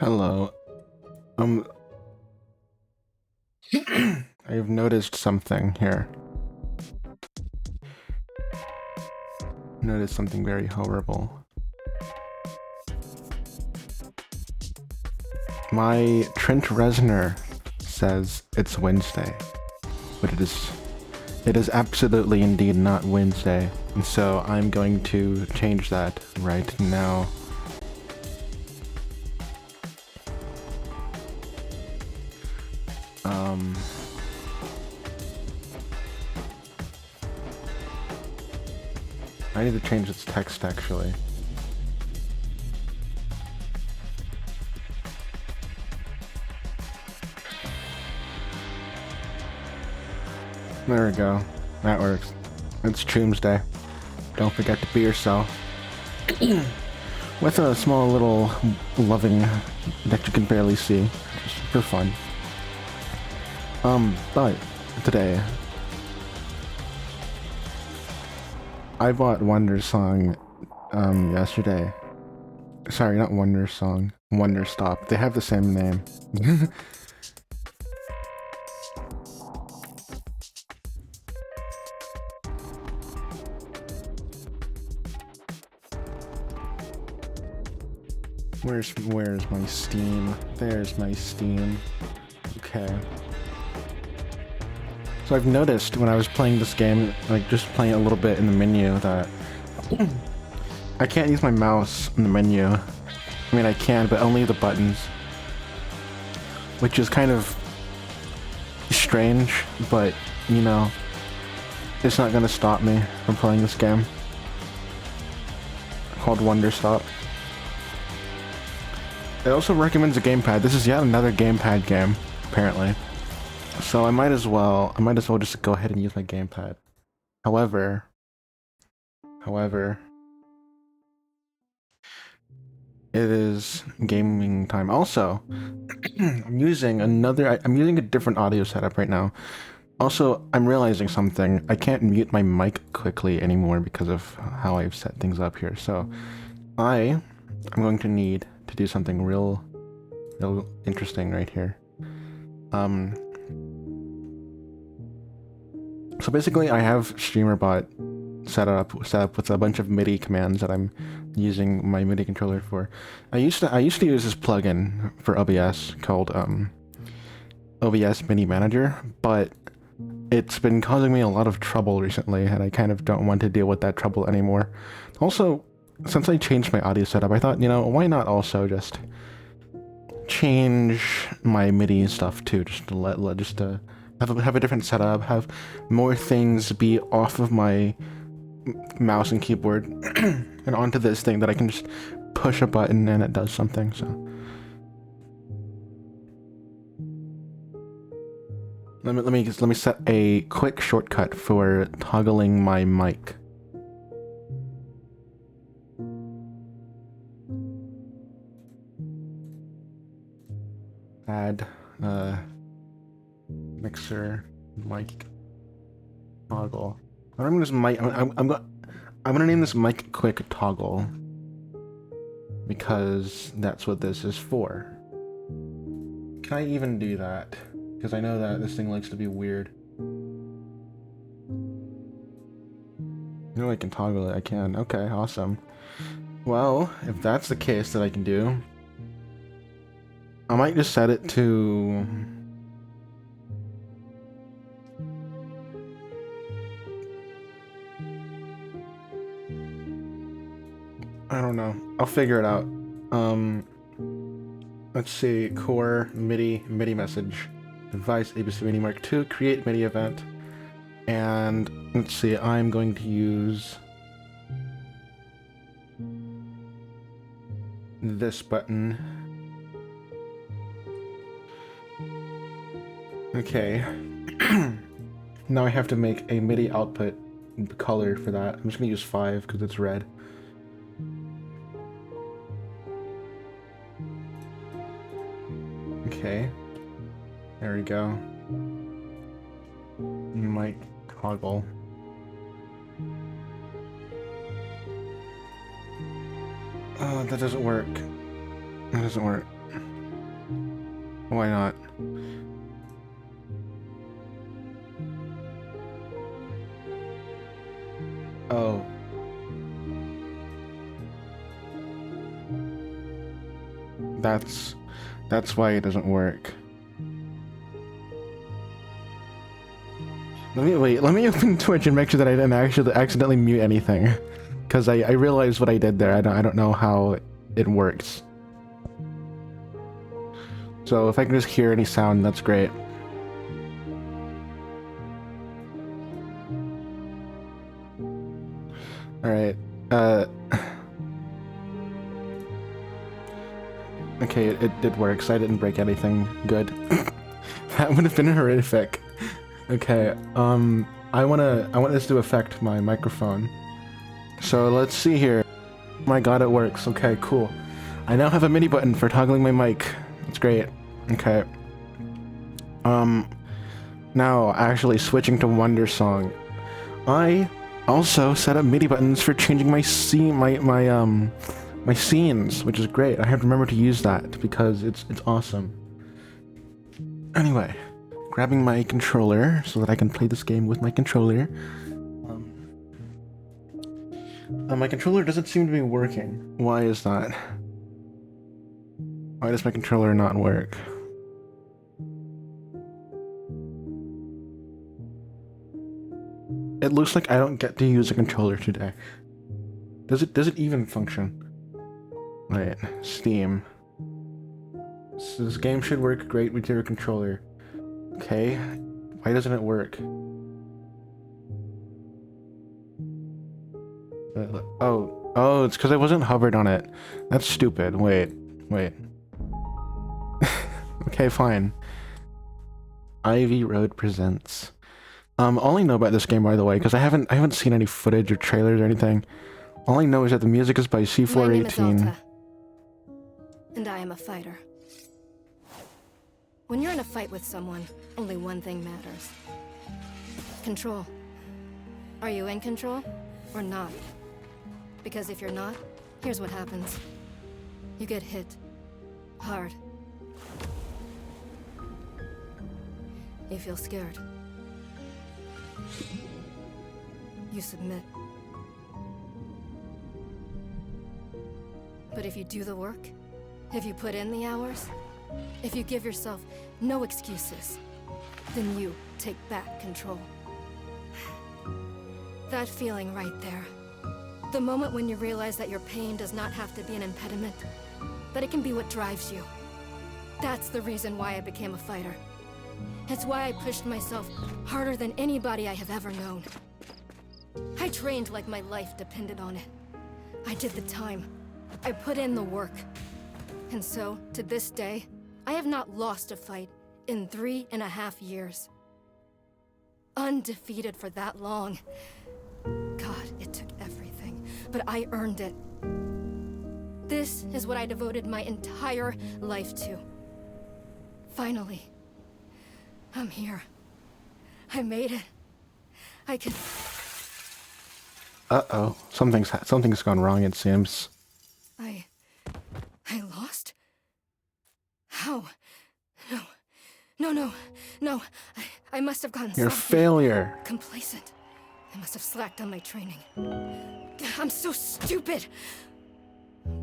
Hello. Um, I've noticed something here. Noticed something very horrible. My Trent Reznor says it's Wednesday, but it is absolutely indeed not Wednesday, and so I'm going to change that right now. I need to change its text actually. There we go. That works. It's Doomsday. Don't forget to be yourself. With a small little loving that you can barely see. Just for fun. But today I bought Wandersong yesterday. Sorry, not Wandersong. Wanderstop. They have the same name. Where's my Steam? There's my Steam. Okay. So I've noticed when I was playing this game, like just playing a little bit in the menu, that I can't use my mouse in the menu. I mean, I can, but only the buttons. Which is kind of strange, but, you know, it's not gonna stop me from playing this game. Called Wanderstop. It also recommends a gamepad. This is yet another gamepad game, apparently. So I might as well just go ahead and use my gamepad. However, it is gaming time. Also, I'm using a different audio setup right now. Also, I'm realizing something. I can't mute my mic quickly anymore because of how I've set things up here. So, I'm going to need to do something real interesting right here. So basically, I have StreamerBot set up with a bunch of MIDI commands that I'm using my MIDI controller for. I used to use this plugin for OBS called OBS MIDI Manager, but it's been causing me a lot of trouble recently, and I kind of don't want to deal with that trouble anymore. Also, since I changed my audio setup, I thought, you know, why not also just change my MIDI stuff too, just to have a different setup, have more things be off of my mouse and keyboard and onto this thing that I can just push a button and it does something. So let me set a quick shortcut for toggling my mic. Add mixer mic toggle. I'm gonna name this mic quick toggle because that's what this is for. Can I even do that? Because I know that this thing likes to be weird. I know I can toggle it. I can. Okay, awesome. Well, if that's the case that I can do, I might just set it to... I don't know. I'll figure it out. Let's see. Core MIDI message. Device ABC MIDI Mark II. Create MIDI event. And let's see. I'm going to use this button. Okay. Now I have to make a MIDI output color for that. I'm just gonna use 5 because it's red. Okay. There we go. Mic toggle. Oh, that doesn't work. That doesn't work. Why not? Oh. That's why it doesn't work. Let me open Twitch and make sure that I didn't actually accidentally mute anything. Because I realized what I did there. I don't know how it works. So if I can just hear any sound, that's great. Alright, okay, it did work, so I didn't break anything good. That would have been horrific. Okay, I want this to affect my microphone. So let's see here. Oh my god, it works. Okay, cool. I now have a mini button for toggling my mic. That's great. Okay. Now actually switching to Wonder Song. I also set up MIDI buttons for changing my scene, my scenes, which is great. I have to remember to use that because it's awesome. Anyway, grabbing my controller so that I can play this game with my controller. My controller doesn't seem to be working. Why is that? Why does my controller not work? It looks like I don't get to use a controller today. Does it even function? Wait, Steam. So this game should work great with your controller. Okay, why doesn't it work? Oh, it's because I wasn't hovered on it. That's stupid. Wait. Okay, fine. Ivy Road presents. All I know about this game, by the way, because I haven't seen any footage or trailers or anything. All I know is that the music is by C418. My name is Alta, and I am a fighter. When you're in a fight with someone, only one thing matters. Control. Are you in control or not? Because if you're not, here's what happens. You get hit. Hard. You feel scared. You submit. But if you do the work, if you put in the hours, if you give yourself no excuses, then you take back control. That feeling right there. The moment when you realize that your pain does not have to be an impediment, that it can be what drives you. That's the reason why I became a fighter. It's why I pushed myself harder than anybody I have ever known. I trained like my life depended on it. I did the time. I put in the work. And so, to this day, I have not lost a fight in 3.5 years. Undefeated for that long. God, it took everything, but I earned it. This is what I devoted my entire life to. Finally, I'm here. I made it. I can... Uh-oh. Something's gone wrong, it seems. I lost? How? No. I must have gotten You're a failure. Complacent. I must have slacked on my training. I'm so stupid.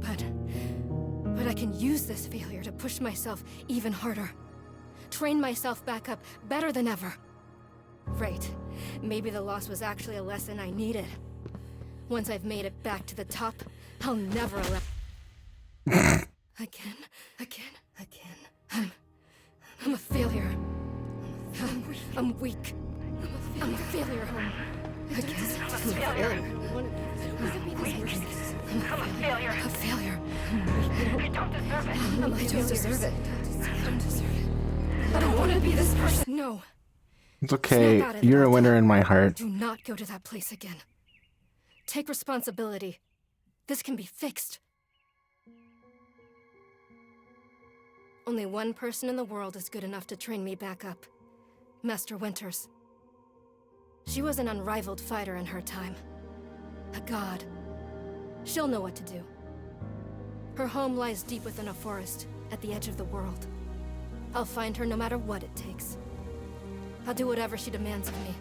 But I can use this failure to push myself even harder. Train myself back up better than ever. Right. Maybe the loss was actually a lesson I needed. Once I've made it back to the top, I'll never allow... Again. I'm a failure. I'm weak. I'm a failure. Again. I'm a failure. A failure. I don't deserve it. I don't deserve it. I don't want to be this person. No. It's okay. You're a winner in my heart. Do not go to that place again. Take responsibility. This can be fixed. Only one person in the world is good enough to train me back up. Master Winters. She was an unrivaled fighter in her time. A god. She'll know what to do. Her home lies deep within a forest, at the edge of the world. I'll find her no matter what it takes. I'll do whatever she demands of me.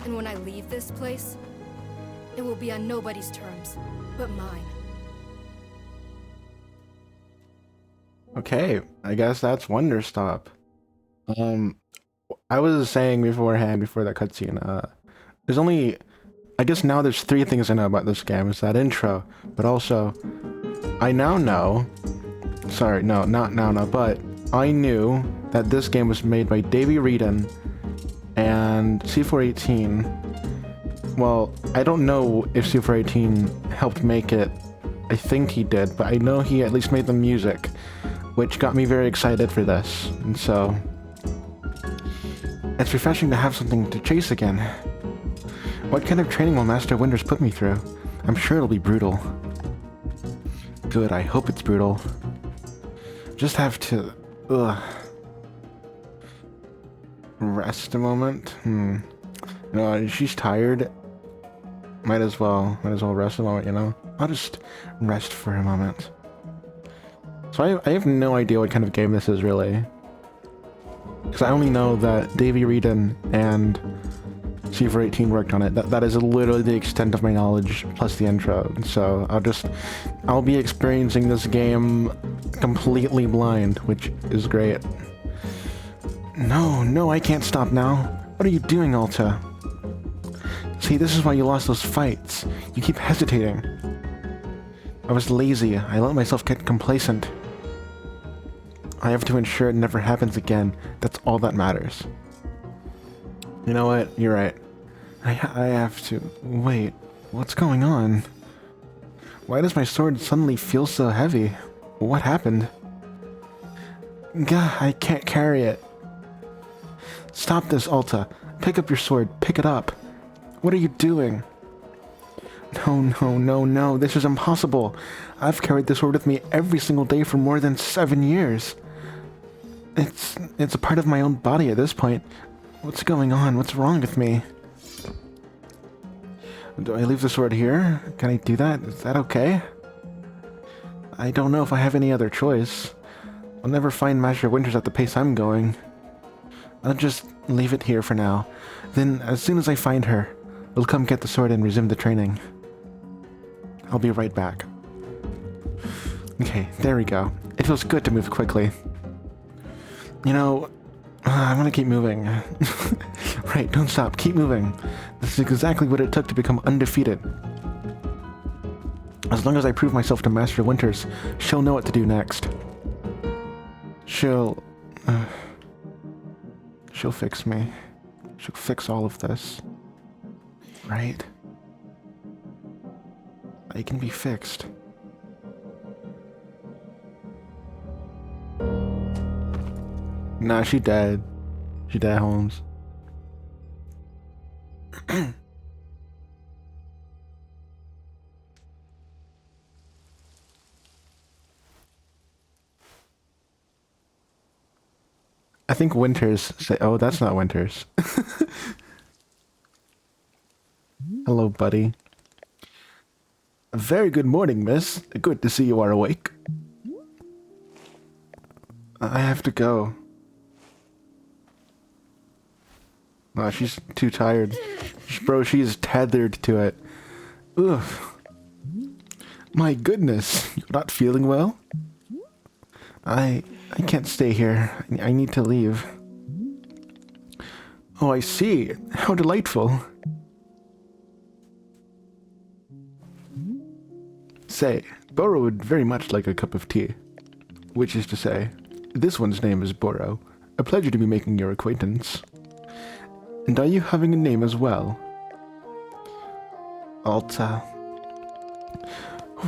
And when I leave this place, it will be on nobody's terms, but mine. Okay, I guess that's Wanderstop. I was saying beforehand, before that cutscene, there's only, I guess now there's 3 things I know about this game. It's that intro, but also, I now know, sorry, no, not now, no, but I knew that this game was made by Davey Wreden and C418. Well, I don't know if C418 helped make it. I think he did, but I know he at least made the music, which got me very excited for this, and so it's refreshing to have something to chase again. What kind of training will Master Winters put me through? I'm sure it'll be brutal. Good, I hope it's brutal. Just have to, rest a moment. You know, she's tired. Might as well rest a moment, you know? I'll just rest for a moment. So I have no idea what kind of game this is, really. Because I only know that Davey Wreden and C418 worked on it. That is literally the extent of my knowledge, plus the intro. So I'll be experiencing this game completely blind, which is great. No, I can't stop now. What are you doing, Alta? See, this is why you lost those fights. You keep hesitating. I was lazy. I let myself get complacent. I have to ensure it never happens again. That's all that matters. You know what? You're right. I have to... Wait, what's going on? Why does my sword suddenly feel so heavy? What happened? Gah, I can't carry it. Stop this, Alta. Pick up your sword. Pick it up. What are you doing? No. This is impossible. I've carried this sword with me every single day for more than 7 years. It's a part of my own body at this point. What's going on? What's wrong with me? Do I leave the sword here? Can I do that? Is that okay? I don't know if I have any other choice. I'll never find Master Winters at the pace I'm going. I'll just leave it here for now. Then, as soon as I find her, we'll come get the sword and resume the training. I'll be right back. Okay, there we go. It feels good to move quickly. You know, I want to keep moving. Right, don't stop. Keep moving. This is exactly what it took to become undefeated. As long as I prove myself to Master Winters, she'll know what to do next. She'll fix me. She'll fix all of this. Right? I can be fixed. Nah, she dead. She dead, Holmes. I think Winters say, oh, that's not Winters. Hello, buddy. A very good morning, miss. Good to see you are awake. I have to go. Oh, she's too tired. Bro, she's tethered to it. Ugh. My goodness, you're not feeling well? I can't stay here. I need to leave. Oh, I see. How delightful. Say, Boro would very much like a cup of tea. Which is to say, this one's name is Boro. A pleasure to be making your acquaintance. And are you having a name as well? Alta.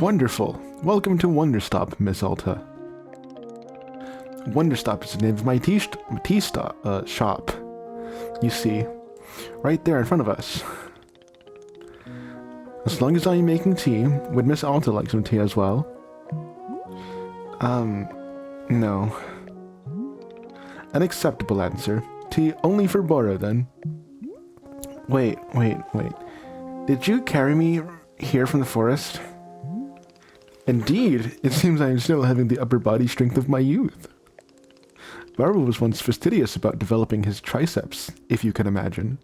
Wonderful. Welcome to Wanderstop, Miss Alta. Wanderstop is the name of my tea shop. You see, right there in front of us. As long as I'm making tea, would Miss Alta like some tea as well? No. An acceptable answer. Tea only for Boro, then. Wait. Did you carry me here from the forest? Indeed, it seems I am still having the upper body strength of my youth. Barbara was once fastidious about developing his triceps, if you can imagine.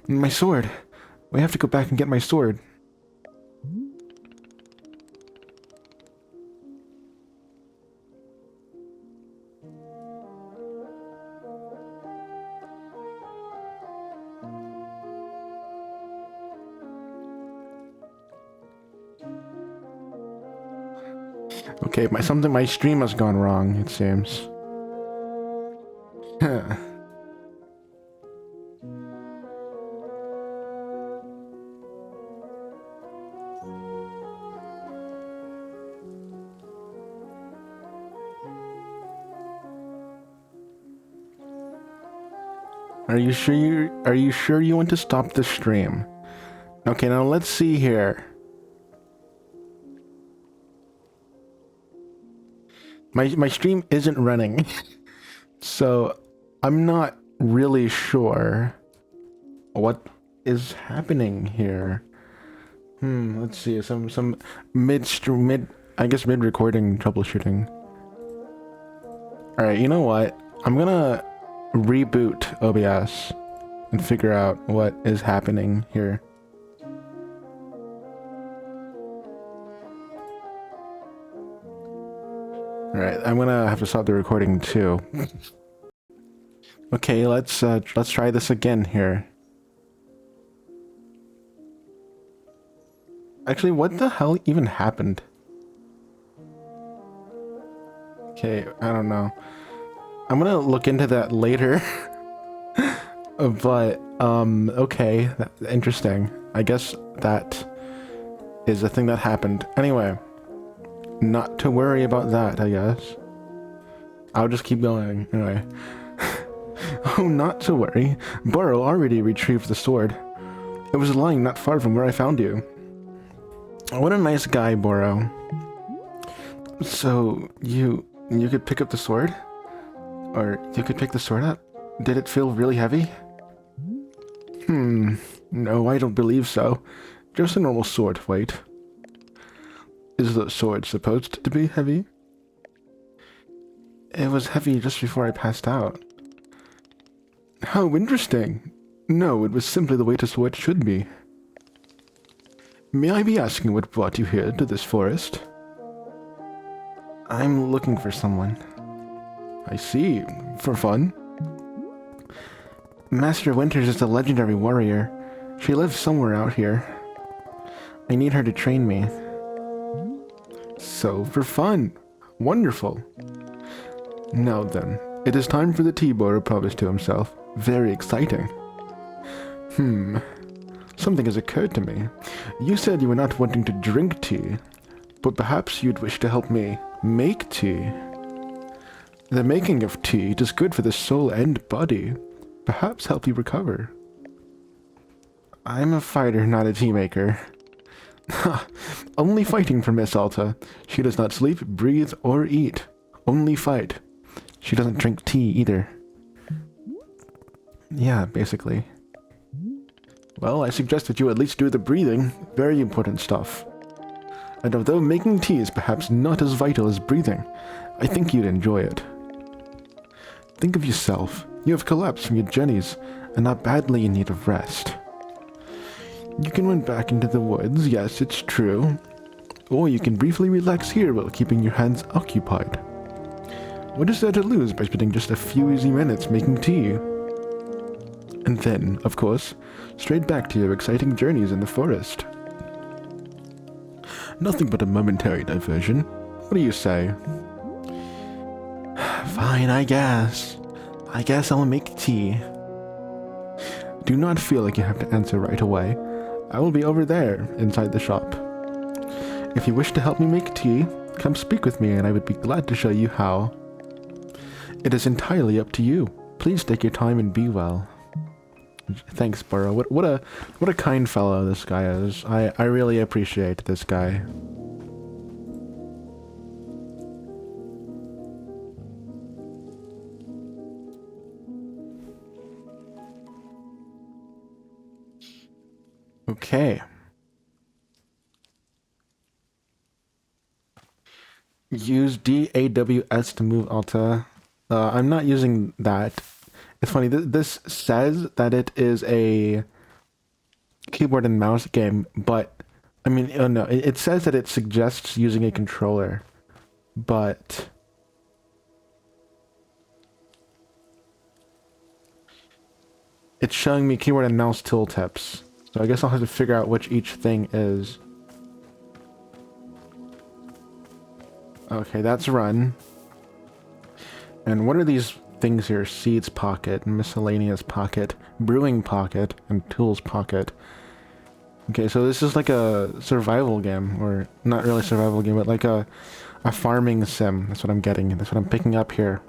My sword. We have to go back and get my sword. Okay, my stream has gone wrong, it seems. Are you sure you want to stop the stream? Okay, now let's see here. My stream isn't running. So I'm not really sure what is happening here. Let's see, some mid recording troubleshooting. Alright, you know what? I'm gonna reboot OBS and figure out what is happening here. Alright, I'm gonna have to stop the recording too. Okay, let's try this again here. Actually, what the hell even happened? Okay, I don't know. I'm gonna look into that later. But, okay, interesting. I guess that is a thing that happened. Anyway, not to worry about that, I guess. I'll just keep going, anyway. Oh, not to worry. Burrow already retrieved the sword. It was lying not far from where I found you. What a nice guy, Burrow. So, you could pick up the sword? Or you could pick the sword up? Did it feel really heavy? No, I don't believe so. Just a normal sword weight. Is the sword supposed to be heavy? It was heavy just before I passed out. How interesting. No, it was simply the way a sword should be. May I be asking what brought you here to this forest? I'm looking for someone. I see. For fun? Master Winters is a legendary warrior. She lives somewhere out here. I need her to train me. So, for fun. Wonderful. Now then, it is time for the tea, Burrow promised to himself. Very exciting. Something has occurred to me. You said you were not wanting to drink tea, but perhaps you'd wish to help me make tea. The making of tea is good for the soul and body. Perhaps help you recover. I'm a fighter, not a tea maker. Only fighting for Miss Alta. She does not sleep, breathe, or eat. Only fight. She doesn't drink tea either. Yeah, basically. Well, I suggest that you at least do the breathing. Very important stuff. And although making tea is perhaps not as vital as breathing, I think you'd enjoy it. Think of yourself. You have collapsed from your journeys and are badly in need of rest. You can run back into the woods, yes, it's true. Or you can briefly relax here while keeping your hands occupied. What is there to lose by spending just a few easy minutes making tea? And then, of course, straight back to your exciting journeys in the forest. Nothing but a momentary diversion. What do you say? Fine, I guess. I guess I'll make tea. Do not feel like you have to answer right away. I will be over there, inside the shop. If you wish to help me make tea, come speak with me and I would be glad to show you how. It is entirely up to you. Please take your time and be well. Thanks, Burrow. What a kind fellow this guy is. I really appreciate this guy. Okay. Use DAWS to move Alta. I'm not using that. It's funny, this says that it is a keyboard and mouse game, but I mean, oh no, it says that it suggests using a controller, but it's showing me keyboard and mouse tooltips. So I guess I'll have to figure out which each thing is. Okay, that's run. And what are these things here? Seeds pocket, miscellaneous pocket, brewing pocket, and tools pocket. Okay, so this is like a survival game, or not really a survival game, but like a farming sim. That's what I'm getting. That's what I'm picking up here.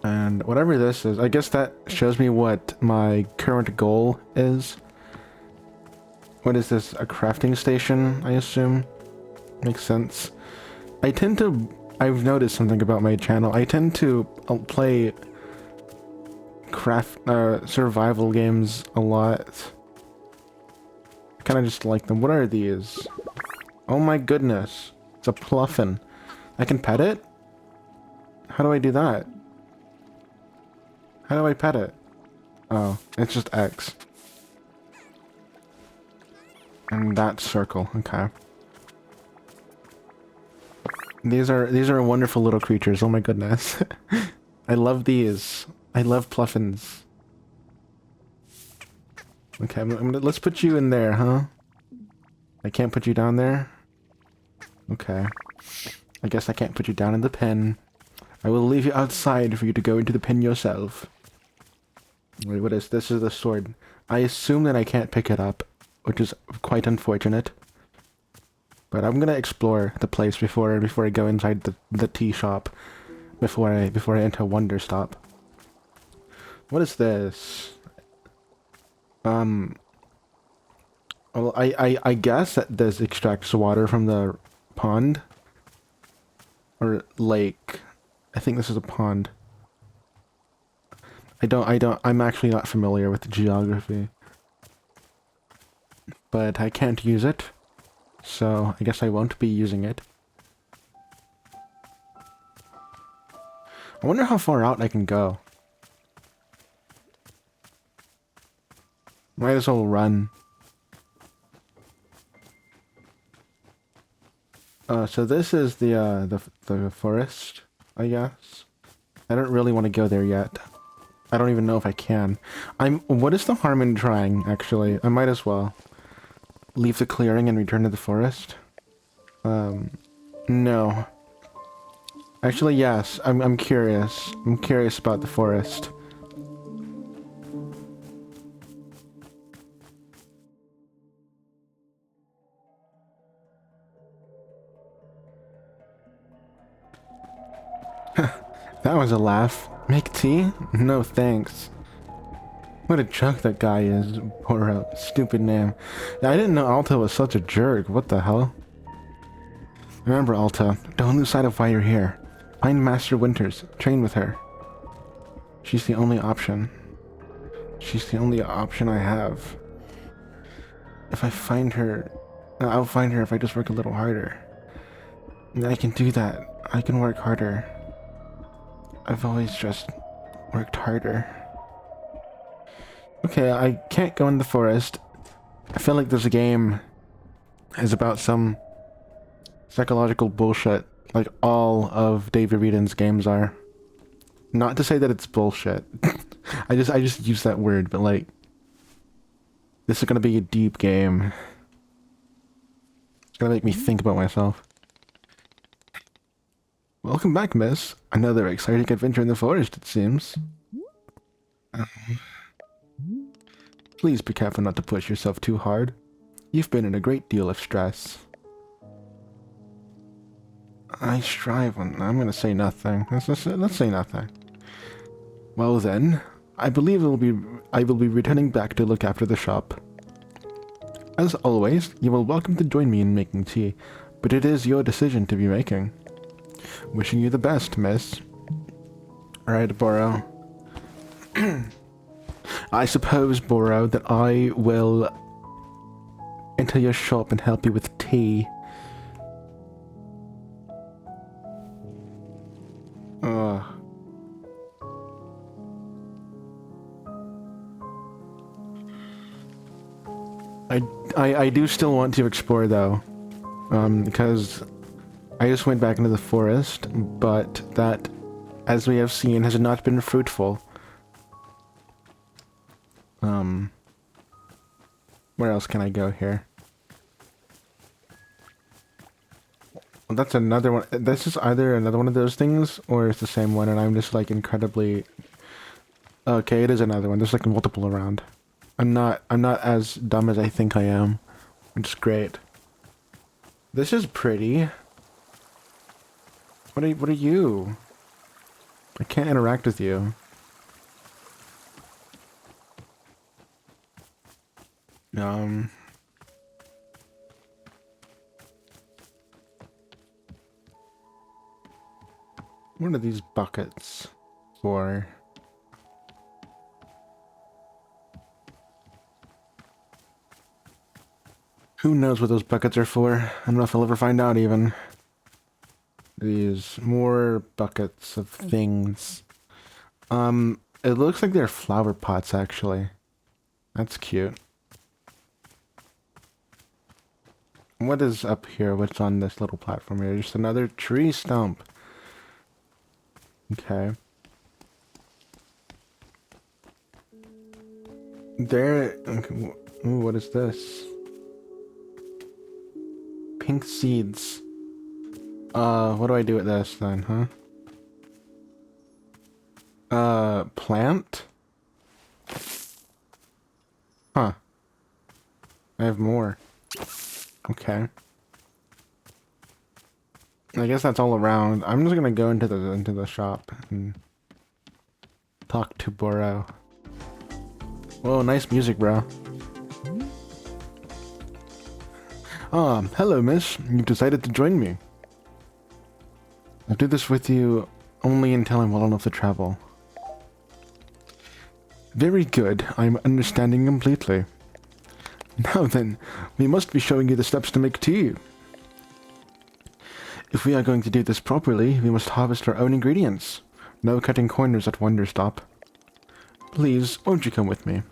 And whatever this is, I guess that shows me what my current goal is. What is this? A crafting station, I assume? Makes sense. I've noticed something about my channel. I tend to play survival games a lot. I kind of just like them. What are these? Oh my goodness. It's a pluffin. I can pet it? How do I do that? How do I pet it? Oh, it's just X. And that circle, okay. These are wonderful little creatures, oh my goodness. I love these. I love pluffins. Okay, let's put you in there, huh? I can't put you down there? Okay. I guess I can't put you down in the pen. I will leave you outside for you to go into the pen yourself. Wait, what is this? This is the sword. I assume that I can't pick it up, which is quite unfortunate. But I'm gonna explore the place before I go inside the tea shop. Before I enter Wanderstop. What is this? Well, I guess that this extracts water from the pond or lake. I think this is a pond. I'm actually not familiar with the geography. But I can't use it, so I guess I won't be using it. I wonder how far out I can go. Might as well run. So this is the forest, I guess. I don't really want to go there yet. I don't even know if I can. What is the harm in trying, actually? I might as well. Leave the clearing and return to the forest? No. Actually, yes. I'm curious. I'm curious about the forest. That was a laugh. Make tea? No thanks. What a jerk that guy is. Poor stupid name. I didn't know Alta was such a jerk. What the hell? Remember, Alta, don't lose sight of why you're here. Find Master Winters. Train with her. She's the only option. She's the only option I have. If I find her... I'll find her if I just work a little harder. I can do that. I can work harder. I've always just worked harder. Okay, I can't go in the forest. I feel like this game is about some psychological bullshit, like all of David Reedon's games are. Not to say that it's bullshit. I just use that word, but like, this is gonna be a deep game. It's gonna make me think about myself. Welcome back, miss. Another exciting adventure in the forest, it seems. Please be careful not to push yourself too hard. You've been in a great deal of stress. I strive on... I'm gonna say nothing. Let's say nothing. Well then, I believe I will be returning back to look after the shop. As always, you are welcome to join me in making tea, but it is your decision to be making. Wishing you the best, miss. Alright, Boro. I suppose, Boro, that I will enter your shop and help you with tea. I do still want to explore though, because I just went back into the forest, but that, as we have seen, has not been fruitful. Where else can I go here? Well, that's another one. This is either another one of those things, or it's the same one, and I'm just like incredibly... Okay, it is another one. There's like multiple around. I'm not as dumb as I think I am, which is great. This is pretty. What are you? I can't interact with you. What are these buckets for? Who knows what those buckets are for? I don't know if I'll ever find out even. These more buckets of things. It looks like they're flower pots actually. That's cute. What is up here? What's on this little platform here? Just another tree stump. Okay. There... Okay, ooh, what is this? Pink seeds. What do I do with this then, huh? Plant? Huh. I have more. Okay. I guess that's all around. I'm just gonna go into the shop and talk to Boro. Whoa, nice music, bro. Hello, miss. You've decided to join me. I'll do this with you only until I'm well enough to travel. Very good. I'm understanding completely. Now then, we must be showing you the steps to make tea. If we are going to do this properly, we must harvest our own ingredients. No cutting corners at wanderstop. Please, won't you come with me?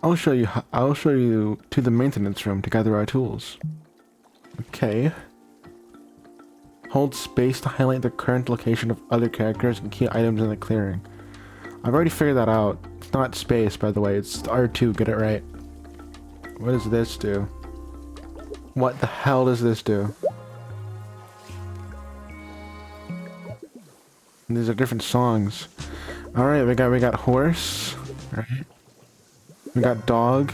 I'll show you to the maintenance room to gather our tools. Okay. Hold space to highlight the current location of other characters and key items in the clearing. I've already figured that out. It's not space, by the way. It's R2. Get it right. What does this do? What the hell does this do? And these are different songs. Alright, we got horse. Right. We got dog.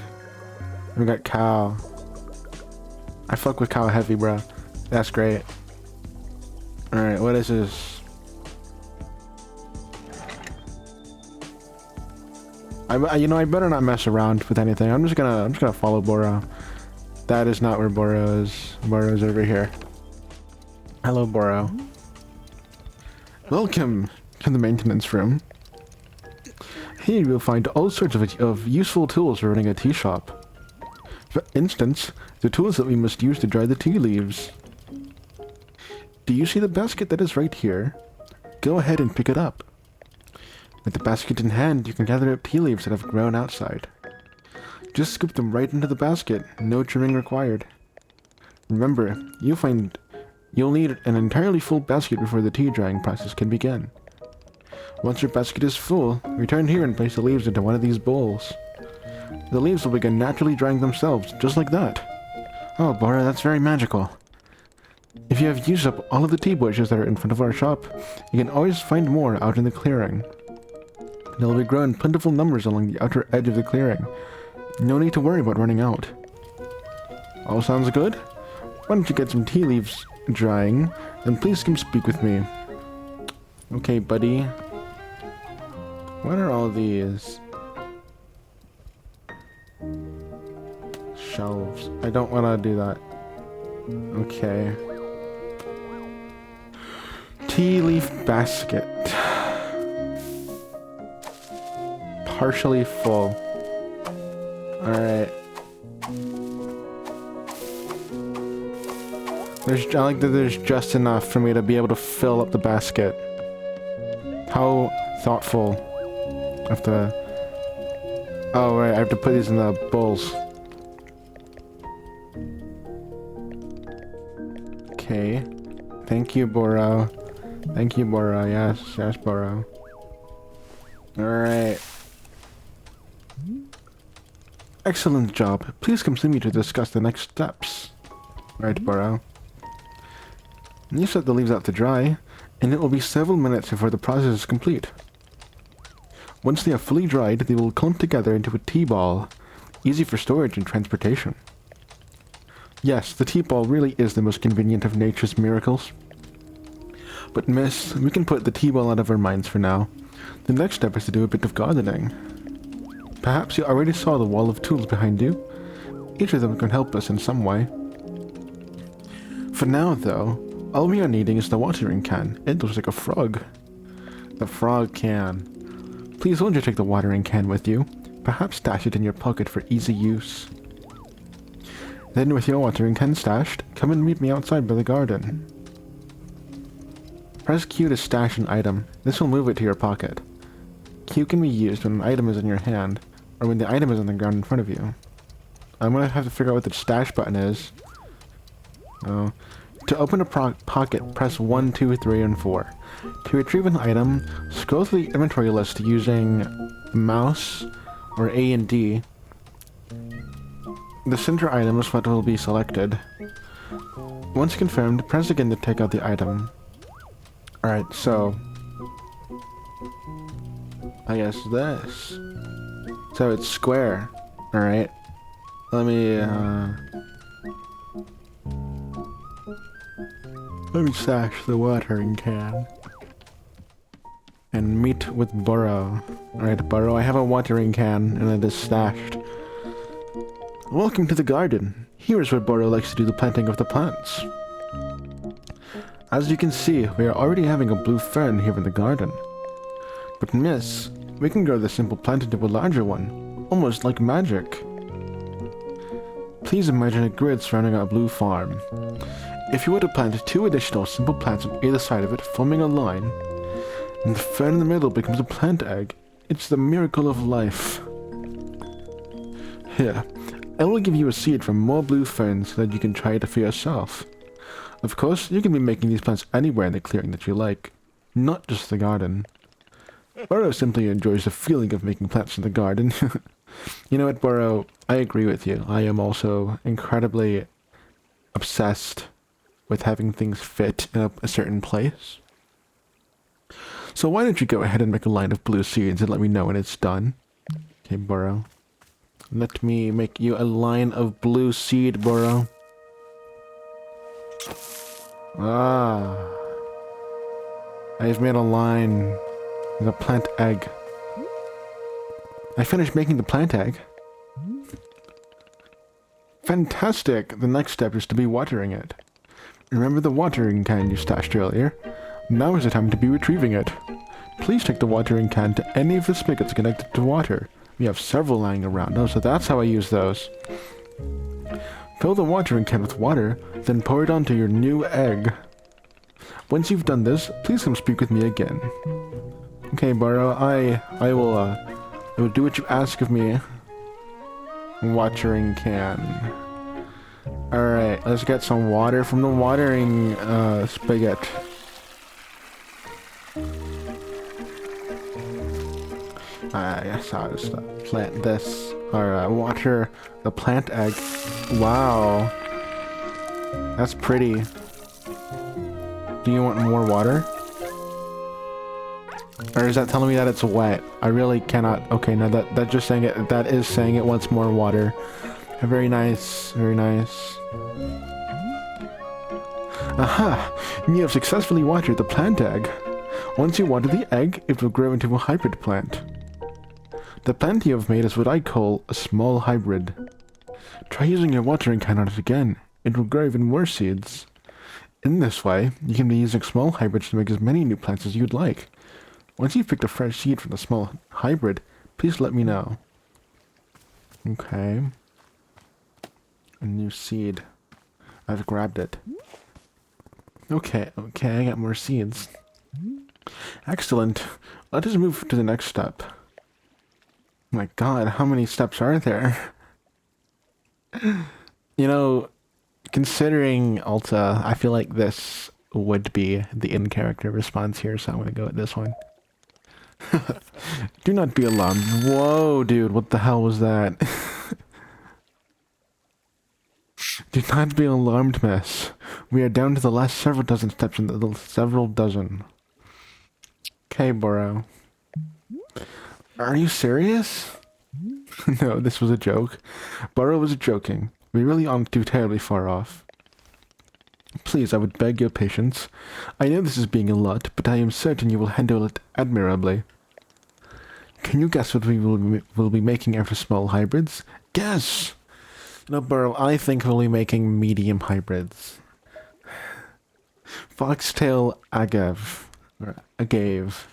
We got cow. I fuck with cow heavy, bro. That's great. Alright, what is this? I better not mess around with anything. I'm just gonna follow Boro. That is not where Boro is. Boro's over here. Hello, Boro. Welcome to the maintenance room. Here you will find all sorts of useful tools for running a tea shop. For instance, the tools that we must use to dry the tea leaves. Do you see the basket that is right here? Go ahead and pick it up. With the basket in hand, you can gather up tea leaves that have grown outside. Just scoop them right into the basket, no trimming required. Remember, you'll need an entirely full basket before the tea drying process can begin. Once your basket is full, return here and place the leaves into one of these bowls. The leaves will begin naturally drying themselves, just like that. Oh, Boro, that's very magical. If you have used up all of the tea bushes that are in front of our shop, you can always find more out in the clearing. They'll be grown in plentiful numbers along the outer edge of the clearing. No need to worry about running out. All sounds good? Why don't you get some tea leaves drying, then please come speak with me. Okay, buddy. What are all these? Shelves. I don't want to do that. Okay. Tea leaf basket. Partially full. Alright. I like that there's just enough for me to be able to fill up the basket. How thoughtful of the... Oh, right, I have to put these in the bowls. Okay. Thank you, Boro. Thank you, Boro. Yes, yes, Boro. Alright. Excellent job. Please continue to discuss the next steps. Right, Boro. You set the leaves out to dry, and it will be several minutes before the process is complete. Once they are fully dried, they will clump together into a tea ball, easy for storage and transportation. Yes, the tea ball really is the most convenient of nature's miracles. But miss, we can put the tea ball out of our minds for now. The next step is to do a bit of gardening. Perhaps you already saw the wall of tools behind you. Each of them can help us in some way. For now, though, all we are needing is the watering can. It looks like a frog. The frog can. Please won't you take the watering can with you? Perhaps stash it in your pocket for easy use. Then with your watering can stashed, come and meet me outside by the garden. Press Q to stash an item. This will move it to your pocket. Q can be used when an item is in your hand, or when the item is on the ground in front of you. I'm gonna have to figure out what the stash button is. Oh. To open a pocket, press 1, 2, 3, and 4. To retrieve an item, scroll through the inventory list using mouse or A and D. The center item is what will be selected. Once confirmed, press again to take out the item. Alright, so... I guess this. So it's square. Alright. Let me stash the watering can. And meet with Burrow. Alright, Burrow, I have a watering can, and it is stashed. Welcome to the garden. Here is where Burrow likes to do the planting of the plants. As you can see, we are already having a blue fern here in the garden. But miss, we can grow the simple plant into a larger one, almost like magic. Please imagine a grid surrounding our blue farm. If you were to plant 2 additional simple plants on either side of it, forming a line, and the fern in the middle becomes a plant egg, it's the miracle of life. Here, I will give you a seed from more blue ferns so that you can try it for yourself. Of course, you can be making these plants anywhere in the clearing that you like, not just the garden. Burrow simply enjoys the feeling of making plants in the garden. You know what, Burrow? I agree with you. I am also incredibly obsessed with having things fit in a certain place. So why don't you go ahead and make a line of blue seeds and let me know when it's done. Okay, Burrow. Let me make you a line of blue seed, Burrow. Ah. I've made a line with a plant egg. I finished making the plant egg. Fantastic! The next step is to be watering it. Remember the watering can you stashed earlier? Now is the time to be retrieving it. Please take the watering can to any of the spigots connected to water. We have several lying around. Oh, so that's how I use those. Fill the watering can with water, then pour it onto your new egg. Once you've done this, please come speak with me again. Okay, Burrow, I will do what you ask of me. Watering can. Alright, let's get some water from the watering spigot. Yes, I'll just plant this, or water the plant egg. Wow. That's pretty. Do you want more water? Or is that telling me that it's wet? I really cannot. Okay, no, that just saying it. That is saying it wants more water. Very nice. Very nice. Aha! You have successfully watered the plant egg. Once you water the egg, it will grow into a hybrid plant. The plant you have made is what I call a small hybrid. Try using your watering can on it again. It will grow even more seeds. In this way, you can be using small hybrids to make as many new plants as you'd like. Once you've picked a fresh seed from the small hybrid, please let me know. Okay. A new seed. I've grabbed it. Okay, I got more seeds. Excellent. Let us move to the next step. Oh my god, how many steps are there? You know, Considering Alta, I feel like this would be the in-character response here, so I'm gonna go with this one. Do not be alarmed. Whoa, dude, what the hell was that? Do not be alarmed, miss. We are down to the last several dozen steps in the several dozen. Okay, Burrow. Are you serious? No, this was a joke. Burrow was joking. We really aren't too terribly far off. Please, I would beg your patience. I know this is being a lot, but I am certain you will handle it admirably. Can you guess what we will be making after small hybrids? Guess! No, Burrow, I think we'll be making medium hybrids. Foxtail agave. Or agave.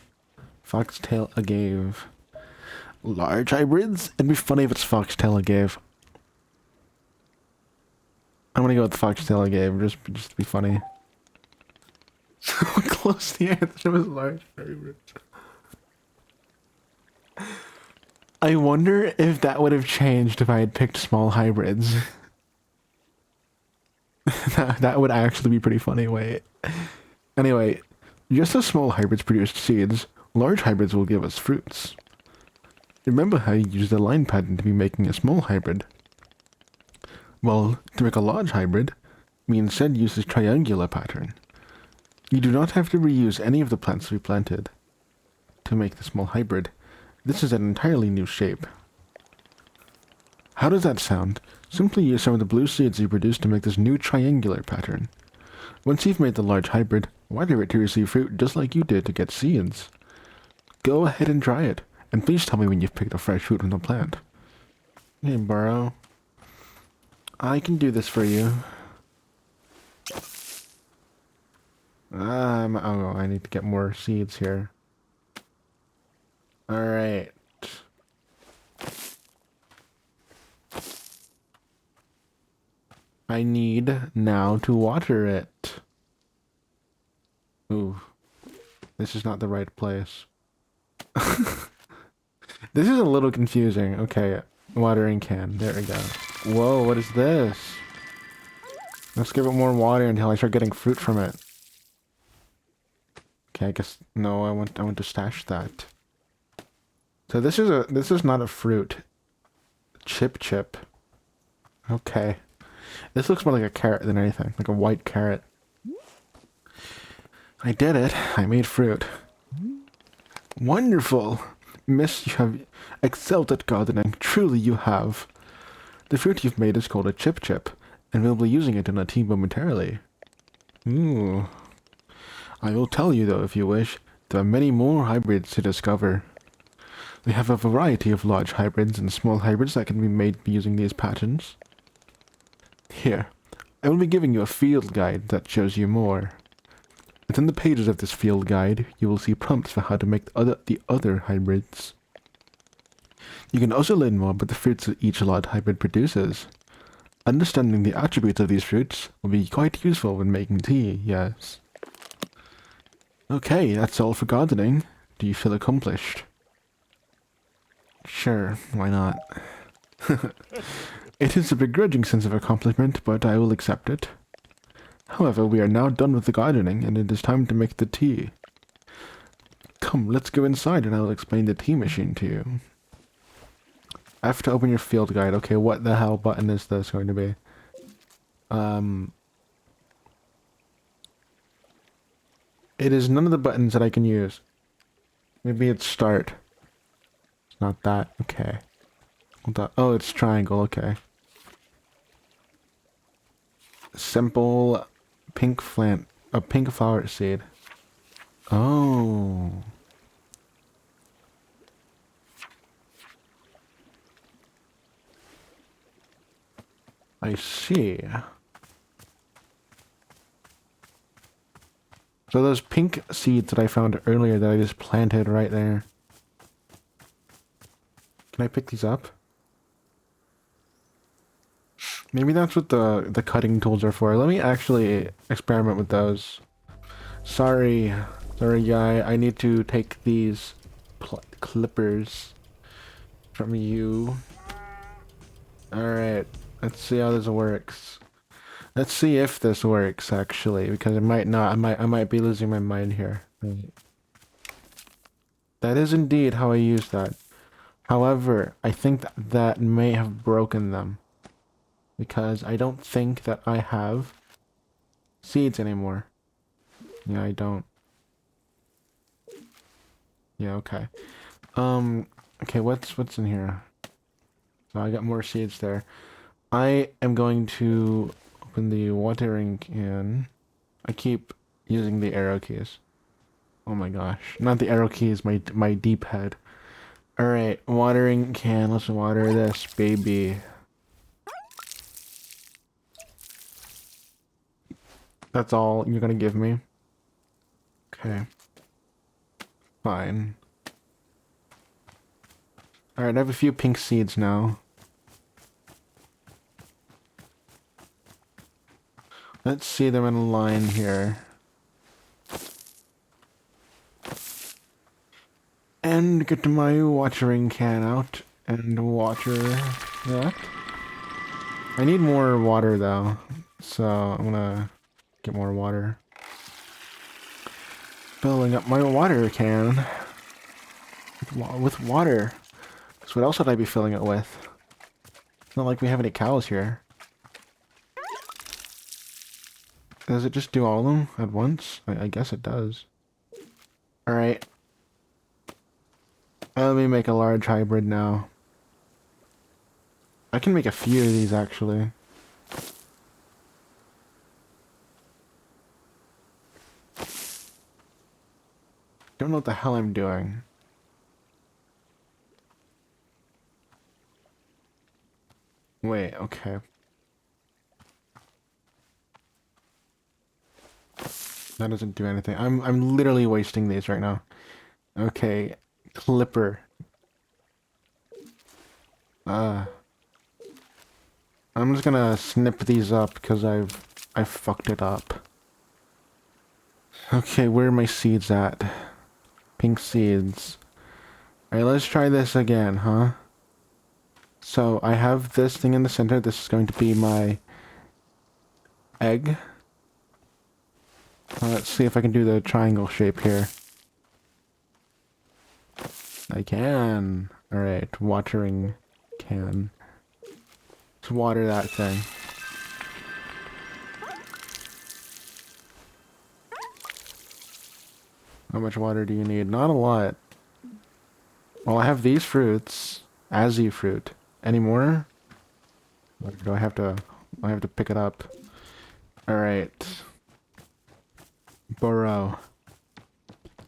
Foxtail agave. Large hybrids? It'd be funny if it's foxtail agave. I'm gonna go with foxtail agave, just to be funny. So close to the answer was large hybrids. I wonder if that would have changed if I had picked small hybrids. That would actually be pretty funny, wait. Anyway, just as small hybrids produced seeds, large hybrids will give us fruits. Remember how you used the line pattern to be making a small hybrid? Well, to make a large hybrid, we instead use this triangular pattern. You do not have to reuse any of the plants we planted to make the small hybrid. This is an entirely new shape. How does that sound? Simply use some of the blue seeds you produced to make this new triangular pattern. Once you've made the large hybrid, water it to receive fruit just like you did to get seeds. Go ahead and try it, and please tell me when you've picked a fresh fruit from the plant. Hey, Burrow. I can do this for you. Oh, I need to get more seeds here. Alright. I need now to water it. Ooh. This is not the right place. This is a little confusing. Okay, watering can. There we go. Whoa, what is this? Let's give it more water until I start getting fruit from it. Okay, I guess no, I want to stash that. So this is not a fruit. Chip. Okay. This looks more like a carrot than anything, like a white carrot. I did it. I made fruit. Wonderful! Miss, you have excelled at gardening. Truly you have. The fruit you've made is called a chip, and we'll be using it in a tea momentarily. Ooh. I will tell you, though, if you wish, there are many more hybrids to discover. We have a variety of large hybrids and small hybrids that can be made using these patterns. Here, I will be giving you a field guide that shows you more. Within the pages of this field guide, you will see prompts for how to make the other hybrids. You can also learn more about the fruits that each large hybrid produces. Understanding the attributes of these fruits will be quite useful when making tea, yes. Okay, that's all for gardening. Do you feel accomplished? Sure, why not? It is a begrudging sense of accomplishment, but I will accept it. However, we are now done with the gardening, and it is time to make the tea. Come, let's go inside and I will explain the tea machine to you. I have to open your field guide. Okay, what the hell button is this going to be? It is none of the buttons that I can use. Maybe it's start. It's not that. Okay. Hold on. Oh, it's triangle. Okay. Simple pink a pink flower seed. Oh. I see. So those pink seeds that I found earlier that I just planted right there. Can I pick these up? Maybe that's what the cutting tools are for. Let me actually experiment with those. Sorry guy, I need to take these clippers from you. Alright, let's see how this works. Let's see if this works actually, because it might not. I might be losing my mind here. Right. That is indeed how I use that. However, I think that may have broken them because I don't think that I have seeds anymore. Yeah, I don't. Yeah, okay. Okay, what's in here? So I got more seeds there. I am going to open the watering can. I keep using the arrow keys. Oh my gosh. Not the arrow keys, my deep head. Alright, watering can. Let's water this baby. That's all you're gonna give me? Okay. Fine. Alright, I have a few pink seeds now. Let's see them in a line here. And get my watering can out and water that. I need more water though, so I'm gonna get more water. Filling up my water can with water. So what else would I be filling it with? It's not like we have any cows here. Does it just do all of them at once? I guess it does. Alright. Let me make a large hybrid now. I can make a few of these actually. Don't know what the hell I'm doing. Wait, okay. That doesn't do anything. I'm literally wasting these right now. Okay, clipper. I'm just gonna snip these up because I fucked it up. Okay, where are my seeds at? Pink seeds. Alright, let's try this again, huh? So I have this thing in the center. This is going to be my egg. Let's see if I can do the triangle shape here. I can. Alright, watering can. Let's water that thing. How much water do you need? Not a lot. Well, I have these fruits. Azzy fruit. Any more? Or do I have to pick it up? Alright. Burrow.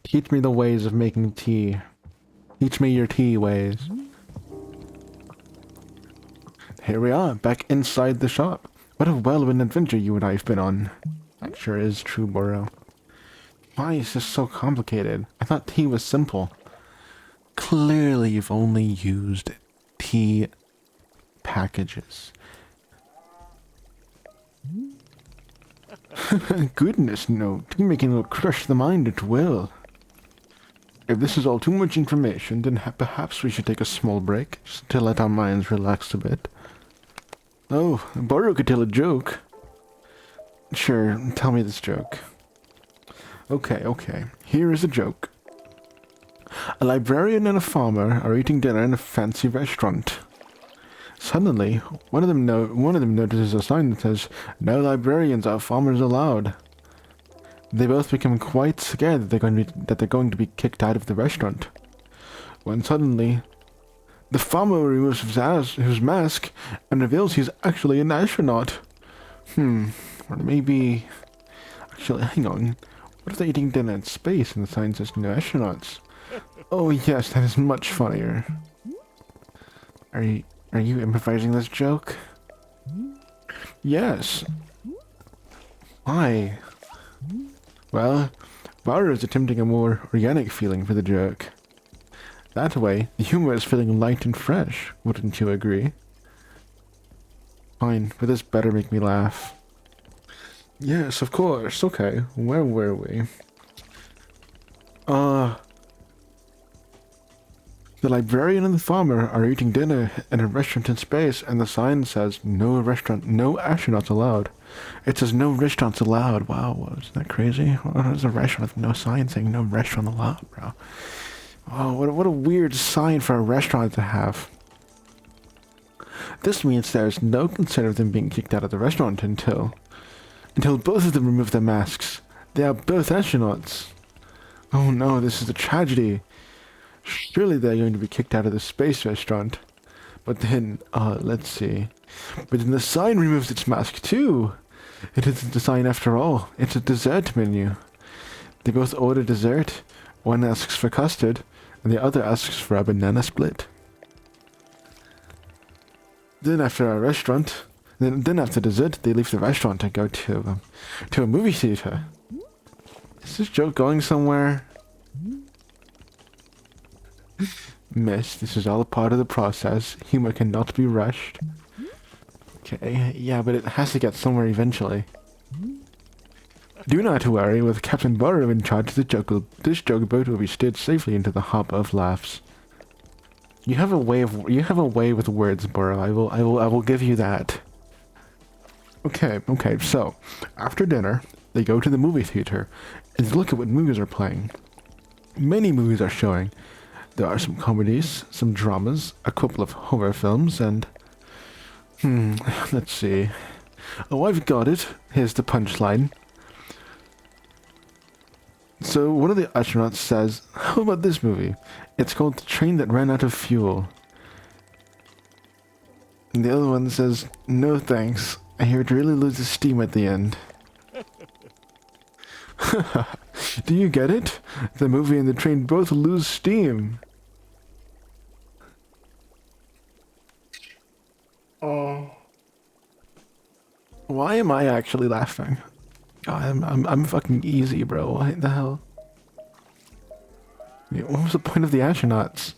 Teach me the ways of making tea. Teach me your tea ways. Here we are, back inside the shop. What a whirlwind adventure you and I have been on. That sure is true, Burrow. Why is this so complicated? I thought tea was simple. Clearly you've only used tea packages. Goodness, no. Tea making will crush the mind at will. If this is all too much information, then perhaps we should take a small break, just to let our minds relax a bit. Oh, Burrow could tell a joke. Sure, tell me this joke. Okay. Here is a joke. A librarian and a farmer are eating dinner in a fancy restaurant. Suddenly, one of them notices a sign that says, "No librarians or farmers allowed." They both become quite scared that they're going to be kicked out of the restaurant. When suddenly, the farmer removes his mask and reveals he's actually an astronaut. Or maybe... Actually, hang on. What if they're eating dinner in space and the sign says no astronauts? Oh yes, that is much funnier. Are you improvising this joke? Yes. Why? Well, Barra is attempting a more organic feeling for the joke. That way, the humor is feeling light and fresh, wouldn't you agree? Fine, but this better make me laugh. Yes, of course, okay. Where were we? The librarian and the farmer are eating dinner in a restaurant in space, and the sign says no restaurant, no astronauts allowed. It says no restaurants allowed. Wow, isn't that crazy? What is a restaurant with no sign saying no restaurant allowed, bro? Oh, what a weird sign for a restaurant to have. This means there's no concern of them being kicked out of the restaurant until both of them remove their masks. They are both astronauts. Oh no, this is a tragedy. Surely they're going to be kicked out of the space restaurant. But then, let's see. But then the sign removes its mask too. It isn't a sign after all. It's a dessert menu. They both order dessert. One asks for custard, and the other asks for a banana split. Then after dessert, they leave the restaurant and go to a movie theater. Is this joke going somewhere? Miss, this is all a part of the process. Humor cannot be rushed. Okay, yeah, but it has to get somewhere eventually. Do not worry, with Captain Burrow in charge, this joke boat will be steered safely into the harbor of laughs. You have a way with words, Burrow. I will give you that. Okay, so after dinner, they go to the movie theater and look at what movies are playing. Many movies are showing. There are some comedies, some dramas, a couple of horror films, and... let's see. Oh, I've got it. Here's the punchline. So, one of the astronauts says, how about this movie? It's called The Train That Ran Out of Fuel. And the other one says, no thanks. I hear it really loses steam at the end. Do you get it? The movie and the train both lose steam. Oh. Why am I actually laughing? God, I'm fucking easy, bro. What the hell? What was the point of the astronauts?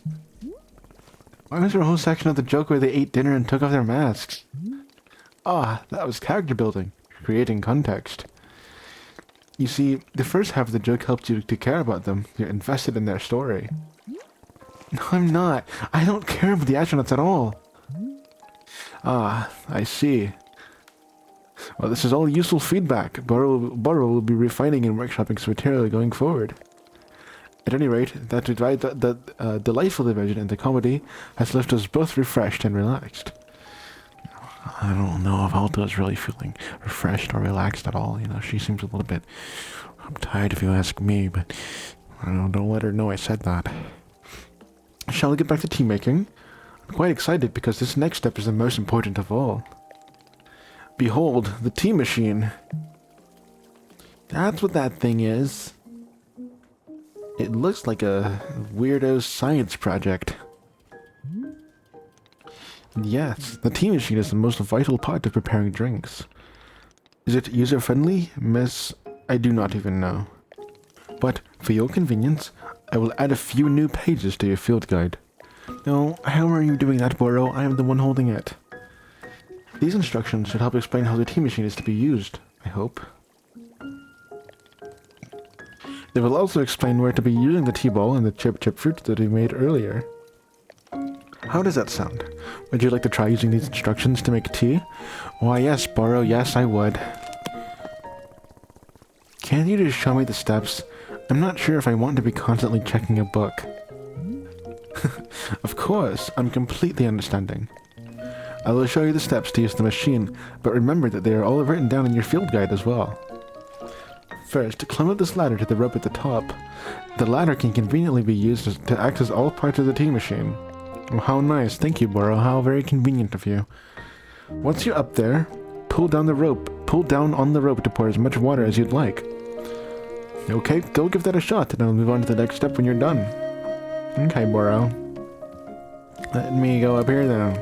Why was there a whole section of the joke where they ate dinner and took off their masks? Ah, that was character building, creating context. You see, the first half of the joke helps you to care about them. You're invested in their story. No, I'm not. I don't care about the astronauts at all. Ah, I see. Well, this is all useful feedback. Burrow will be refining and workshopping some material going forward. At any rate, that delightful diversion into comedy has left us both refreshed and relaxed. I don't know if Alta is really feeling refreshed or relaxed at all. You know, she seems a little bit uptight if you ask me, but I don't let her know I said that. Shall we get back to tea making? I'm quite excited because this next step is the most important of all. Behold, the tea machine. That's what that thing is. It looks like a weirdo science project. Yes, the tea machine is the most vital part of preparing drinks. Is it user-friendly, miss? I do not even know. But, for your convenience, I will add a few new pages to your field guide. No, how are you doing that, Burrow? I am the one holding it. These instructions should help explain how the tea machine is to be used, I hope. They will also explain where to be using the tea ball and the chip fruit that we made earlier. How does that sound? Would you like to try using these instructions to make tea? Why yes, Burrow, yes I would. Can you just show me the steps? I'm not sure if I want to be constantly checking a book. Of course, I'm completely understanding. I will show you the steps to use the machine, but remember that they are all written down in your field guide as well. First, climb up this ladder to the rope at the top. The ladder can conveniently be used to act as all parts of the tea machine. Oh, how nice. Thank you, Burrow. How very convenient of you. Once you're up there, pull down on the rope to pour as much water as you'd like. Okay, go give that a shot, and I'll move on to the next step when you're done. Okay, Burrow. Let me go up here then.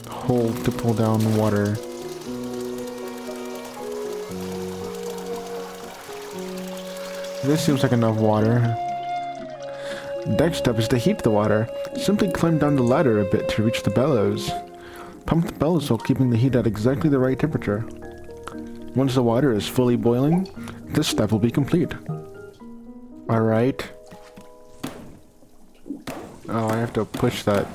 Hold to pull down the water. This seems like enough water. Next step is to heat the water. Simply climb down the ladder a bit to reach the bellows. Pump the bellows while keeping the heat at exactly the right temperature. Once the water is fully boiling, this step will be complete. Alright. Oh, I have to push that.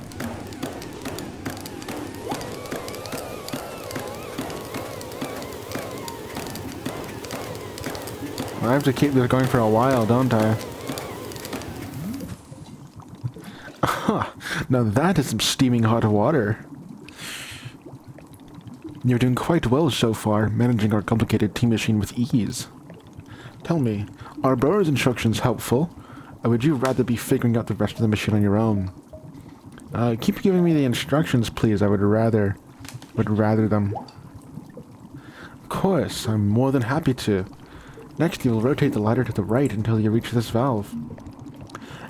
I have to keep this going for a while, don't I? Now that is some steaming hot water. You're doing quite well so far, managing our complicated tea machine with ease. Tell me, are Burrow's instructions helpful, or would you rather be figuring out the rest of the machine on your own? Keep giving me the instructions, please. I would rather them. Of course, I'm more than happy to. Next, you'll rotate the ladder to the right until you reach this valve.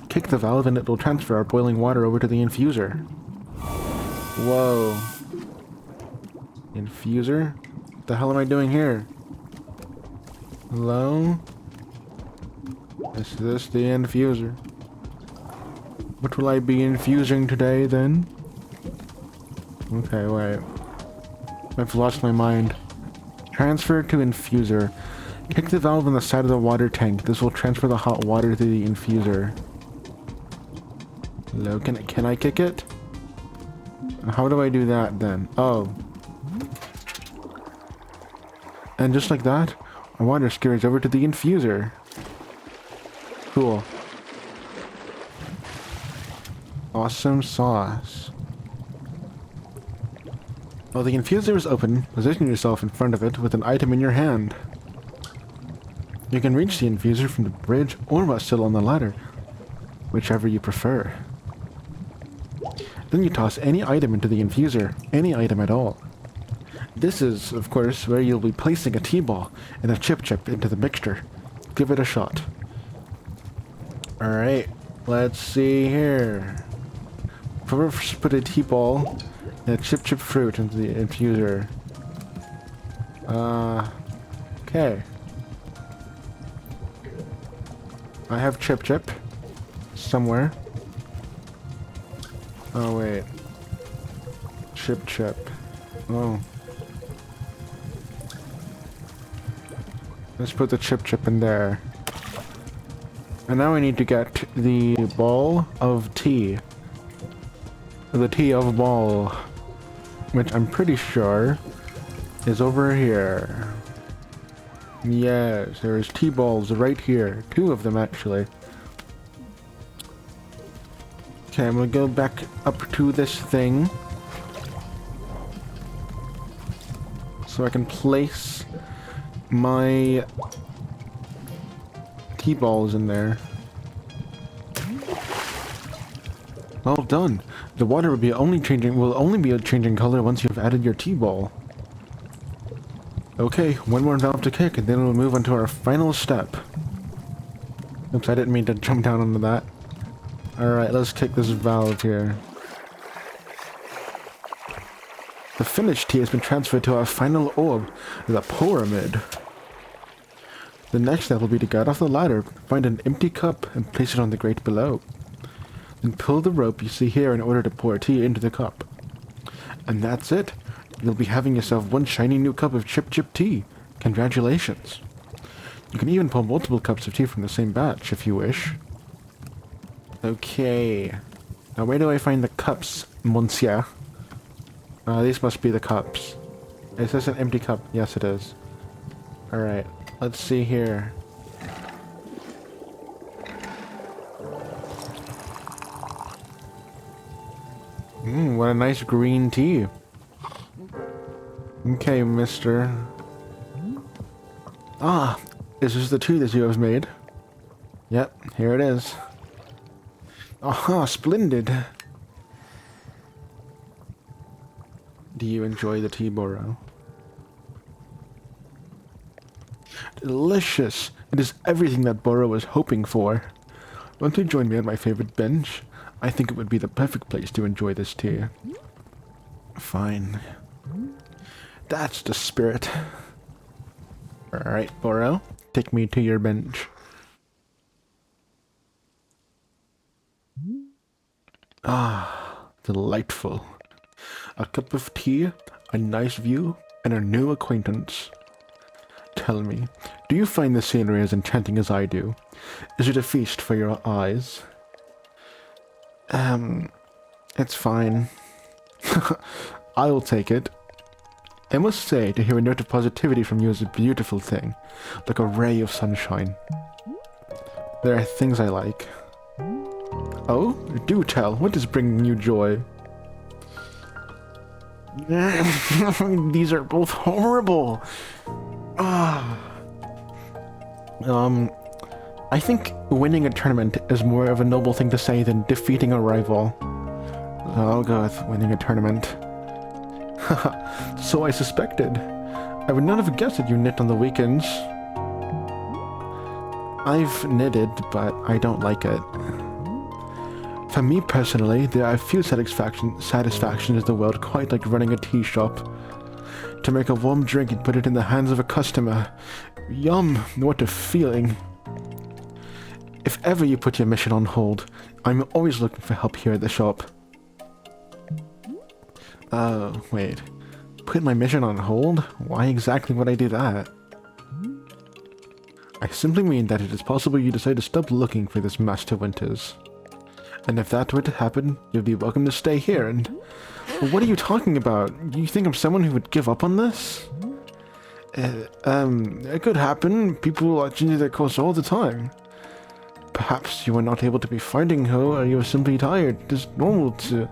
Kick the valve and it will transfer our boiling water over to the infuser. Whoa. Infuser? What the hell am I doing here? Hello? Is this the infuser? What will I be infusing today, then? Okay, wait. I've lost my mind. Transfer to infuser. Kick the valve on the side of the water tank. This will transfer the hot water to the infuser. Hello, can I kick it? How do I do that, then? Oh. And just like that, our water scurries over to the infuser. Cool. Awesome sauce. While the infuser is open, position yourself in front of it with an item in your hand. You can reach the infuser from the bridge or while still on the ladder, whichever you prefer. Then you toss any item into the infuser, any item at all. This is, of course, where you'll be placing a tea ball and a chip into the mixture. Give it a shot. Alright, let's see here. First put a tea ball and a chip fruit into the infuser. Okay. I have chip somewhere. Oh wait. Chip. Oh. Let's put the chip in there. And now we need to get the ball of tea. The tea of ball. Which I'm pretty sure is over here. Yes, there's tea balls right here. 2 of them actually. Okay, I'm gonna go back up to this thing. So I can place my tea balls in there. Well done. The water will only be changing color once you've added your tea ball. Okay, one more valve to kick, and then we'll move on to our final step. Oops, I didn't mean to jump down onto that. Alright, let's kick this valve here. The finished tea has been transferred to our final orb, the pyramid. The next step will be to get off the ladder, find an empty cup, and place it on the grate below. Then pull the rope you see here in order to pour tea into the cup. And that's it. You'll be having yourself one shiny new cup of chip tea. Congratulations. You can even pull multiple cups of tea from the same batch if you wish. Okay. Now where do I find the cups, monsieur? These must be the cups. Is this an empty cup? Yes, it is. Alright, let's see here. What a nice green tea. Okay, mister. Ah, is this the tea that you have made? Yep, here it is. Aha, splendid. Do you enjoy the tea, Burrow? Delicious. It is everything that Burrow was hoping for. Won't you join me on my favorite bench? I think it would be the perfect place to enjoy this tea. Fine. That's the spirit. Alright, Burrow, take me to your bench. Ah, delightful. A cup of tea, a nice view, and a new acquaintance. Tell me, do you find the scenery as enchanting as I do? Is it a feast for your eyes? It's fine. I'll take it. I must say, to hear a note of positivity from you is a beautiful thing, like a ray of sunshine. There are things I like. Oh? Do tell, what is bringing you joy? These are both horrible! I think winning a tournament is more of a noble thing to say than defeating a rival. I'll go with winning a tournament. So I suspected. I would not have guessed that you knit on the weekends. I've knitted, but I don't like it. For me personally, there are few satisfactions in the world quite like running a tea shop. To make a warm drink and put it in the hands of a customer. Yum, what a feeling. If ever you put your mission on hold, I'm always looking for help here at the shop. Wait. Put my mission on hold? Why exactly would I do that? I simply mean that it is possible you decide to stop looking for this Master Winters. And if that were to happen, you'd be welcome to stay here and... What are you talking about? You think I'm someone who would give up on this? It could happen. People are changing their course all the time. Perhaps you were not able to be finding her, or you were simply tired. It's normal to...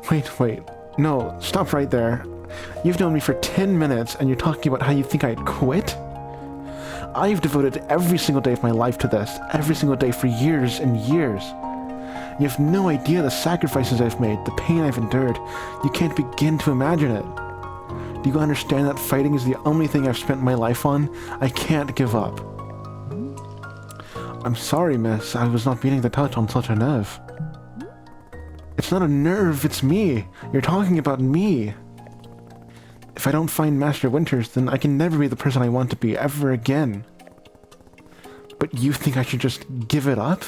Wait. No, stop right there. You've known me for 10 minutes, and you're talking about how you think I'd quit? I've devoted every single day of my life to this. Every single day for years and years. You have no idea the sacrifices I've made, the pain I've endured. You can't begin to imagine it. Do you understand that fighting is the only thing I've spent my life on? I can't give up. I'm sorry, miss. I was not meaning to touch on such a nerve. It's not a nerve, it's me. You're talking about me. If I don't find Master Winters, then I can never be the person I want to be ever again. But you think I should just give it up?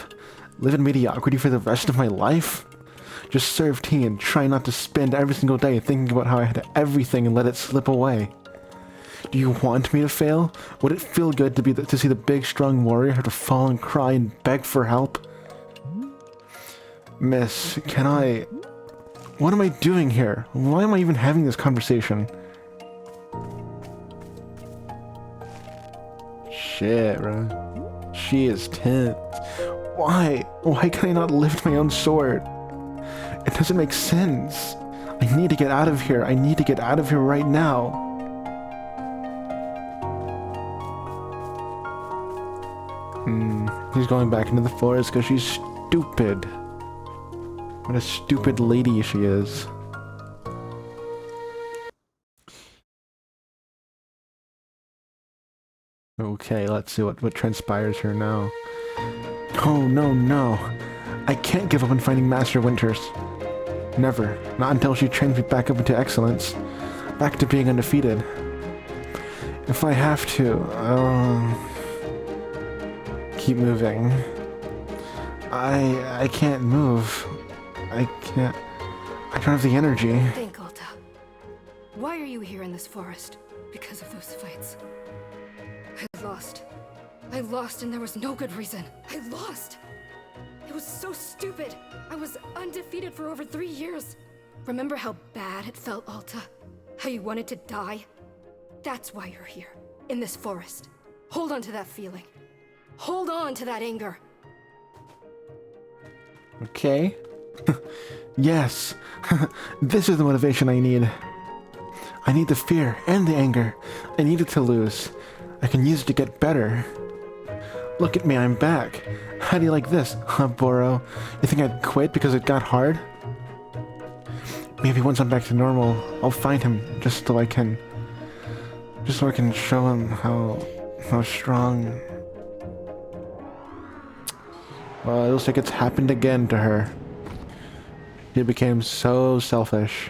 Live in mediocrity for the rest of my life? Just serve tea and try not to spend every single day thinking about how I had everything and let it slip away. Do you want me to fail? Would it feel good to see the big, strong warrior have to fall and cry and beg for help? Miss, can I... What am I doing here? Why am I even having this conversation? Shit, bro. She is tense. Why? Why can I not lift my own sword? It doesn't make sense. I need to get out of here. I need to get out of here right now. He's going back into the forest because she's stupid. What a stupid lady she is. Okay, let's see what transpires here now. Oh, no. I can't give up on finding Master Winters. Never. Not until she trains me back up into excellence. Back to being undefeated. If I have to, I'll... keep moving. I can't move. I don't have the energy. Think, Alta. Why are you here in this forest? Because of those fights. I lost and there was no good reason. I lost! It was so stupid. I was undefeated for over 3 years. Remember how bad it felt, Alta? How you wanted to die? That's why you're here, in this forest. Hold on to that feeling. Hold on to that anger. Okay. Yes. This is the motivation I need. I need the fear and the anger. I need it to lose. I can use it to get better. Look at me, I'm back. How do you like this, huh, Boro? You think I'd quit because it got hard? Maybe once I'm back to normal, I'll find him just so I can show him how strong. Well, it looks like it's happened again to her. She became so selfish.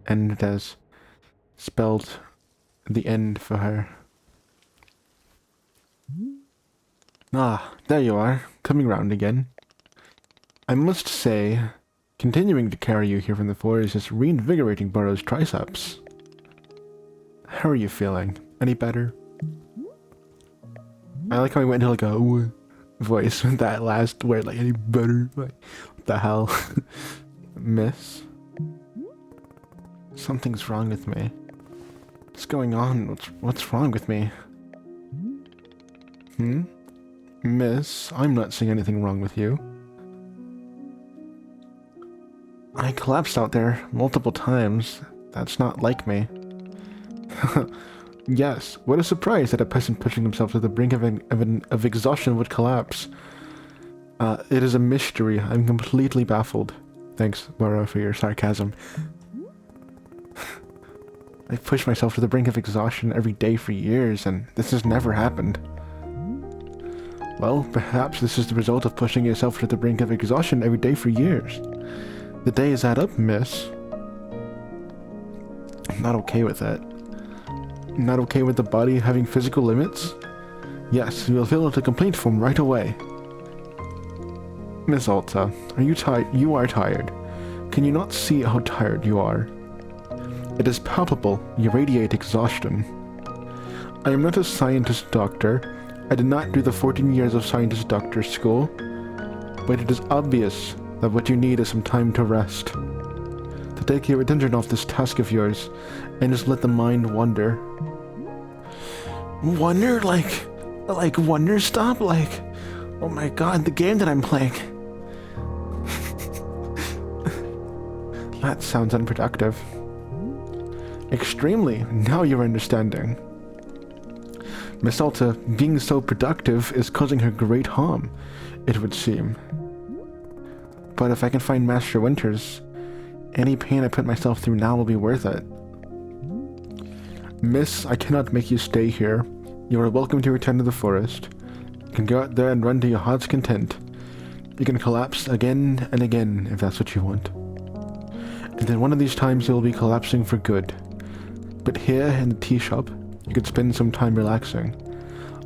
And it has spelled the end for her. Ah, there you are, coming round again. I must say, continuing to carry you here from the forest is reinvigorating Burrow's triceps. How are you feeling? Any better? I like how he went into like a voice with that last word, like any better. Like, what the hell? Miss? Something's wrong with me. What's going on? What's wrong with me? Miss, I'm not seeing anything wrong with you. I collapsed out there multiple times. That's not like me. Yes, what a surprise that a person pushing himself to the brink of exhaustion would collapse. It is a mystery. I'm completely baffled. Thanks, Laura, for your sarcasm. I've pushed myself to the brink of exhaustion every day for years, and this has never happened. Well, perhaps this is the result of pushing yourself to the brink of exhaustion every day for years. The days add up, miss. I'm not okay with that. Not okay with the body having physical limits? Yes, you will fill out a complaint form right away. Miss Alta, are you tired? You are tired. Can you not see how tired you are? It is palpable. You radiate exhaustion. I am not a scientist doctor. I did not do the 14 years of scientist doctor school. But it is obvious that what you need is some time to rest. To take your attention off this task of yours, and just let the mind wander. Wander? Like wanderstop? Like, oh my god, the game that I'm playing. That sounds unproductive. Extremely. Now you're understanding. Miss Alta, being so productive is causing her great harm, it would seem. But if I can find Master Winters, any pain I put myself through now will be worth it. Miss, I cannot make you stay here. You are welcome to return to the forest. You can go out there and run to your heart's content. You can collapse again and again if that's what you want. And then one of these times you will be collapsing for good. But here in the tea shop, you could spend some time relaxing.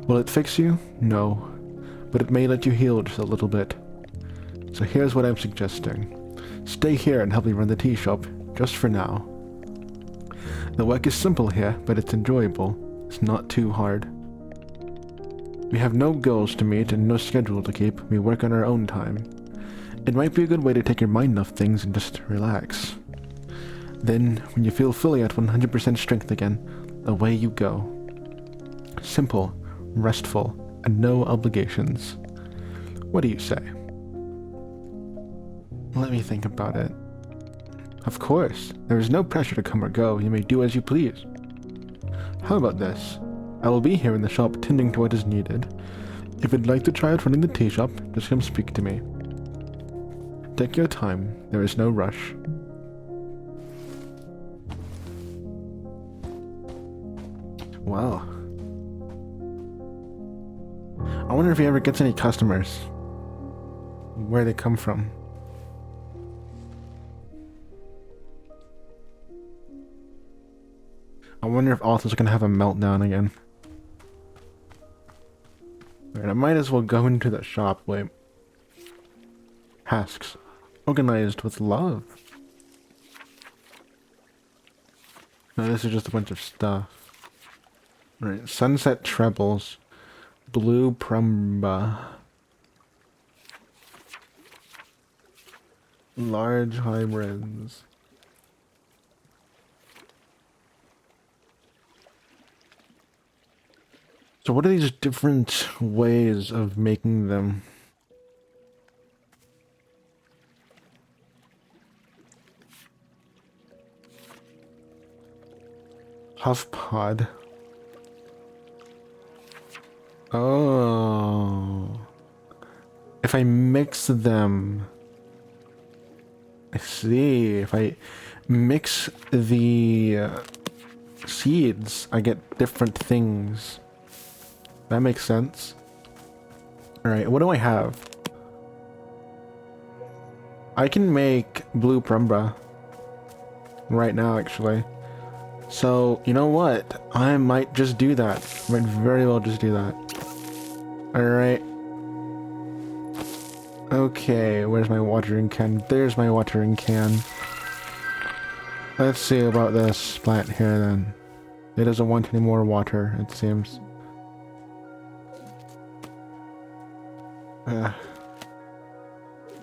Will it fix you? No. But it may let you heal just a little bit. So here's what I'm suggesting. Stay here and help me run the tea shop, just for now. The work is simple here, but it's enjoyable. It's not too hard. We have no goals to meet and no schedule to keep. We work on our own time. It might be a good way to take your mind off things and just relax. Then, when you feel fully at 100% strength again, away you go. Simple, restful, and no obligations. What do you say? Let me think about it. Of course, there is no pressure to come or go. You may do as you please. How about this? I will be here in the shop tending to what is needed. If you'd like to try out running the tea shop, just come speak to me. Take your time. There is no rush. Wow. I wonder if he ever gets any customers. Where they come from. I wonder if Alta's gonna have a meltdown again. Alright, I might as well go into the shop. Wait. Hasks. Organized with love. No, this is just a bunch of stuff. Alright, sunset trebles. Blue prumba. Large hybrids. So what are these different ways of making them? Huff pod. Oh. If I mix them. I see. If I mix the seeds, I get different things. That makes sense. Alright, what do I have? I can make blue Perumbra right now, actually. So, you know what? I might just do that. I might very well just do that. Alright. Okay, where's my watering can? There's my watering can. Let's see about this plant here then. It doesn't want any more water, it seems.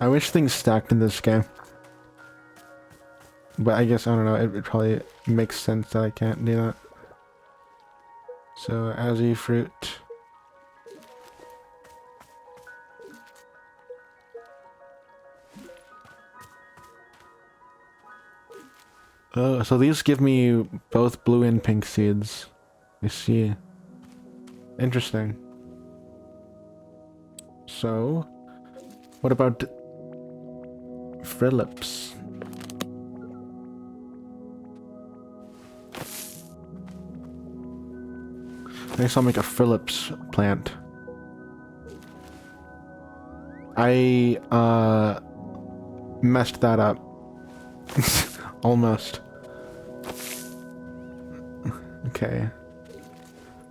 I wish things stacked in this game. But I guess, I don't know, it probably makes sense that I can't do that. So, Azzy fruit. Oh, so these give me both blue and pink seeds. I see. Interesting. So, what about Phillips? I guess I'll make a Phillips plant. I, messed that up. Almost. Okay.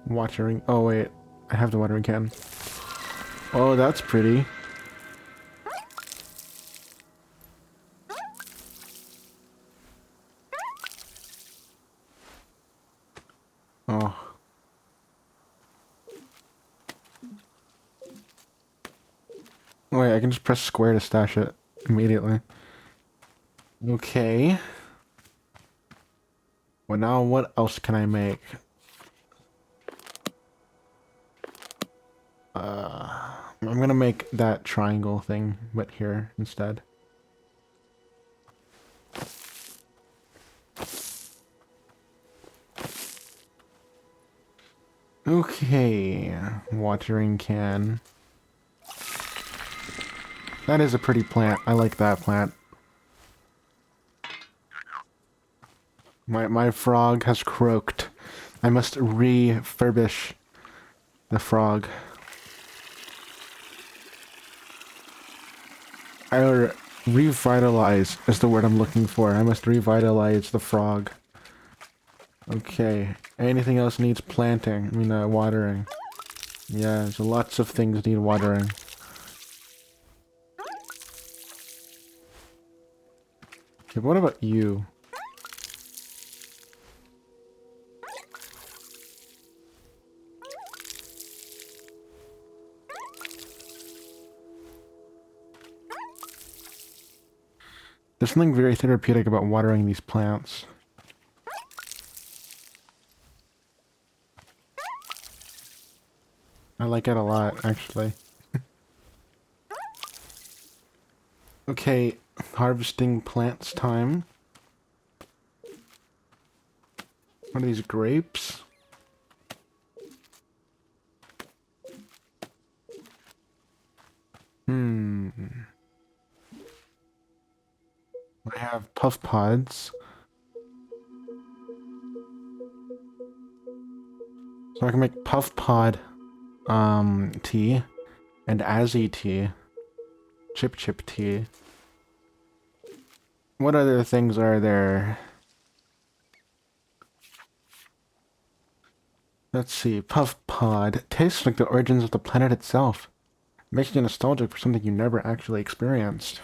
Watering. Oh, wait. I have the watering can. Oh, that's pretty. Oh. Wait, I can just press square to stash it immediately. Okay. Well, now what else can I make? I'm gonna make that triangle thing, but here instead. Okay, watering can. That is a pretty plant. I like that plant. My frog has croaked. I must refurbish the frog. Or revitalize is the word I'm looking for. I must revitalize the frog. Okay. Anything else needs planting? I mean, watering. Yeah, so lots of things need watering. Okay, what about you? There's something very therapeutic about watering these plants. I like it a lot, actually. Okay, harvesting plants time. What are these, grapes? I have puff pods. So I can make puff pod, tea, and Azzy tea, chip tea. What other things are there? Let's see, puff pod. Tastes like the origins of the planet itself. Makes you nostalgic for something you never actually experienced.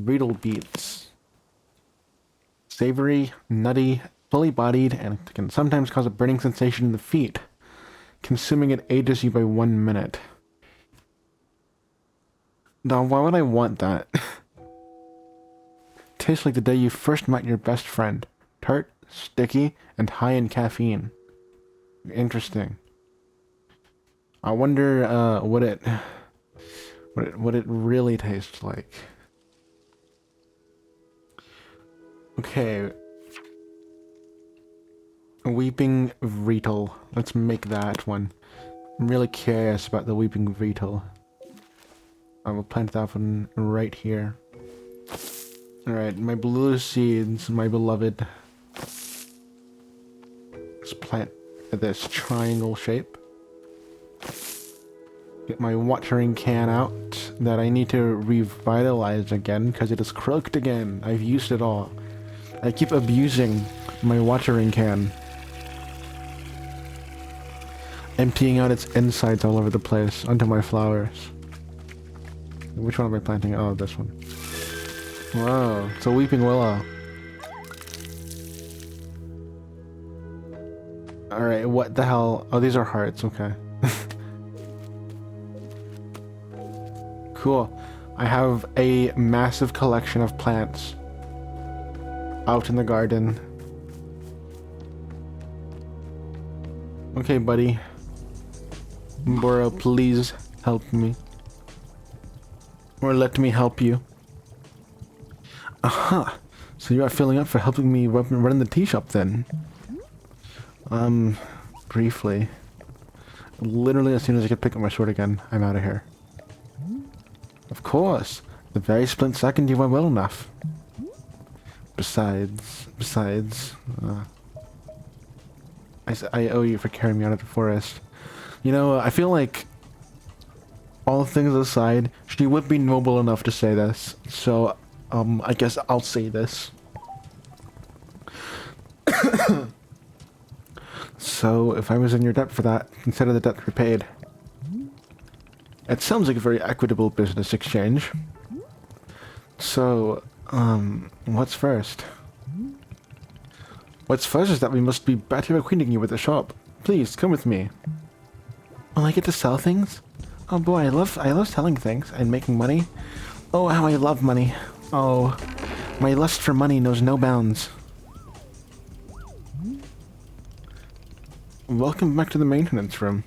Beetle beets. Savory, nutty, fully bodied, and can sometimes cause a burning sensation in the feet. Consuming it ages you by 1 minute. Now, why would I want that? Tastes like the day you first met your best friend. Tart, sticky, and high in caffeine. Interesting. I wonder, what it really tastes like. Okay. Weeping Beetle. Let's make that one. I'm really curious about the Weeping Beetle. I will plant that one right here. Alright, my blue seeds, my beloved. Let's plant this triangle shape. Get my watering can out that I need to revitalize again because it is croaked again. I've used it all. I keep abusing my watering can. Emptying out its insides all over the place onto my flowers. Which one am I planting? Oh, this one. Wow, it's a weeping willow. Alright, what the hell? Oh, these are hearts, okay. Cool. I have a massive collection of plants out in the garden. Okay, buddy. Boro, please help me. Or let me help you. Aha! So you are filling up for helping me run the tea shop then? Briefly. Literally as soon as I could pick up my sword again, I'm out of here. Of course! The very split second you were well enough. Besides, I owe you for carrying me out of the forest. You know, I feel like, all things aside, she would be noble enough to say this, so, I guess I'll say this. So, if I was in your debt for that, consider the debt repaid. It sounds like a very equitable business exchange. So, what's first? What's first is that we must be better acquainting you with the shop. Please, come with me. Will I get to sell things? Oh boy, I love selling things and making money. Oh, how I love money. Oh, my lust for money knows no bounds. Welcome back to the maintenance room.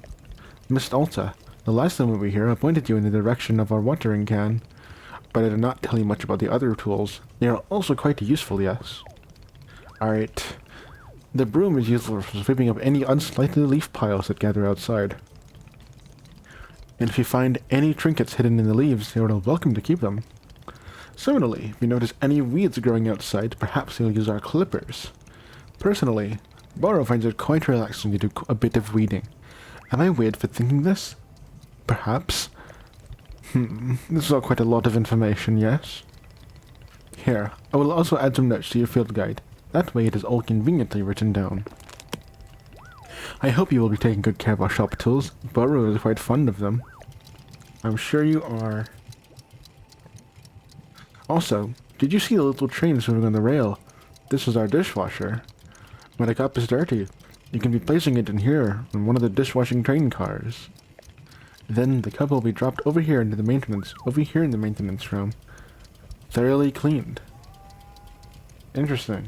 Miss Alta, the last time we were here, I pointed you in the direction of our watering can, but I did not tell you much about the other tools. They are also quite useful, yes. Alright. The broom is useful for sweeping up any unsightly leaf piles that gather outside. And if you find any trinkets hidden in the leaves, you are welcome to keep them. Similarly, if you notice any weeds growing outside, perhaps you'll use our clippers. Personally, Boro finds it quite relaxing to do a bit of weeding. Am I weird for thinking this? Perhaps. This is all quite a lot of information, yes? Here, I will also add some notes to your field guide. That way it is all conveniently written down. I hope you will be taking good care of our shop tools. Boro is quite fond of them. I'm sure you are. Also, did you see the little train swimming on the rail? This is our dishwasher. When a cup is dirty, you can be placing it in here, in one of the dishwashing train cars. Then the cup will be dropped over here in the maintenance room. Thoroughly cleaned. Interesting.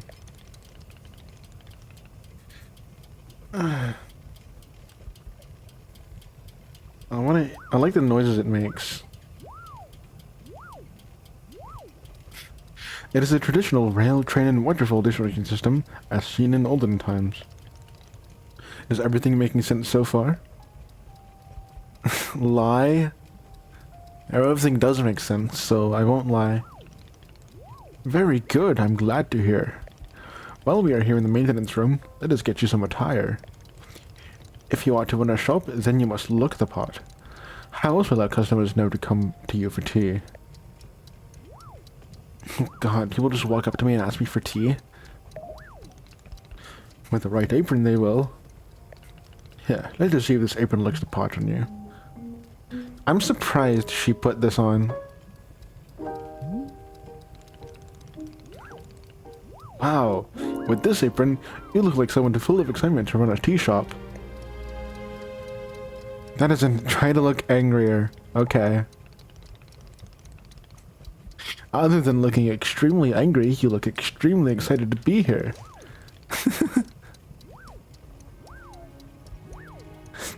I like the noises it makes. It is a traditional rail, train, and waterfall dishwashing system, as seen in olden times. Is everything making sense so far? Lie? Everything does make sense, so I won't lie. Very good, I'm glad to hear. While we are here in the maintenance room, let us get you some attire. If you are to run a shop, then you must look the part. How else will our customers know to come to you for tea? Oh god, people just walk up to me and ask me for tea? With the right apron they will. Yeah, let's just see if this apron looks the part on you. I'm surprised she put this on. Wow, with this apron, you look like someone full of excitement to run a tea shop. That isn't try to look angrier. Okay. Other than looking extremely angry, you look extremely excited to be here.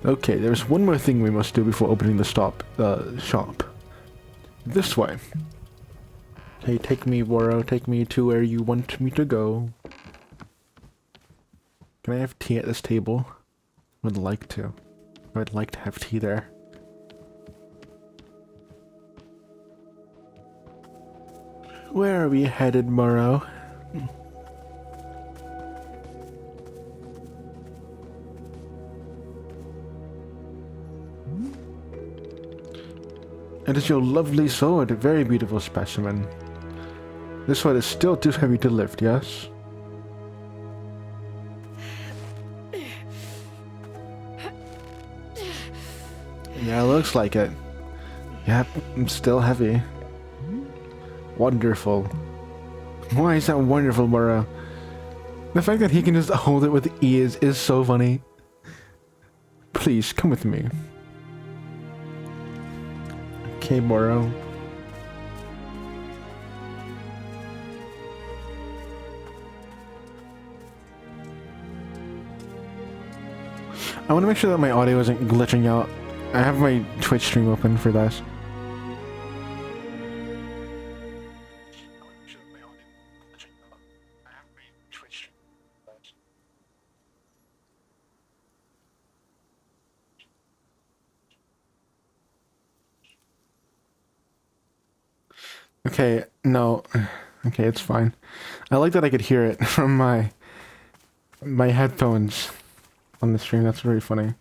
Okay, there's one more thing we must do before opening the shop. This way. Hey, take me, Boro. Take me to where you want me to go. Can I have tea at this table? Would like to. I'd like to have tea there. Where are we headed, Boro? It is your lovely sword, a very beautiful specimen. This one is still too heavy to lift, yes? Yeah, looks like it. Yep, I'm still heavy. Wonderful. Why is that wonderful, Boro? The fact that he can just hold it with ease is so funny. Please, come with me. Okay, Boro. I want to make sure that my audio isn't glitching out. I have my Twitch stream open for this. Okay, no. Okay, it's fine. I like that I could hear it from my headphones on the stream. That's very funny.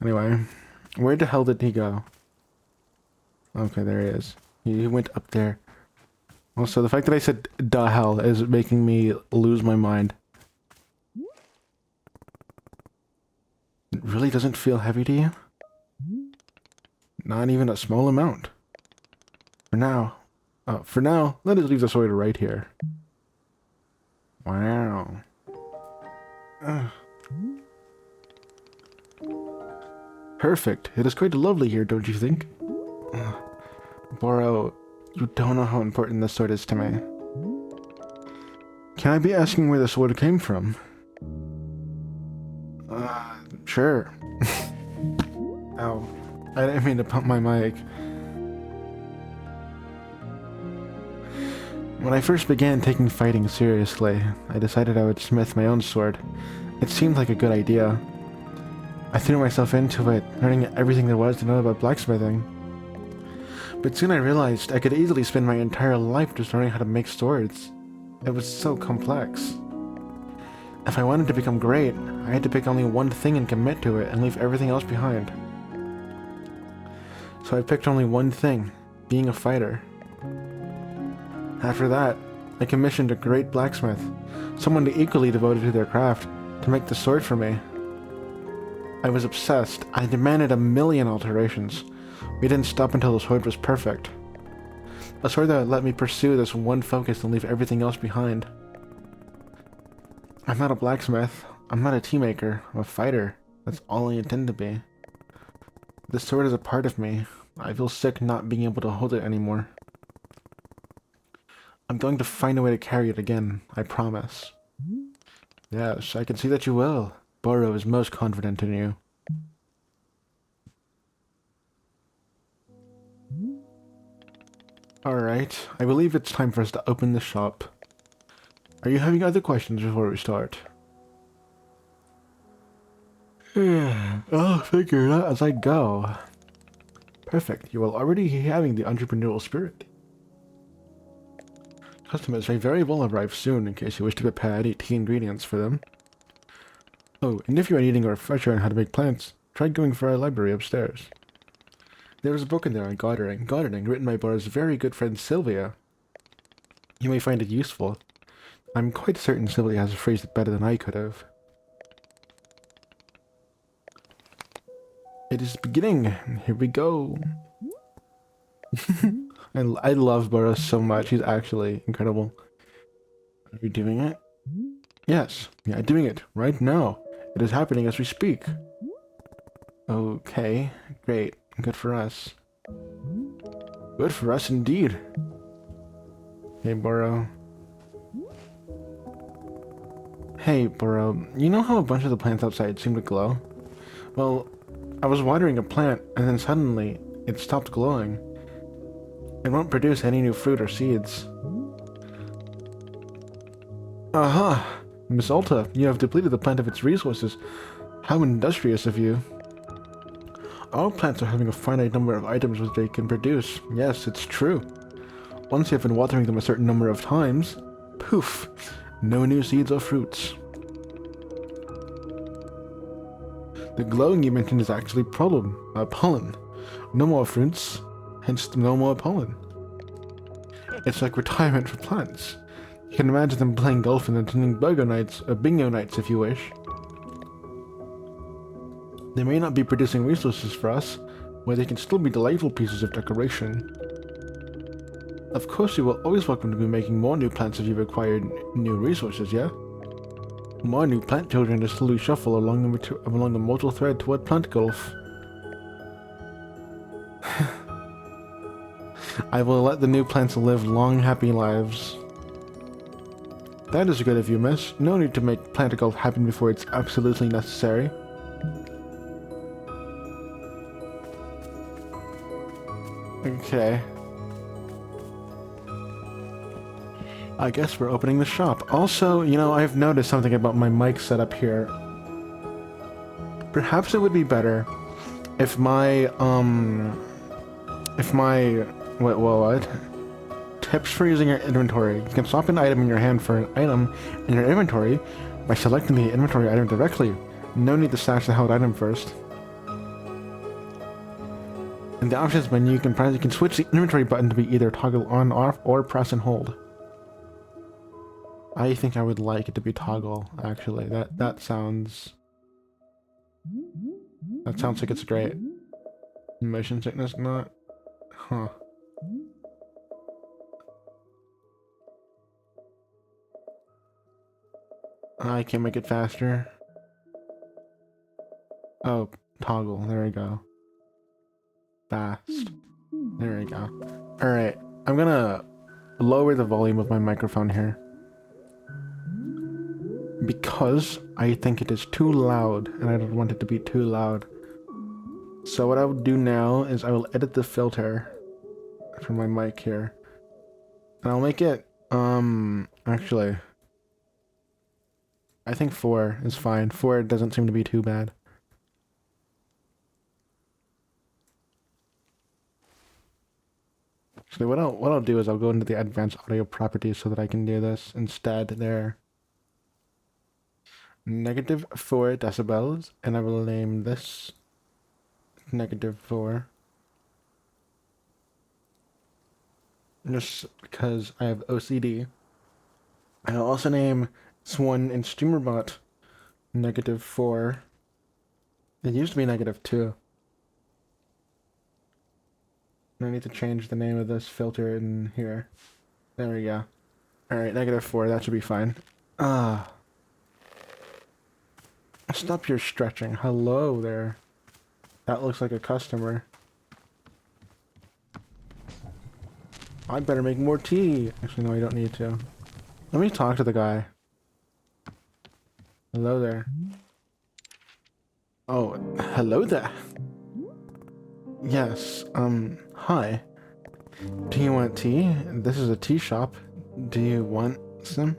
Anyway, where the hell did he go? Okay, there he is. He went up there. Also, the fact that I said the hell is making me lose my mind. It really doesn't feel heavy to you? Not even a small amount. For now, let us leave the sword right here. Wow. Perfect. It is quite lovely here, don't you think? Boro, you don't know how important this sword is to me. Can I be asking where the sword came from? Sure. Ow. I didn't mean to pump my mic. When I first began taking fighting seriously, I decided I would smith my own sword. It seemed like a good idea. I threw myself into it, learning everything there was to know about blacksmithing. But soon I realized I could easily spend my entire life just learning how to make swords. It was so complex. If I wanted to become great, I had to pick only one thing and commit to it and leave everything else behind. So I picked only one thing, being a fighter. After that, I commissioned a great blacksmith, someone equally devoted to their craft, to make the sword for me. I was obsessed. I demanded 1,000,000 alterations. We didn't stop until the sword was perfect. A sword that would let me pursue this one focus and leave everything else behind. I'm not a blacksmith. I'm not a tea maker. I'm a fighter. That's all I intend to be. This sword is a part of me. I feel sick not being able to hold it anymore. I'm going to find a way to carry it again, I promise. Yes, I can see that you will. Boro is most confident in you. Alright, I believe it's time for us to open the shop. Are you having other questions before we start? I'll figure it out as I go. Perfect, you are already having the entrepreneurial spirit. Customers may very well arrive soon in case you wish to prepare any tea ingredients for them. Oh, and if you are needing a refresher on how to make plants, try going for our library upstairs. There is a book in there on gardening written by Boro's very good friend Sylvia. You may find it useful. I'm quite certain Sylvia has phrased it better than I could have. It is beginning. Here we go. I love Boro so much. He's actually incredible. Are you doing it? Yes, yeah, doing it right now. It is happening as we speak. Okay, great. Good for us. Good for us indeed. Hey, Boro. Hey, Boro. You know how a bunch of the plants outside seem to glow? Well, I was watering a plant, and then suddenly, it stopped glowing. It won't produce any new fruit or seeds. Aha! Miss Alta, you have depleted the plant of its resources. How industrious of you. All plants are having a finite number of items which they can produce. Yes, it's true. Once you have been watering them a certain number of times, poof, no new seeds or fruits. The glowing you mentioned is actually pollen. No more fruits, hence no more pollen. It's like retirement for plants. You can imagine them playing golf and attending bingo nights if you wish. They may not be producing resources for us, but they can still be delightful pieces of decoration. Of course, you will always welcome to be making more new plants if you require new resources, yeah? More new plant children to slowly shuffle along the mortal thread toward plant golf. I will let the new plants live long, happy lives. That is good of you, miss. No need to make plant growth happen before it's absolutely necessary. Okay. I guess we're opening the shop. Also, you know, I've noticed something about my mic setup here. Perhaps it would be better if my, what? Tips for using your inventory. You can swap an item in your hand for an item in your inventory by selecting the inventory item directly. No need to stash the held item first. In the options menu, you can switch the inventory button to be either toggle on, off, or press and hold. I think I would like it to be toggle, actually. That sounds like it's great. Motion sickness, not? Huh. I can make it faster. Oh, toggle. There we go. Fast. There we go. Alright, I'm gonna lower the volume of my microphone here. Because I think it is too loud, and I don't want it to be too loud. So what I will do now is I will edit the filter for my mic here. And I'll make it, actually, I think 4 is fine. 4 doesn't seem to be too bad. Actually, what I'll do is I'll go into the advanced audio properties so that I can do this instead there. -4 decibels, and I will name this -4. Just because I have OCD. I'll also name this one in StreamerBot -4. It used to be -2. I need to change the name of this filter in here. There we go. Alright, -4, that should be fine. Stop your stretching. Hello there. That looks like a customer. I better make more tea. Actually, no, I don't need to. Let me talk to the guy. Hello there. Oh, hello there. Yes, hi. Do you want tea? This is a tea shop. Do you want some?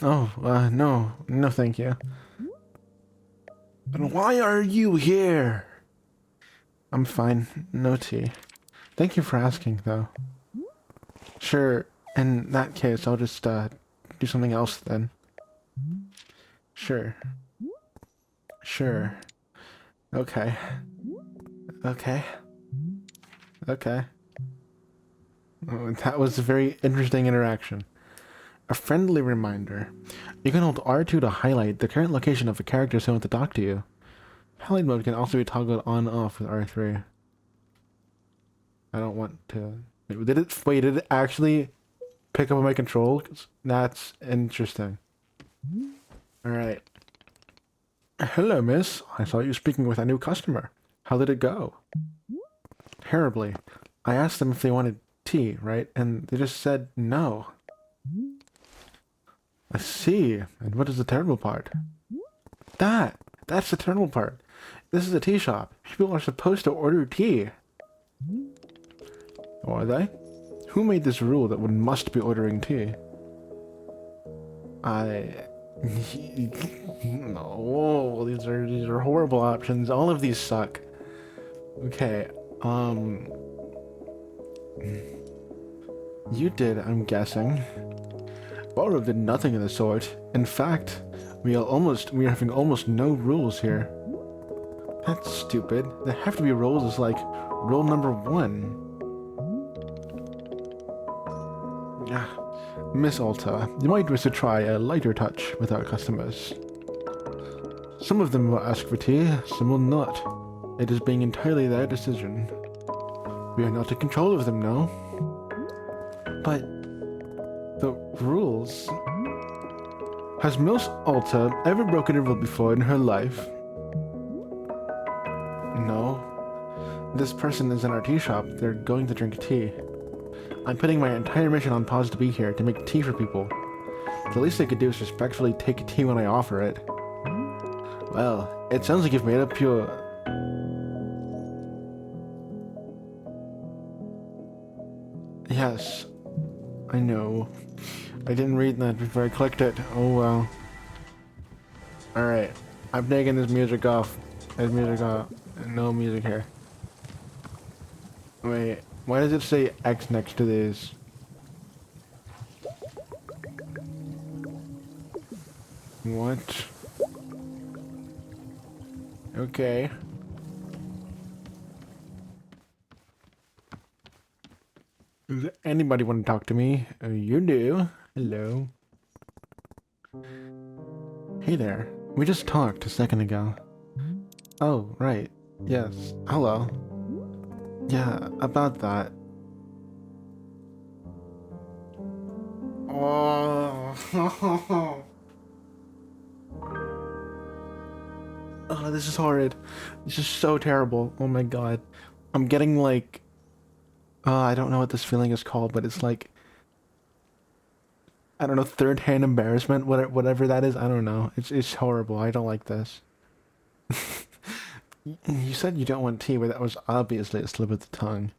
Oh, no thank you. And why are you here? I'm fine, no tea. Thank you for asking, though. Sure, in that case, I'll just, do something else then. Sure. Sure. Okay. Okay. Okay. Oh, that was a very interesting interaction. A friendly reminder. You can hold R2 to highlight the current location of a character who wants to talk to you. Highlight mode can also be toggled on and off with R3. I don't want to... Wait, did it actually pick up on my control? That's interesting. Alright. Hello, miss. I saw you speaking with a new customer. How did it go? Terribly. I asked them if they wanted tea, right? And they just said no. I see. And what is the terrible part? That's the terrible part. This is a tea shop. People are supposed to order tea. Oh, are they? Who made this rule that one must be ordering tea? No, these are horrible options. All of these suck. Okay, you did, I'm guessing. Borrow did nothing of the sort. In fact, we are having almost no rules here. That's stupid. There have to be rules like rule number 1. Yeah. Miss Alta, you might wish to try a lighter touch with our customers. Some of them will ask for tea, some will not. It is being entirely their decision. We are not in control of them, no. But the rules... Has Miss Alta ever broken a rule before in her life? No. This person is in our tea shop. They're going to drink tea. I'm putting my entire mission on pause to be here, to make tea for people. The least I could do is respectfully take tea when I offer it. Well, it sounds like you've made up your... Yes, I know. I didn't read that before I clicked it. Oh well. Alright, I'm taking this music off. There's music off. No music here. Wait, why does it say X next to these? What? Okay. Does anybody want to talk to me? You do. Hello. Hey there. We just talked a second ago. Oh, right. Yes. Hello. Yeah, about that. Oh. Oh, this is horrid. This is so terrible. Oh my god. I'm getting like... I don't know what this feeling is called, but it's like... I don't know, third-hand embarrassment, whatever that is. I don't know. It's horrible. I don't like this. You said you don't want tea, but that was obviously a slip of the tongue.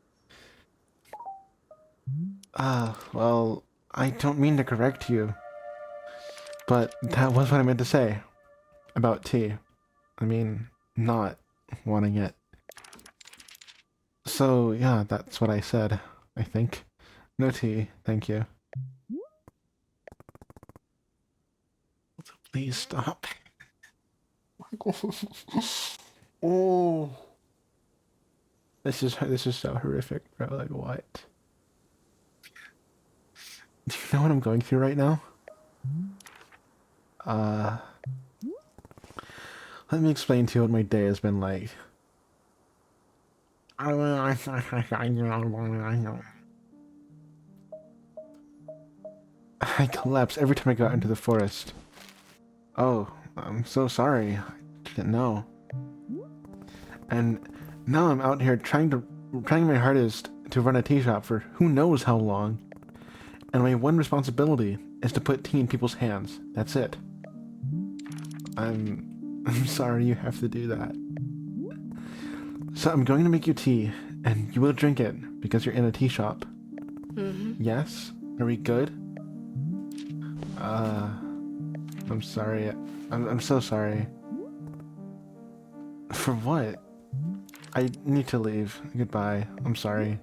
Well, I don't mean to correct you. But that was what I meant to say. About tea. I mean, not wanting it. So, yeah, that's what I said, I think. No tea, thank you. Please stop. Oh. This is so horrific, bro. Like, what? Do you know what I'm going through right now? Let me explain to you what my day has been like. I collapse every time I go out into the forest. Oh, I'm so sorry. I didn't know. And now I'm out here trying my hardest to run a tea shop for who knows how long. And my one responsibility is to put tea in people's hands. That's it. I'm sorry you have to do that. So I'm going to make you tea, and you will drink it because you're in a tea shop. Mm-hmm. Yes? Are we good? I'm sorry. I'm so sorry. For what? I need to leave. Goodbye. I'm sorry.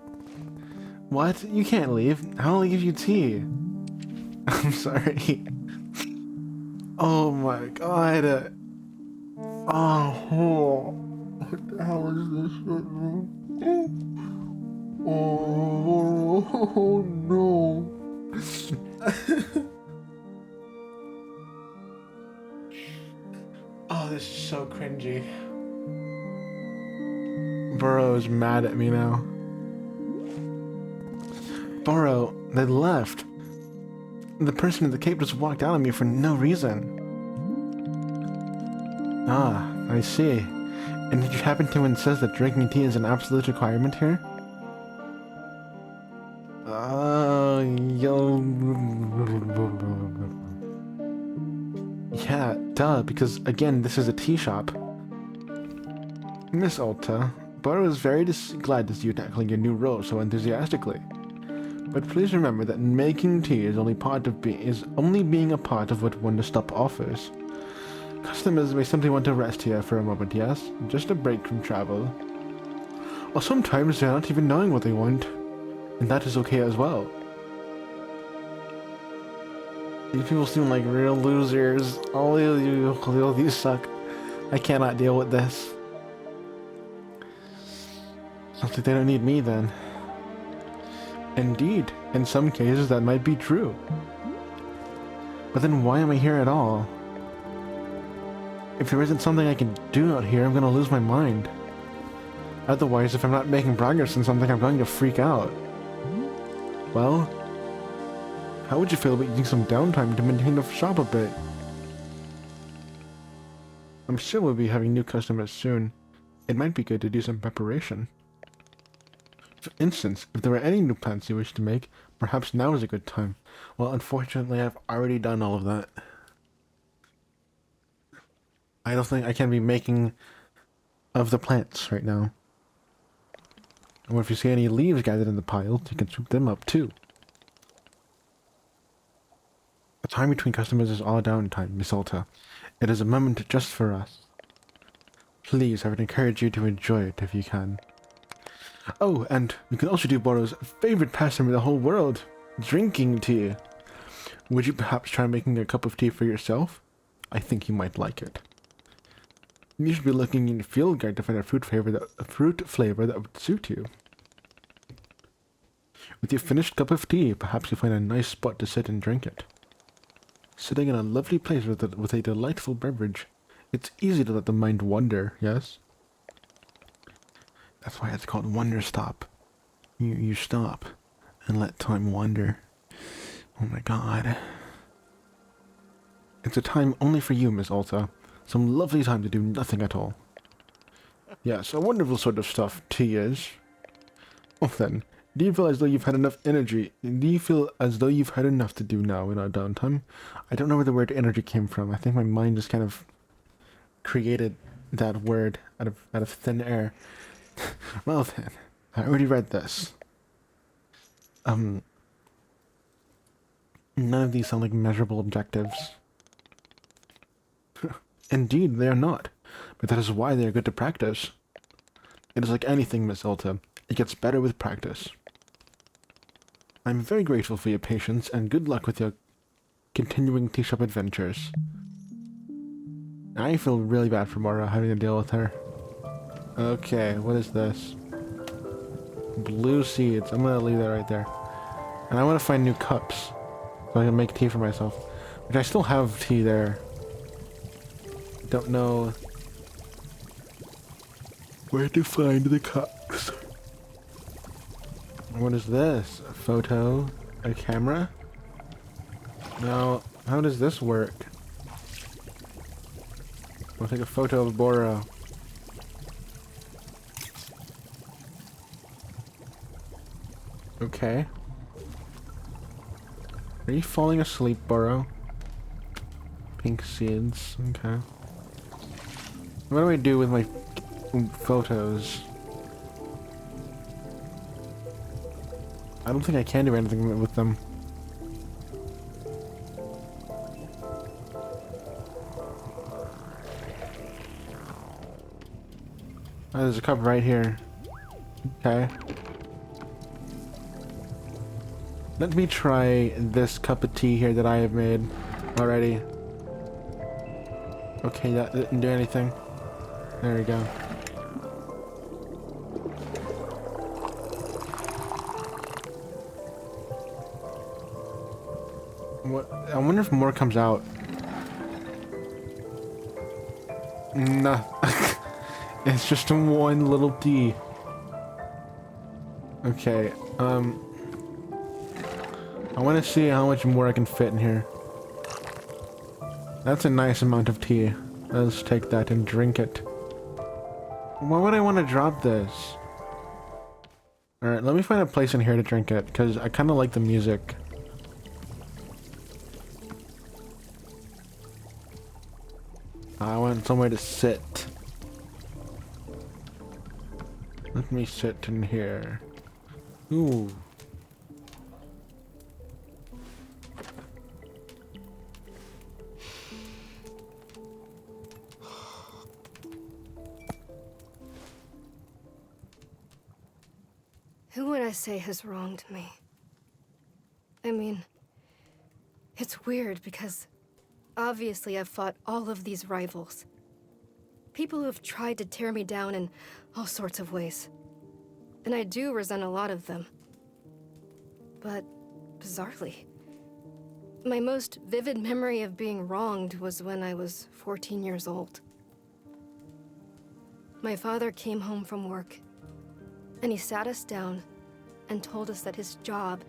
What? You can't leave. I'll only give you tea. I'm sorry. Oh my god. Oh. What the hell is this shit, man? Oh no. Oh, this is so cringy. Burrow is mad at me now. Burrow, they left. The person in the cape just walked out on me for no reason. Ah, I see. And did you happen to insist that drinking tea is an absolute requirement here? Yeah, duh, because again, this is a tea shop. Miss Ulta, Burrow is very glad to see you tackling your new role so enthusiastically. But please remember that making tea is only being a part of what wanderstop offers. Customers may simply want to rest here for a moment, yes? Just a break from travel. Or sometimes they're not even knowing what they want. And that is okay as well. These people seem like real losers. All of you suck. I cannot deal with this. Sounds like they don't need me then. Indeed, in some cases that might be true. But then why am I here at all? If there isn't something I can do out here, I'm gonna lose my mind. Otherwise, if I'm not making progress in something, I'm going to freak out. Well, how would you feel about using some downtime to maintain the shop a bit? I'm sure we'll be having new customers soon. It might be good to do some preparation. For instance, if there were any new plans you wish to make, perhaps now is a good time. Well, unfortunately, I've already done all of that. I don't think I can be making of the plants right now. Or if you see any leaves gathered in the piles, you can swoop them up too. The time between customers is all downtime, Miss Alta. It is a moment just for us. Please, I would encourage you to enjoy it if you can. Oh, and you can also do Boro's favorite pastime in the whole world, drinking tea. Would you perhaps try making a cup of tea for yourself? I think you might like it. You should be looking in your field guide to find a fruit flavor that would suit you. With your finished cup of tea, perhaps you find a nice spot to sit and drink it. Sitting in a lovely place with a delightful beverage, it's easy to let the mind wander, yes? That's why it's called wanderstop. You stop and let time wander. Oh my god. It's a time only for you, Miss Alta. Some lovely time to do nothing at all. Yes, a wonderful sort of stuff tea is. Well then, do you feel as though you've had enough energy? Do you feel as though you've had enough to do now in our downtime? I don't know where the word energy came from. I think my mind just kind of created that word out of thin air. Well then, I already read this. None of these sound like measurable objectives. Indeed, they are not. But that is why they are good to practice. It is like anything, Miss Alta. It gets better with practice. I'm very grateful for your patience, and good luck with your continuing tea shop adventures. I feel really bad for Mora having to deal with her. Okay, what is this? Blue seeds. I'm gonna leave that right there. And I want to find new cups, so I can make tea for myself. Which I still have tea there. Don't know where to find the cups. What is this? A photo? A camera? Now, how does this work? I'll take a photo of Boro. Okay. Are you falling asleep, Boro? Pink seeds. Okay. What do I do with my photos? I don't think I can do anything with them. Oh, there's a cup right here. Okay. Let me try this cup of tea here that I have made already. Okay, that didn't do anything. There we go. What? I wonder if more comes out. Nah. It's just one little tea. Okay, I want to see how much more I can fit in here. That's a nice amount of tea. Let's take that and drink it. Why would I want to drop this? Alright, let me find a place in here to drink it, because I kind of like the music. I want somewhere to sit. Let me sit in here. Ooh. Who would I say has wronged me? I mean, it's weird because obviously I've fought all of these rivals. People who have tried to tear me down in all sorts of ways. And I do resent a lot of them. But, bizarrely, my most vivid memory of being wronged was when I was 14 years old. My father came home from work, and he sat us down and told us that his job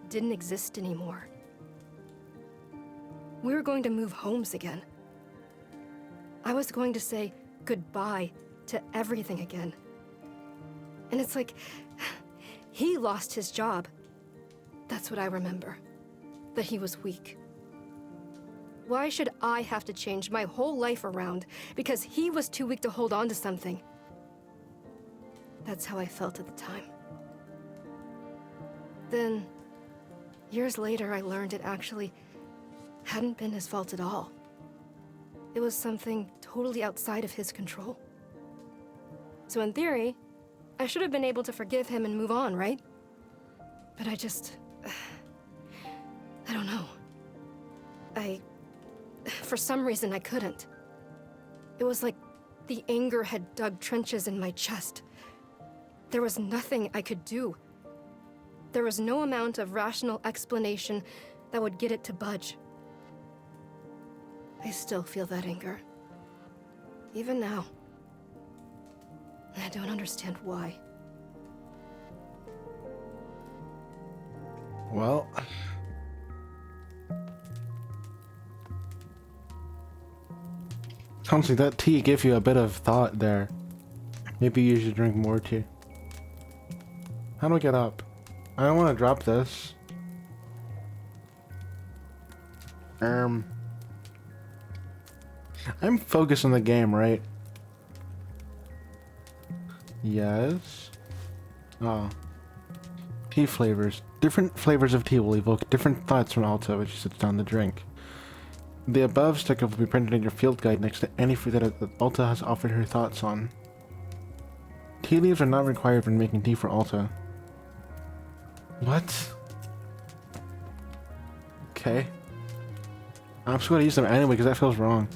didn't exist anymore. We were going to move homes again. I was going to say goodbye to everything again. And it's like, He lost his job. That's what I remember. That he was weak. Why should I have to change my whole life around because he was too weak to hold on to something? That's how I felt at the time. Then, years later, I learned it actually hadn't been his fault at all. It was something totally outside of his control. So in theory, I should have been able to forgive him and move on, right? But I don't know. For some reason, I couldn't. It was like the anger had dug trenches in my chest. There was nothing I could do. There was no amount of rational explanation that would get it to budge. I still feel that anger. Even now. I don't understand why. Well... honestly, that tea gave you a bit of thought there. Maybe you should drink more tea. How do I get up? I don't want to drop this. I'm focused on the game, right? Yes. Oh. Tea flavors. Different flavors of tea will evoke different thoughts from Alta when she sits down to drink. The above sticker will be printed in your field guide next to any fruit that Alta has offered her thoughts on. Tea leaves are not required when making tea for Alta. What? Okay. I'm just gonna use them anyway because that feels wrong.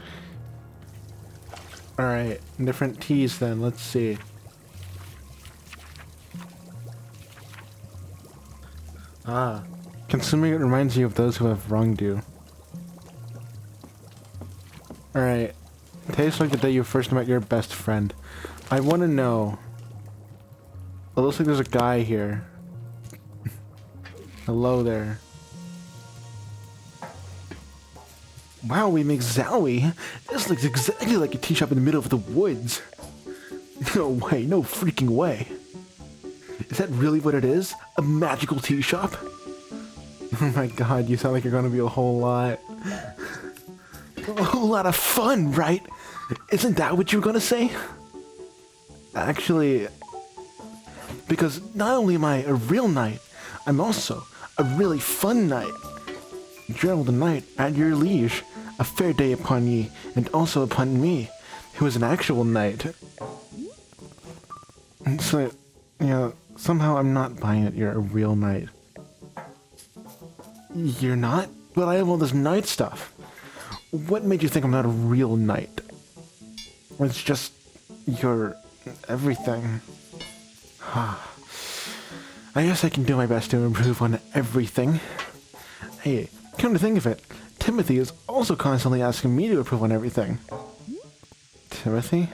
Alright, different teas then, let's see. Ah. Consuming it reminds you of those who have wronged you. Alright. Tastes like the day you first met your best friend. I want to know. It looks like there's a guy here. Hello there. Wow, we make Zowie. This looks exactly like a tea shop in the middle of the woods. No way, no freaking way. Is that really what it is? A magical tea shop? Oh my god, you sound like you're gonna be a whole lot. A whole lot of fun, right? Isn't that what you were gonna say? Actually, because not only am I a real knight, I'm also a really fun knight. Gerald the knight at your liege, a fair day upon ye, and also upon me, who is an actual knight. And so, you know, somehow I'm not buying it you're a real knight. You're not? But I have all this knight stuff. What made you think I'm not a real knight? Or it's just your everything. I guess I can do my best to improve on everything. Hey, come to think of it, Timothy is also constantly asking me to improve on everything. Timothy?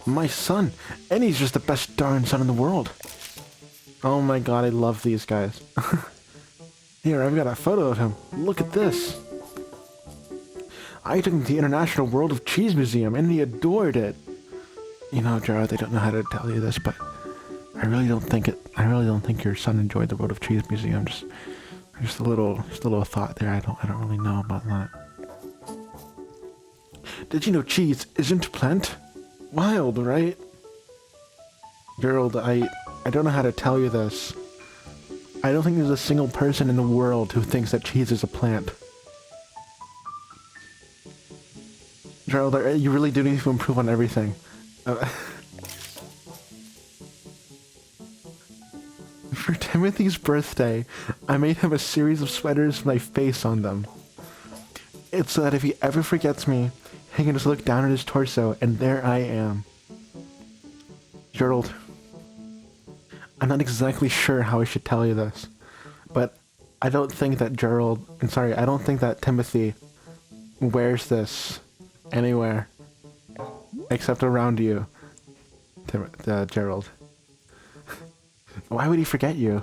My son, and he's just the best darn son in the world. Oh my god, I love these guys. Here, I've got a photo of him. Look at this. I took him to the International World of Cheese Museum, and he adored it. You know, Gerard, I don't know how to tell you this, but I really don't think your son enjoyed the World of Cheese Museum. Just a little thought there. I don't really know about that. Did you know cheese isn't a plant? Wild, right? Gerald, I don't know how to tell you this. I don't think there's a single person in the world who thinks that cheese is a plant. Gerald, you really do need to improve on everything. For Timothy's birthday, I made him a series of sweaters with my face on them. It's so that if he ever forgets me, he can just look down at his torso, and there I am. Gerald, I'm not exactly sure how I should tell you this, but I don't think that I don't think that Timothy wears this anywhere except around you, Gerald. Why would he forget you?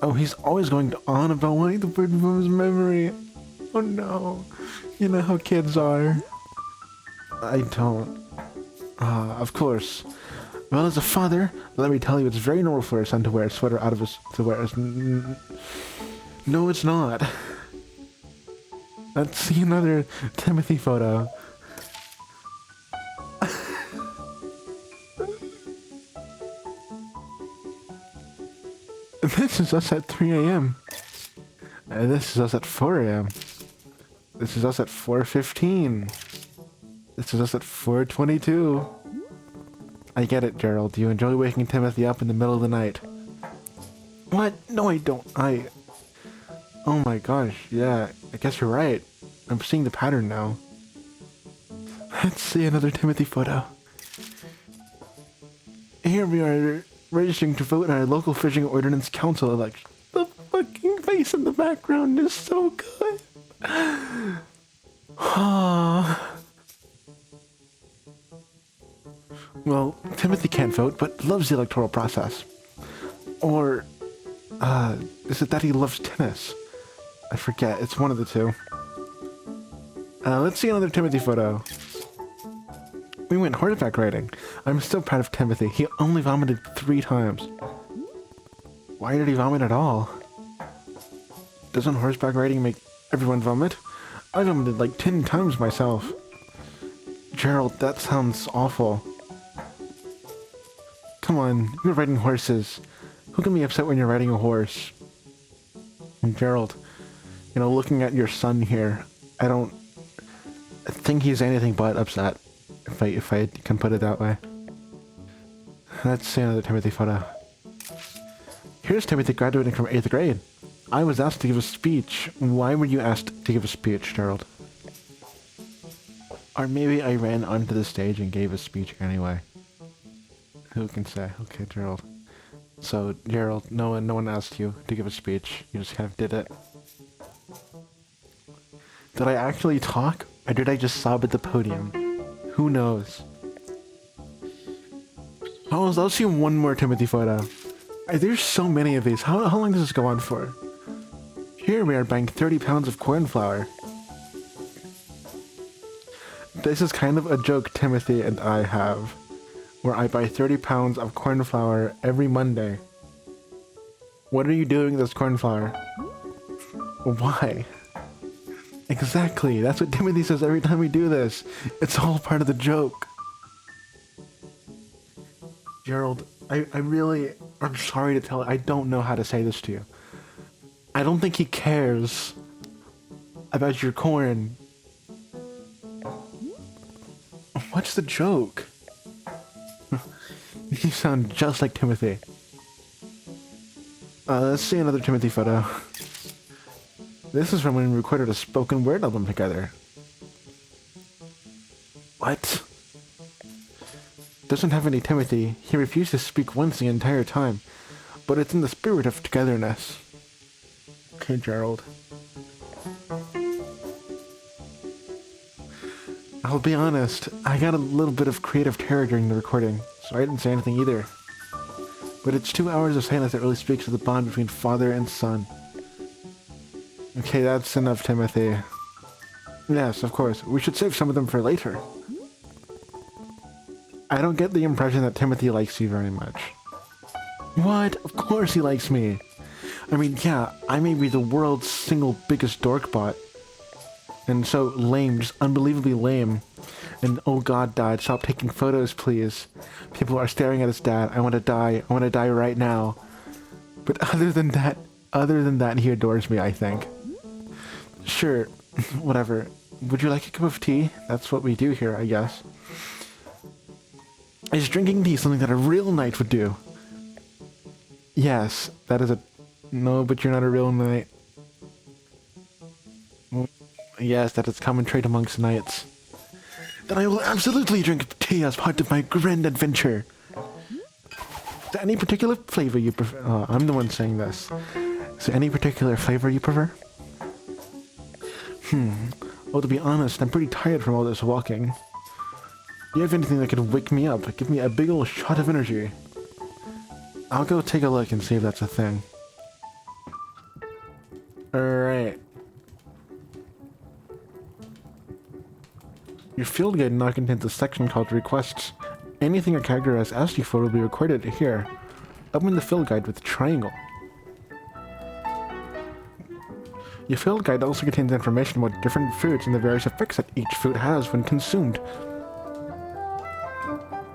Oh, he's always going on about wanting the person from his memory. Oh no. You know how kids are. I don't. Of course. Well, as a father, let me tell you, it's very normal for a son to wear a sweater out of his... No, it's not. Let's see another Timothy photo. This is us at 3 a.m. And this is us at 4 a.m. This is us at 4:15. This is us at 4:22. I get it, Gerald. You enjoy waking Timothy up in the middle of the night. What? No, I don't. Oh my gosh, yeah. I guess you're right. I'm seeing the pattern now. Let's see another Timothy photo. Here we are, registering to vote in our local fishing ordinance council election. The fucking face in the background is so good. Well, Timothy can't vote, but loves the electoral process. Or, is it that he loves tennis? I forget, it's one of the two. Let's see another Timothy photo. We went horseback riding. I'm still proud of Timothy. He only vomited 3 times. Why did he vomit at all? Doesn't horseback riding make everyone vomit? I vomited like 10 times myself. Gerald, that sounds awful. Come on, you're riding horses. Who can be upset when you're riding a horse? And Gerald, you know, looking at your son here, I don't think he's anything but upset, if I can put it that way. Let's see another Timothy photo. Here's Timothy graduating from 8th grade. I was asked to give a speech. Why were you asked to give a speech, Gerald? Or maybe I ran onto the stage and gave a speech anyway. Who can say? Okay, Gerald. So, Gerald, no one asked you to give a speech. You just kind of did it. Did I actually talk? Or did I just sob at the podium? Who knows? Oh, I'll see one more Timothy photo. There's so many of these. How long does this go on for? Here we are buying 30 pounds of corn flour. This is kind of a joke Timothy and I have, where I buy 30 pounds of corn flour every Monday. What are you doing with this corn flour? Why? Exactly, that's what Timothy says every time we do this. It's all part of the joke. Gerald, I'm sorry to tell you, I don't know how to say this to you. I don't think he cares about your corn. What's the joke? You sound just like Timothy. Let's see another Timothy photo. This is from when we recorded a spoken word album together. What? Doesn't have any Timothy. He refused to speak once the entire time. But it's in the spirit of togetherness. Okay, Gerald. I'll be honest, I got a little bit of creative terror during the recording, so I didn't say anything either. But it's 2 hours of silence that really speaks to the bond between father and son. Okay, that's enough, Timothy. Yes, of course. We should save some of them for later. I don't get the impression that Timothy likes you very much. What? Of course he likes me. I mean, yeah, I may be the world's single biggest dork bot. And so lame, just unbelievably lame. And oh god, Dad, stop taking photos, please. People are staring at us, Dad. I want to die. I want to die right now. But other than that, he adores me, I think. Sure, whatever. Would you like a cup of tea? That's what we do here, I guess. Is drinking tea something that a real knight would do? Yes, that is a... No, but you're not a real knight. Yes, that is common trait amongst knights. Then I will absolutely drink tea as part of my grand adventure. Is there any particular flavor you prefer? Oh, I'm the one saying this. Is there any particular flavor you prefer? Well, to be honest, I'm pretty tired from all this walking. Do you have anything that could wake me up? Give me a big old shot of energy. I'll go take a look and see if that's a thing. Alright. Your field guide now contains a section called Requests Anything your character has asked you for will be recorded here. Open the field guide with the triangle. Your field guide also contains information about different fruits and the various effects that each fruit has when consumed.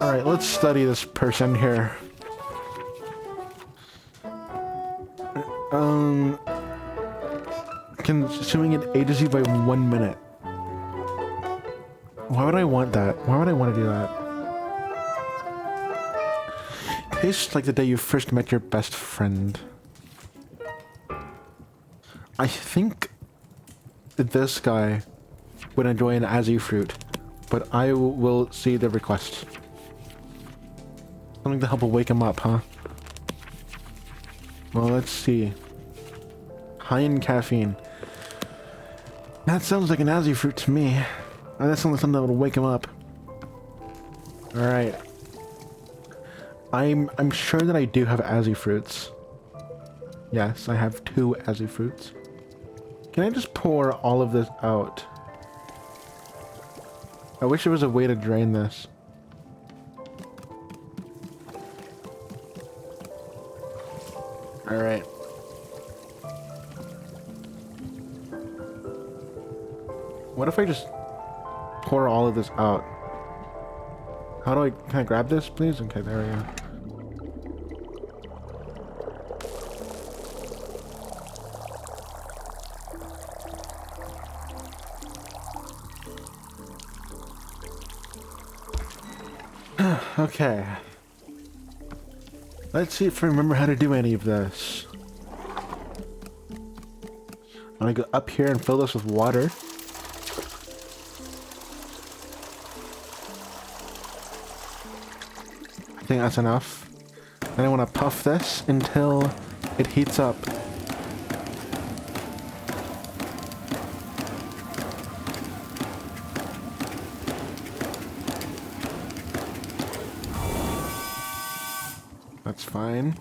Alright, let's study this person here. Consuming it ages you by 1 minute. Why would I want that? Why would I want to do that? Tastes like the day you first met your best friend. I think that this guy would enjoy an Azzy fruit, but I will see the request. Something to help wake him up, huh? Well, let's see. High in caffeine. That sounds like an Azzy fruit to me. And that sounds like something that would wake him up. Alright. I'm sure that I do have Azzy fruits. Yes, I have 2 Azzy fruits. Can I just pour all of this out? I wish there was a way to drain this. Alright. What if I just pour all of this out? How do can I grab this, please? Okay, there we go. Okay. Let's see if I remember how to do any of this. I'm gonna go up here and fill this with water. I think that's enough. Then I want to puff this until it heats up. That's fine.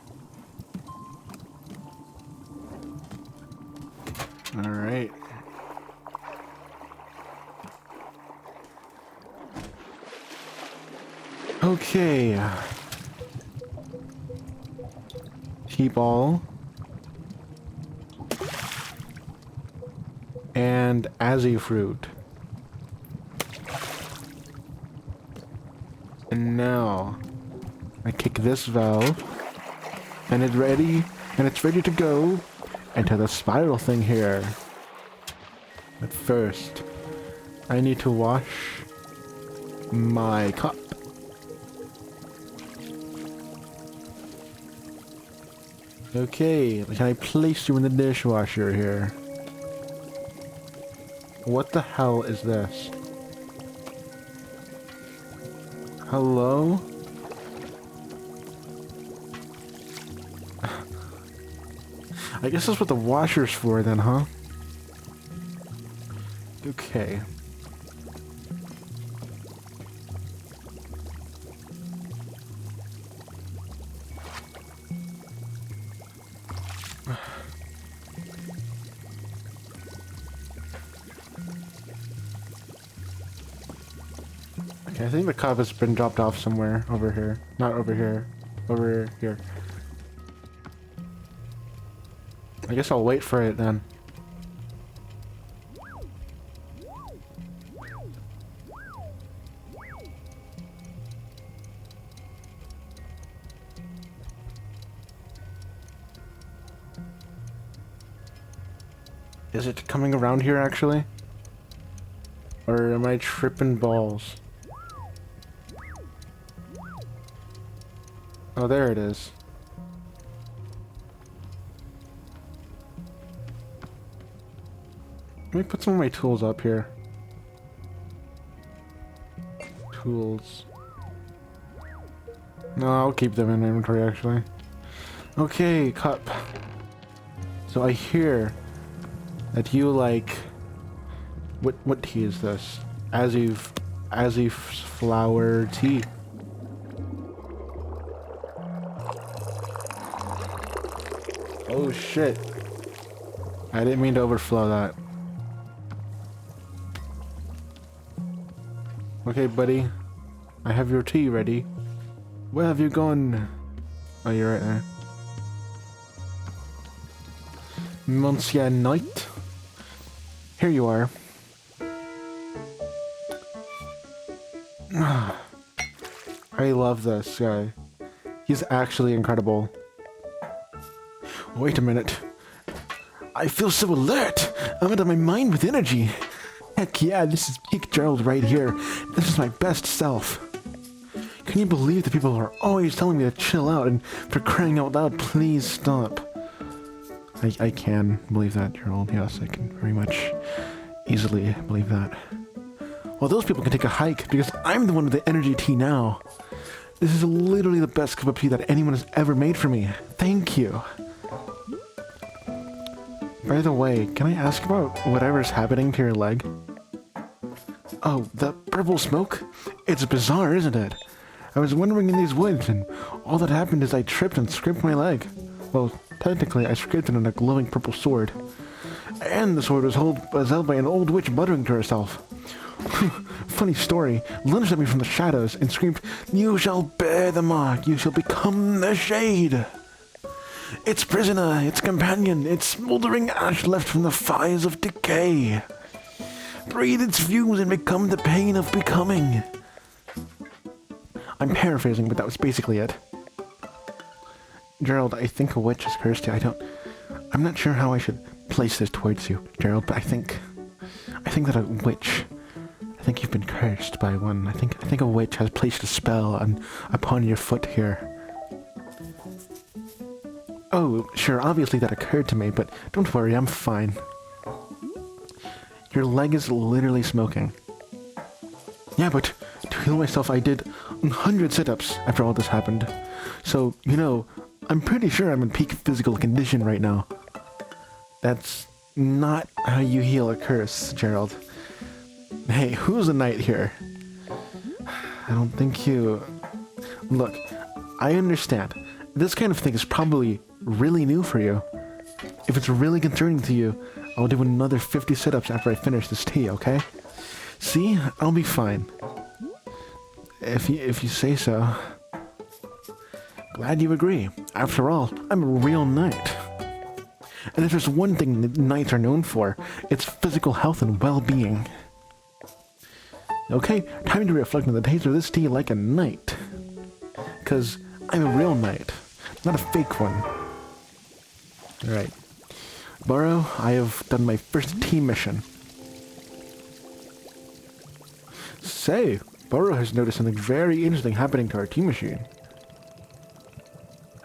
All right. Okay. T-ball. And Azzy fruit. And now I kick this valve and it's ready to go into the spiral thing here. But first, I need to wash my cup. Okay, can I place you in the dishwasher here? What the hell is this? Hello? I guess that's what the washer's for then, huh? Okay. Okay, I think the cup has been dropped off somewhere over here. Not over here. Over here. I guess I'll wait for it then. Is it coming around here actually? Or am I tripping balls? Oh, there it is. Let me put some of my tools up here. Tools. No, I'll keep them in inventory actually. Okay, cup. So I hear that you like... What tea is this? Azzy flower tea. Oh shit. I didn't mean to overflow that. Okay, buddy. I have your tea ready. Where have you gone? Oh, you're right there. Monsieur Knight? Here you are. I love this guy. He's actually incredible. Wait a minute. I feel so alert. I'm out of my mind with energy. Heck yeah, this is peak Gerald right here. This is my best self. Can you believe the people are always telling me to chill out, and for crying out loud, please stop? I can believe that, Gerald. Yes, I can very much easily believe that. Well, those people can take a hike, because I'm the one with the energy tea now. This is literally the best cup of tea that anyone has ever made for me. Thank you. By the way, can I ask about whatever's happening to your leg? Oh, the purple smoke? It's bizarre, isn't it? I was wandering in these woods, and all that happened is I tripped and scraped my leg. Well, technically, I scraped it on a glowing purple sword. And the sword was held by an old witch muttering to herself. Funny story, lunged at me from the shadows and screamed, "You shall bear the mark, you shall become the shade." Its prisoner, its companion, its smoldering ash left from the fires of decay. Breathe its fumes and become the pain of becoming. I'm paraphrasing, but that was basically it. Gerald, I think a witch has cursed you. I'm not sure how I should place this towards you, Gerald, but I think that a witch, I think you've been cursed by one. I think a witch has placed a spell upon your foot here. Oh, sure, obviously that occurred to me, but don't worry, I'm fine. Your leg is literally smoking. Yeah, but to heal myself, I did 100 sit-ups after all this happened. So, I'm pretty sure I'm in peak physical condition right now. That's not how you heal a curse, Gerald. Hey, who's the knight here? I don't think you... Look, I understand. This kind of thing is probably really new for you. If it's really concerning to you, I'll do another 50 sit-ups after I finish this tea, okay? See? I'll be fine. If you say so. Glad you agree. After all, I'm a real knight. And if there's one thing that knights are known for, it's physical health and well-being. Okay, time to reflect on the taste of this tea like a knight. 'Cause I'm a real knight, not a fake one. Alright. Burrow, I have done my first tea mission. Say, Burrow has noticed something very interesting happening to our tea machine.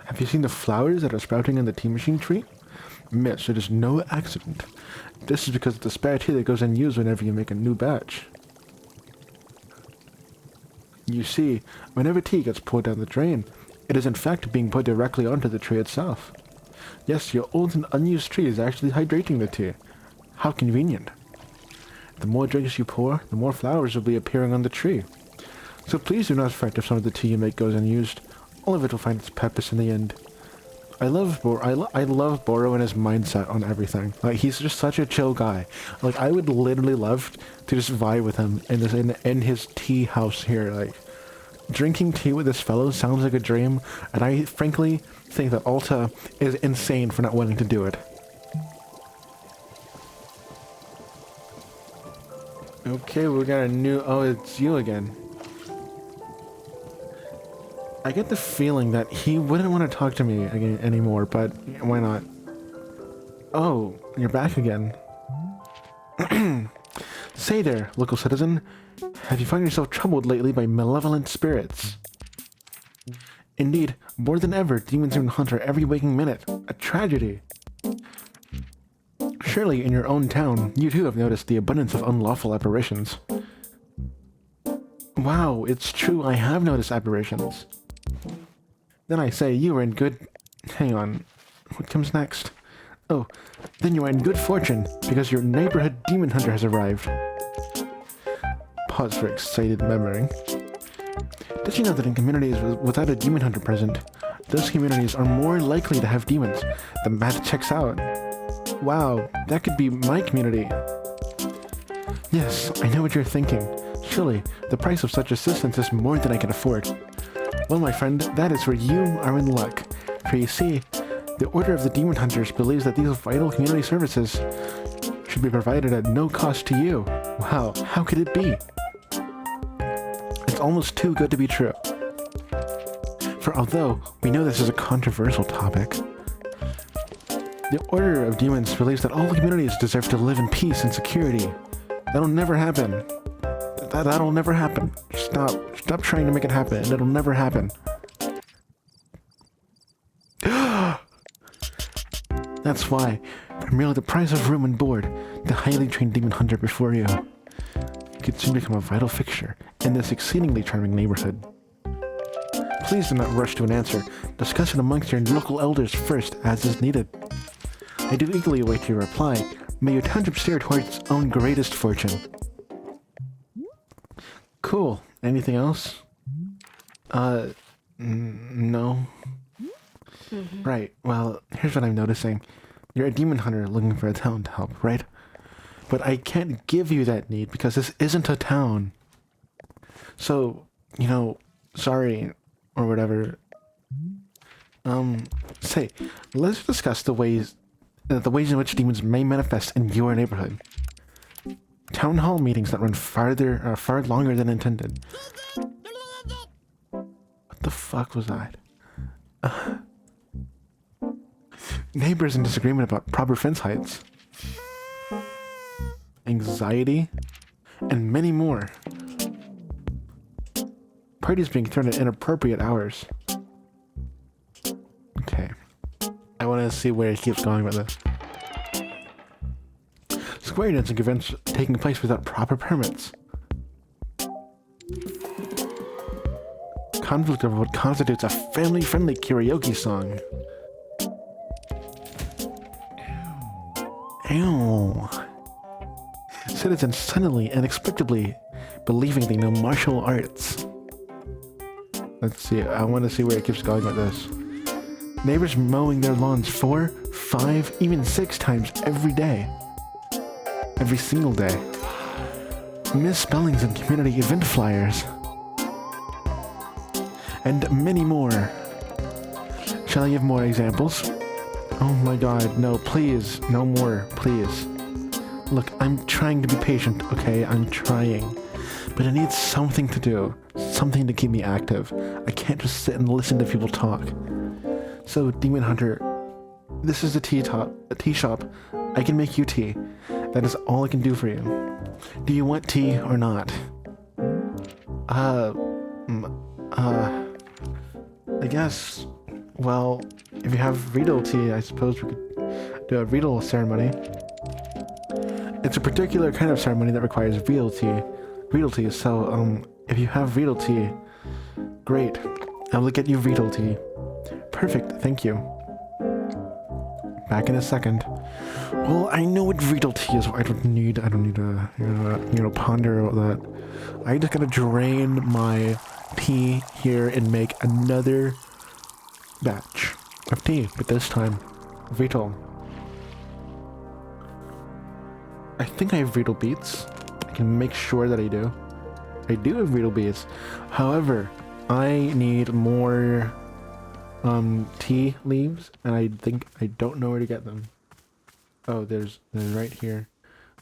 Have you seen the flowers that are sprouting in the tea machine tree? Miss, it is no accident. This is because of the spare tea that goes unused whenever you make a new batch. You see, whenever tea gets poured down the drain, it is in fact being put directly onto the tree itself. Yes, your old and unused tree is actually hydrating the tea. How convenient. The more drinks you pour, the more flowers will be appearing on the tree. So please do not fret if some of the tea you make goes unused. All of it will find its purpose in the end. I love Boro and his mindset on everything. Like, he's just such a chill guy. Like, I would literally love to just vibe with him in his tea house here. Like, drinking tea with this fellow sounds like a dream, and I frankly think that Alta is insane for not wanting to do it. Okay, we got a new... Oh, it's you again. I get the feeling that he wouldn't want to talk to me again anymore, but why not? Oh, you're back again. Say there, local citizen. Have you found yourself troubled lately by malevolent spirits? Indeed, more than ever, demons seem to haunt her every waking minute. A tragedy. Surely, in your own town, you too have noticed the abundance of unlawful apparitions. Wow, it's true, I have noticed apparitions. Then I say you are in good... Hang on. What comes next? Oh, then you are in good fortune, because your neighborhood demon hunter has arrived. Pause for excited memory. Did you know that in communities without a demon hunter present, those communities are more likely to have demons? The math checks out. Wow, that could be my community. Yes, I know what you're thinking. Surely, the price of such assistance is more than I can afford. Well, my friend, that is where you are in luck. For you see, the Order of the Demon Hunters believes that these vital community services should be provided at no cost to you. Wow, how could it be? It's almost too good to be true. For although we know this is a controversial topic, the Order of Demons believes that all communities deserve to live in peace and security. That'll never happen. That'll never happen. Stop trying to make it happen. It'll never happen. That's why, for merely the price of room and board, the highly trained demon hunter before you could soon become a vital fixture in this exceedingly charming neighborhood. Please do not rush to an answer. Discuss it amongst your local elders first, as is needed. I do eagerly await your reply. May your township steer towards its own greatest fortune. Cool. Anything else? No. Right, well, here's what I'm noticing. You're a demon hunter looking for a town to help, right? But I can't give you that need because this isn't a town. So, sorry, or whatever. Say, let's discuss the ways in which demons may manifest in your neighborhood. Town hall meetings that run far longer than intended. What the fuck was that? Neighbors in disagreement about proper fence heights. Anxiety. And many more. Parties being thrown at inappropriate hours. Okay. I want to see where it keeps going with this. Square dancing events taking place without proper permits. Conflict over what constitutes a family-friendly karaoke song. Ew. Citizens suddenly and inexplicably believing they know martial arts. Let's see, I want to see where it keeps going with this. Neighbors mowing their lawns 4, 5, even 6 times every day. Every single day. Misspellings in community event flyers. And many more. Shall I give more examples? Oh my god, no, please, no more, please. Look, I'm trying to be patient, okay? I'm trying. But I need something to do. Something to keep me active. I can't just sit and listen to people talk. So, Demon Hunter, this is a tea shop. I can make you tea. That is all I can do for you. Do you want tea or not? I guess, well, if you have Riedel tea, I suppose we could do a Riedel ceremony. It's a particular kind of ceremony that requires Riedel tea, so, if you have Riedel tea, great. I will get you Riedel tea. Perfect, thank you. Back in a second. Well, I know what Riedel tea is. I don't need to, ponder about that. I just gotta drain my tea here and make another batch of tea, but this time, Riedel. I think I have Riedel beets. I can make sure that I do. I do have Riedel beets. However, I need more tea leaves, and I don't know where to get them. Oh, there's right here.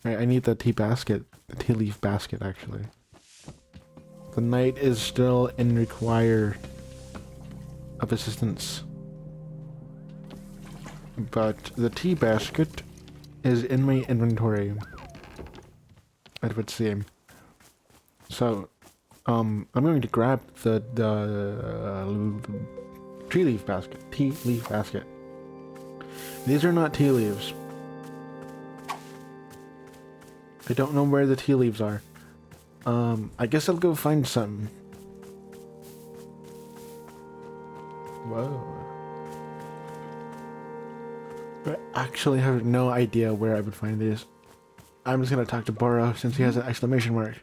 I need the tea basket, the tea leaf basket, actually. The knight is still in require of assistance, but the tea basket is in my inventory, it would seem. So, I'm going to grab the tea leaf basket. These are not tea leaves. I don't know where the tea leaves are. I guess I'll go find some. Whoa. I actually have no idea where I would find these. I'm just gonna talk to Burrow since he has an exclamation mark.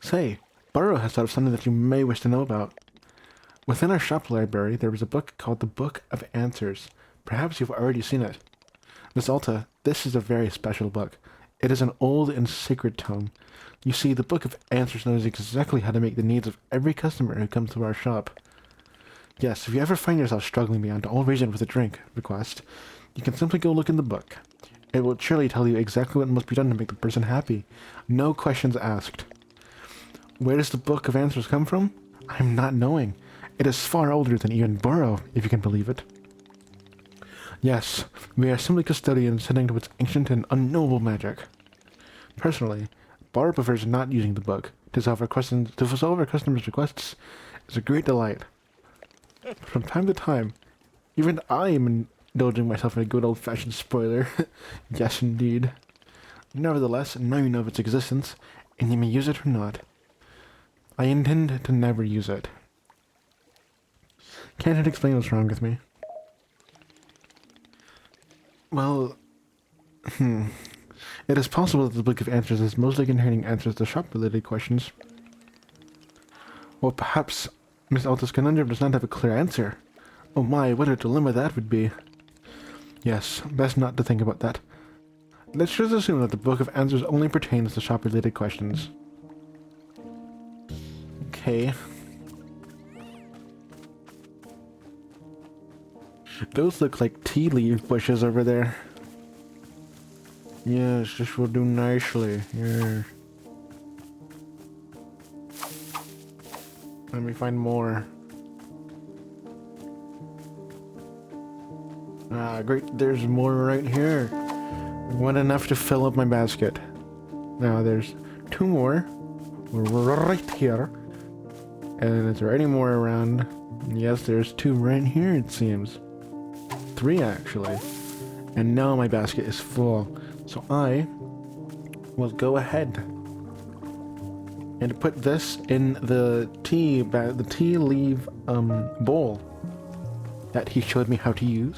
Say, Burrow has thought of something that you may wish to know about. Within our shop library, there was a book called the Book of Answers. Perhaps you've already seen it. Miss Alta, this is a very special book. It is an old and sacred tome. You see, the Book of Answers knows exactly how to meet the needs of every customer who comes to our shop. Yes, if you ever find yourself struggling beyond all reason with a drink request, you can simply go look in the book. It will surely tell you exactly what must be done to make the person happy. No questions asked. Where does the Book of Answers come from? I'm not knowing. It is far older than even Burrow, if you can believe it. Yes, we are simply custodians tending to its ancient and unknowable magic. Personally, Bar prefers not using the book. To solve our customers' requests is a great delight. From time to time, even I am indulging myself in a good old-fashioned spoiler. Yes, indeed. Nevertheless, now you know of its existence, and you may use it or not. I intend to never use it. Can't it explain what's wrong with me? Well, it is possible that the Book of Answers is mostly containing answers to shop-related questions. Or perhaps Miss Alta's conundrum does not have a clear answer. Oh my, what a dilemma that would be. Yes, best not to think about that. Let's just assume that the Book of Answers only pertains to shop-related questions. Okay. Those look like tea leaf bushes over there. Yes, this will do nicely. Yeah. Let me find more. Ah, great. There's more right here. One enough to fill up my basket. Now there's 2 more. Right here. And is there any more around? Yes, there's 2 right here, it seems. 3 actually. And now my basket is full. So I will go ahead and put this in the tea leaf bowl that he showed me how to use.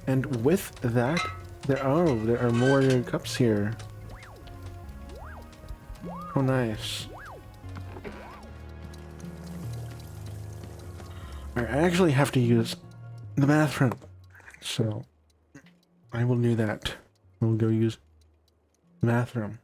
And with that, there are more cups here. Oh, nice. I actually have to use the bathroom, so I will do that. We'll go use the bathroom.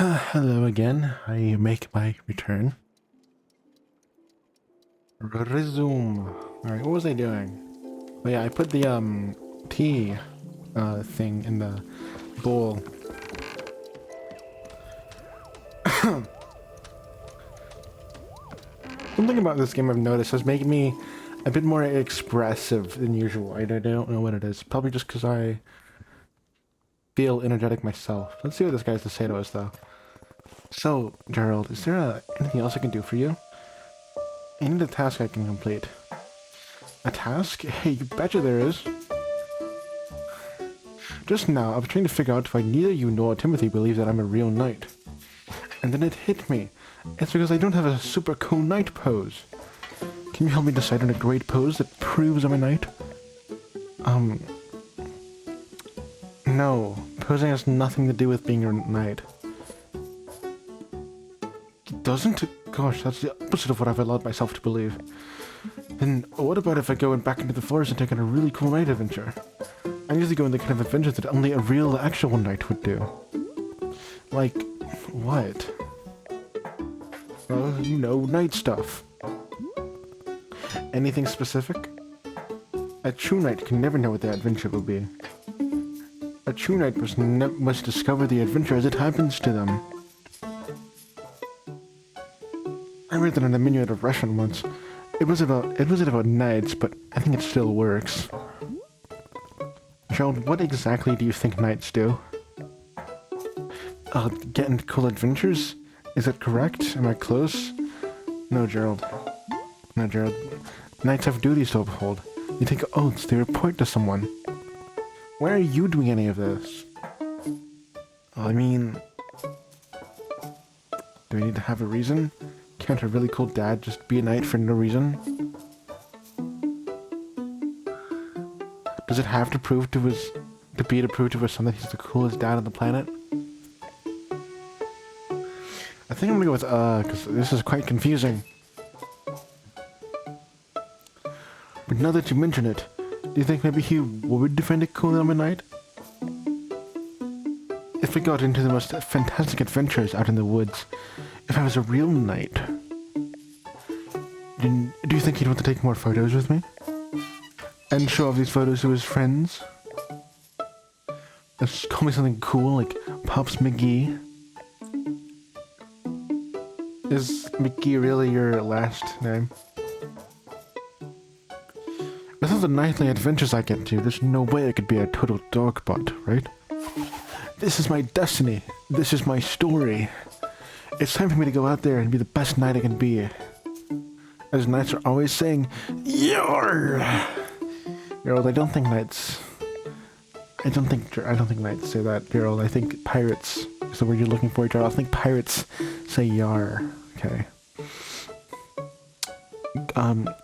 Hello again. I make my return. Resume. Alright, what was I doing? Oh yeah, I put the tea thing in the bowl. Something about this game I've noticed has made me a bit more expressive than usual. I don't know what it is. Probably just because I feel energetic myself. Let's see what this guy has to say to us, though. So, Gerald, is there anything else I can do for you? I need a task I can complete. A task? Hey, you betcha there is. Just now, I was trying to figure out why neither you nor Timothy believe that I'm a real knight. And then it hit me. It's because I don't have a super cool knight pose. Can you help me decide on a great pose that proves I'm a knight? No. Posing has nothing to do with being a knight. It doesn't? Gosh, that's the opposite of what I've allowed myself to believe. Then what about if I go back into the forest and take on a really cool night adventure? I usually go on the kind of adventures that only a real, actual knight would do. Like, what? Well, you know, night stuff. Anything specific? A true knight can never know what their adventure will be. A true knight must discover the adventure as it happens to them. I read that on the menu at a restaurant once. It wasn't about knights, but I think it still works. Gerald, what exactly do you think knights do? Get into cool adventures? Is that correct? Am I close? No, Gerald. No, Gerald. Knights have duties to uphold. They take oaths, they report to someone. Why are you doing any of this? I mean... do we need to have a reason? Can't a really cool dad just be a knight for no reason? Does it have to prove to his son that he's the coolest dad on the planet? I think I'm gonna go with because this is quite confusing. But now that you mention it, do you think maybe he would defend it cool I'm a knight? If we got into the most fantastic adventures out in the woods, if I was a real knight, do you think he'd want to take more photos with me? And show off these photos to his friends? Just call me something cool like Pops McGee? Is McGee really your last name? With all the nightly adventures I get to, there's no way I could be a total dogbot, right? This is my destiny. This is my story. It's time for me to go out there and be the best knight I can be. As knights are always saying, "Yar!" Gerald, I don't think knights say that, Gerald. I think pirates is the word you're looking for, Gerald. I think pirates say "yar." Okay.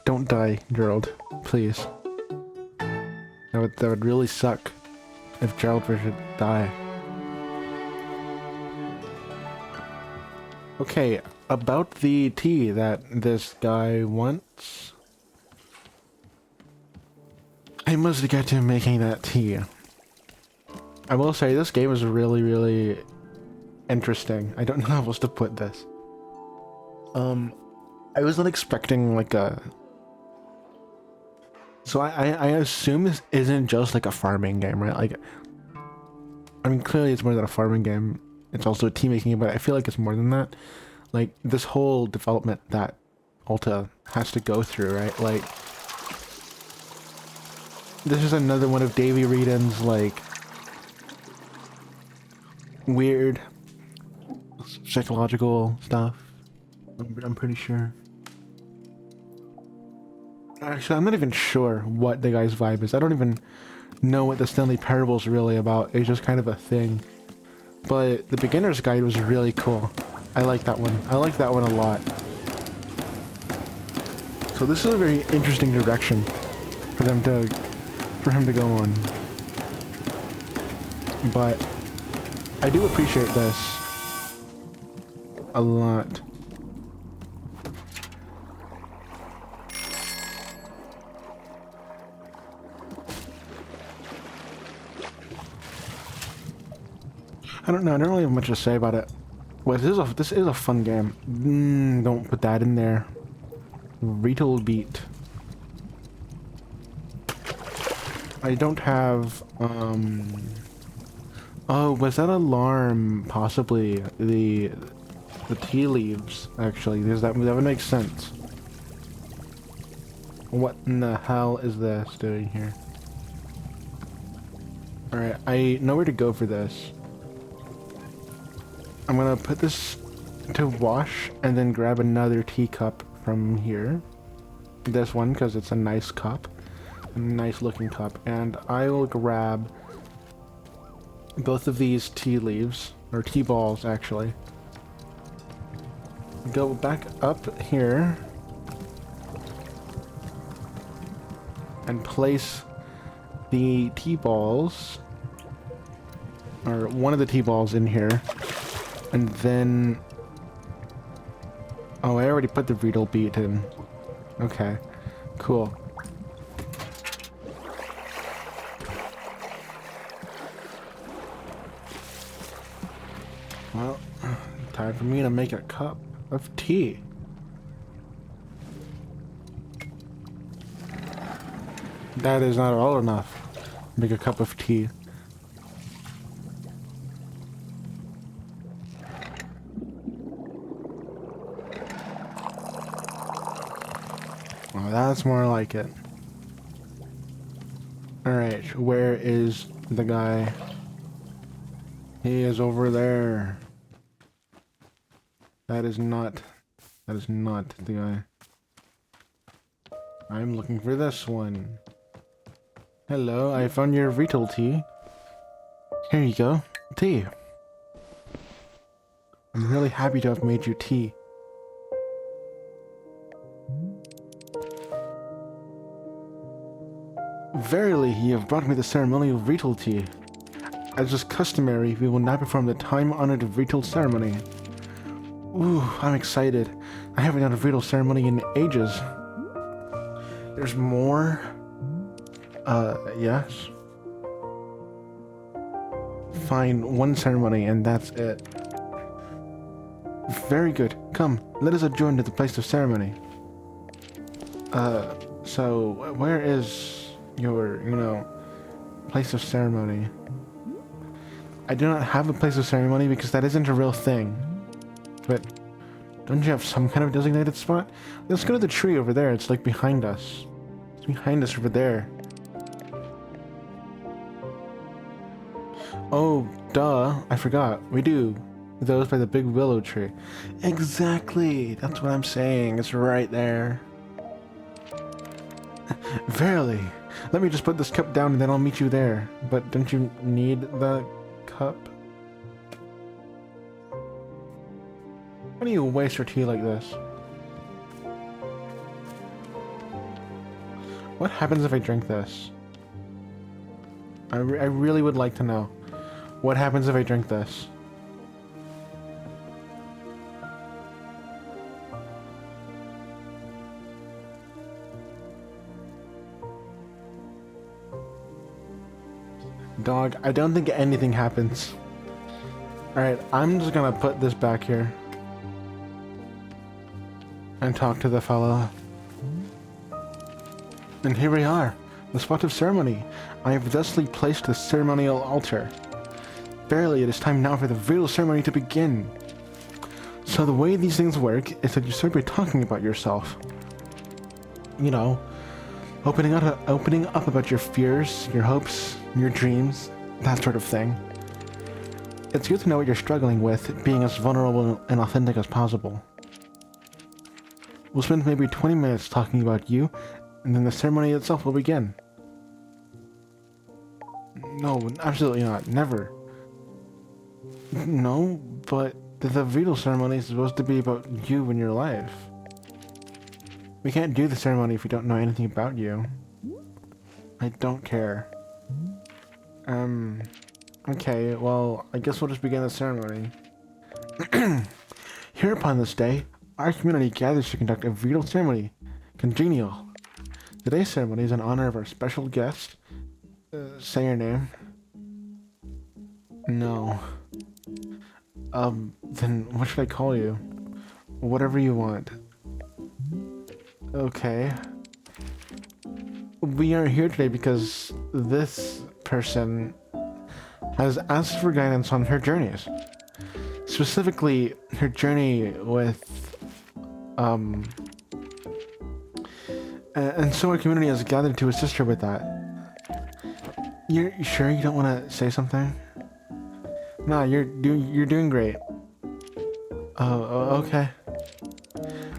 Don't die, Gerald. Please. That would really suck if Gerald were to die. Okay, about the tea that this guy wants. I must get to making that tea. I will say this game is really, really interesting. I don't know how else to put this. I was not expecting like a... So I assume this isn't just like a farming game, right? Like, I mean, clearly it's more than a farming game. It's also a tea making game, but I feel like it's more than that. Like, this whole development that Ulta has to go through, right? Like, this is another one of Davey Wreden's, like, weird psychological stuff. I'm pretty sure. Actually, I'm not even sure what the guy's vibe is. I don't even know what the Stanley Parable's really about. It's just kind of a thing. But the beginner's guide was really cool. I like that one. I like that one a lot. So this is a very interesting direction for him to go on. But I do appreciate this a lot. I don't know, I don't really have much to say about it. Wait, this is a fun game. Don't put that in there. Retail beat. I don't have, oh, was that alarm possibly the tea leaves, actually? That would make sense. What in the hell is this doing here? Alright, I know where to go for this. I'm gonna put this to wash and then grab another teacup from here. This one, because it's a nice cup. A nice looking cup. And I will grab both of these tea leaves, or tea balls actually. Go back up here. And place the tea balls, or one of the tea balls in here. And then... oh, I already put the Riedel beet in. Okay, cool. Well, time for me to make a cup of tea. That is not at all enough. Make a cup of tea. Oh, that's more like it. Alright, where is the guy? He is over there. That is not the guy. I'm looking for this one. Hello, I found your retail tea. Here you go, tea. I'm really happy to have made you tea. Verily, you have brought me the ceremonial retail tea. As is customary, we will now perform the time-honored retail ceremony. Ooh, I'm excited. I haven't done a retail ceremony in ages. There's more? Yes. Fine, one ceremony and that's it. Very good. Come, let us adjourn to the place of ceremony. So, where is your, place of ceremony? I do not have a place of ceremony because that isn't a real thing. But, don't you have some kind of designated spot? Let's go to the tree over there. It's like behind us. It's behind us over there. Oh, duh. I forgot. We do. Those by the big willow tree. Exactly. That's what I'm saying. It's right there. Verily. Let me just put this cup down and then I'll meet you there. But don't you need the cup? Why do you waste your tea like this? What happens if I drink this? I really would like to know. What happens if I drink this? Dog, I don't think anything happens. Alright, I'm just gonna put this back here. And talk to the fellow. And here we are, the spot of ceremony. I have thusly placed the ceremonial altar. Verily, it is time now for the real ceremony to begin. So the way these things work is that you start by talking about yourself. You know, opening up about your fears, your hopes, your dreams, that sort of thing. It's good to know what you're struggling with, being as vulnerable and authentic as possible. We'll spend maybe 20 minutes talking about you, and then the ceremony itself will begin. No, absolutely not. Never. No, but the Vedal ceremony is supposed to be about you and your life. We can't do the ceremony if we don't know anything about you. I don't care. Okay, well, I guess we'll just begin the ceremony. Here upon this day, our community gathers to conduct a Vedal ceremony. Congenial. Today's ceremony is in honor of our special guest. Say your name. No. Then what should I call you? Whatever you want. Okay. We are here today because this person has asked for guidance on her journeys. Specifically, her journey with, and so our community has gathered to assist her with that. You sure you don't want to say something? Nah, you're doing great. Oh, okay.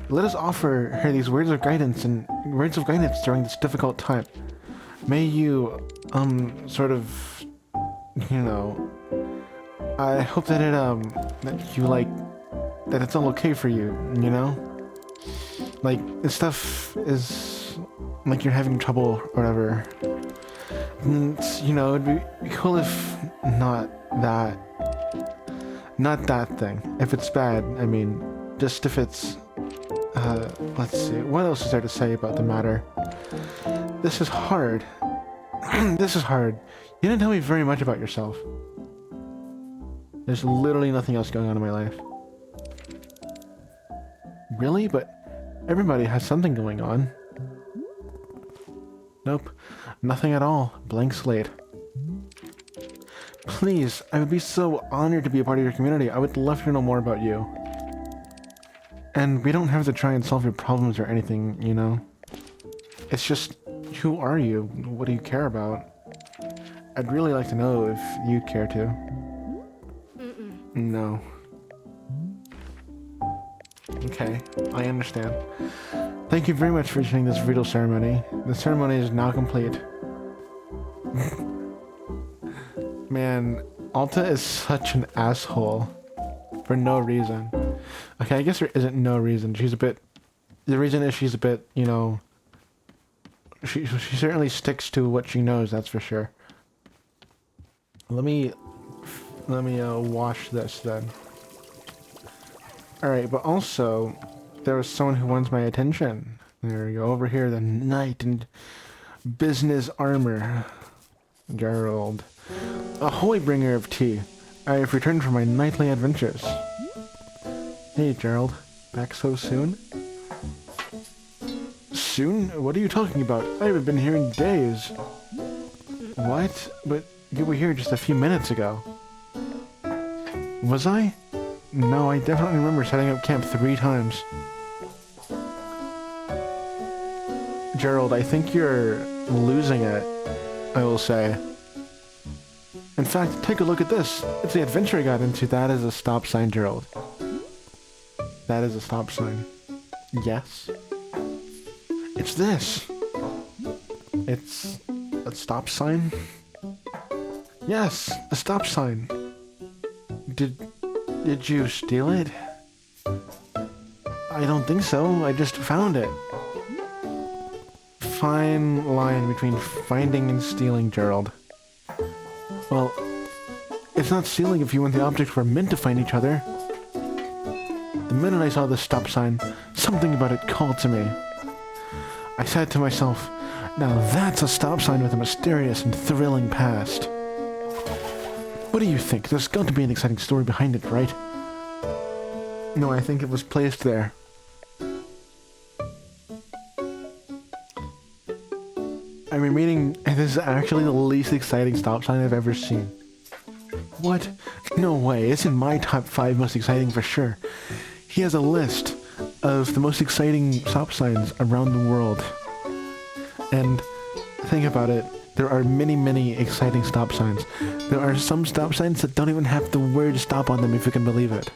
Let us offer her these words of guidance during this difficult time. May you, sort of, you know, I hope that that it's all okay for you, you know? Like, this stuff is, like, you're having trouble or whatever. And, you know, it'd be cool if not that thing. If it's bad, I mean, just if it's, let's see, what else is there to say about the matter? This is hard. This is hard. You didn't tell me very much about yourself. There's literally nothing else going on in my life. Really? But everybody has something going on. Nope. Nothing at all. Blank slate. Please, I would be so honored to be a part of your community. I would love to know more about you. And we don't have to try and solve your problems or anything, you know? It's just, who are you? What do you care about? I'd really like to know if you care to. No. Okay, I understand. Thank you very much for attending this ritual ceremony. The ceremony is now complete. Man, Alta is such an asshole. For no reason. Okay, I guess there isn't no reason. The reason is she's a bit, you know... She certainly sticks to what she knows, that's for sure. Let me wash this then. Alright, but also, there was someone who wants my attention. There we go, over here, the knight in business armor. Gerald. Ahoy, bringer of tea. I have returned from my nightly adventures. Hey, Gerald. Back so soon? Soon? What are you talking about? I haven't been here in days. What? But you were here just a few minutes ago. Was I? No, I definitely remember setting up camp 3 times. Gerald, I think you're losing it, I will say. In fact, take a look at this. It's the adventure I got into. That is a stop sign, Gerald. That is a stop sign. Yes? It's this. It's a stop sign? Yes, a stop sign. Did you steal it? I don't think so. I just found it. Fine line between finding and stealing, Gerald. Well, it's not stealing if you and the object were meant to find each other. The minute I saw the stop sign, something about it called to me. I said to myself, now that's a stop sign with a mysterious and thrilling past. What do you think? There's got to be an exciting story behind it, right? No, I think it was placed there. I'm reading, and this is actually the least exciting stop sign I've ever seen. What? No way, it's in my top 5 most exciting for sure. He has a list of the most exciting stop signs around the world. And think about it, there are many, many exciting stop signs. There are some stop signs that don't even have the word stop on them, if you can believe it.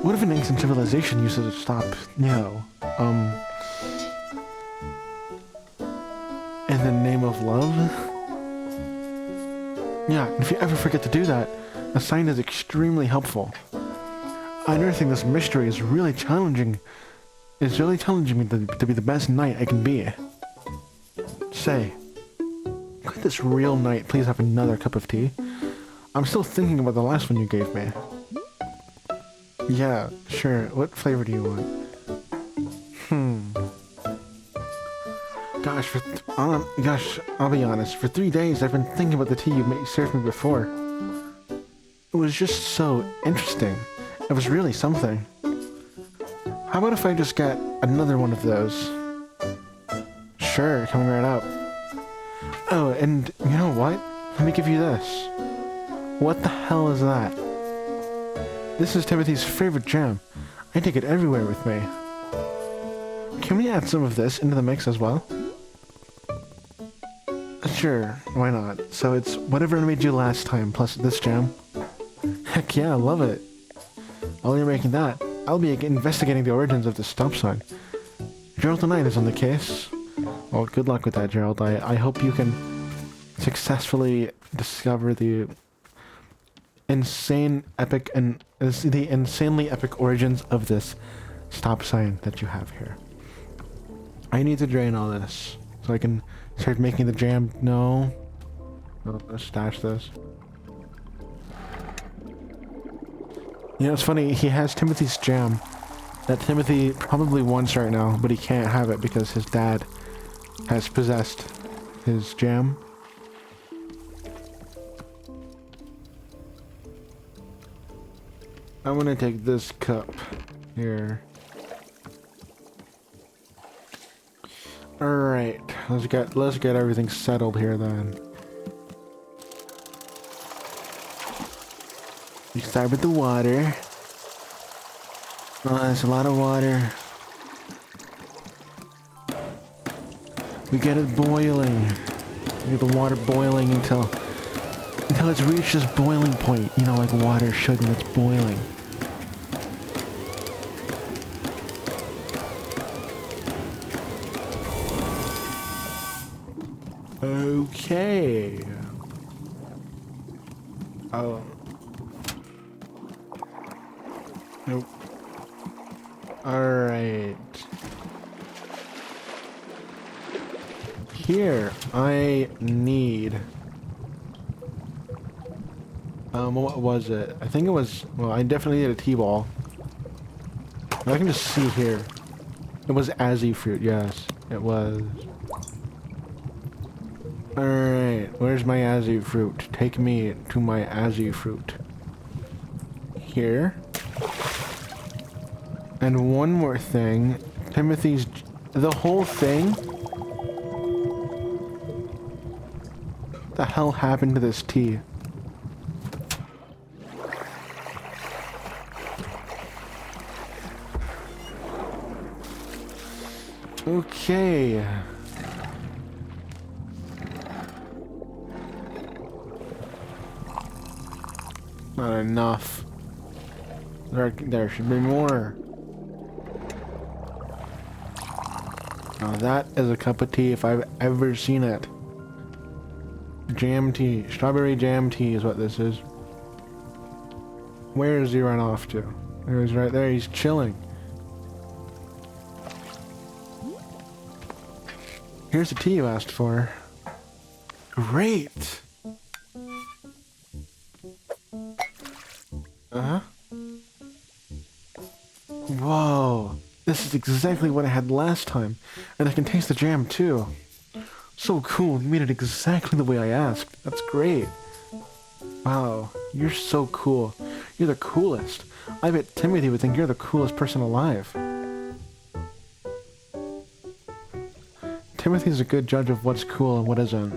What if an ancient civilization uses a stop, in the name of love? Yeah, and if you ever forget to do that, a sign is extremely helpful. Unearthing this mystery is really challenging. It's really challenging me to be the best knight I can be. Say, could this real knight please have another cup of tea? I'm still thinking about the last one you gave me. Yeah, sure. What flavor do you want? Gosh, I'll be honest. For 3 days, I've been thinking about the tea you served me before. It was just so interesting. It was really something. How about if I just get another one of those? Sure, coming right up. Oh, and you know what? Let me give you this. What the hell is that? This is Timothy's favorite jam. I take it everywhere with me. Can we add some of this into the mix as well? Sure, why not? So it's whatever I made you last time, plus this jam. Heck yeah, I love it. While you're making that, I'll be investigating the origins of the stop sign. Gerald the Knight is on the case. Well, good luck with that, Gerald. I hope you can successfully discover the insanely epic origins of this stop sign that you have here. I need to drain all this so I can start making the jam. No. Let's stash this. You know, it's funny, he has Timothy's jam that Timothy probably wants right now, but he can't have it because his dad has possessed his jam. I'm gonna take this cup here. Alright, let's get everything settled here then. We start with the water. Oh, that's a lot of water. We get it boiling. We get the water boiling until it's reached this boiling point. You know, like water should when it's boiling. Okay. Oh. Nope. Alright. Here, I need... what was it? I think it was... Well, I definitely need a T-ball. I can just see here. It was Azzy fruit, yes. It was. Alright, where's my Azzy fruit? Take me to my Azzy fruit. Here. And one more thing. Timothy's... The whole thing? What the hell happened to this tea? Okay. Not enough. There should be more. Now that is a cup of tea if I've ever seen it. Jam tea. Strawberry jam tea is what this is. Where is he run off to? There he's right there. He's chilling. Here's the tea you asked for. Great! Uh-huh. Whoa. This is exactly what I had last time. And I can taste the jam too. So cool. You made it exactly the way I asked. That's great. Wow. You're so cool. You're the coolest. I bet Timothy would think you're the coolest person alive. Timothy's a good judge of what's cool and what isn't.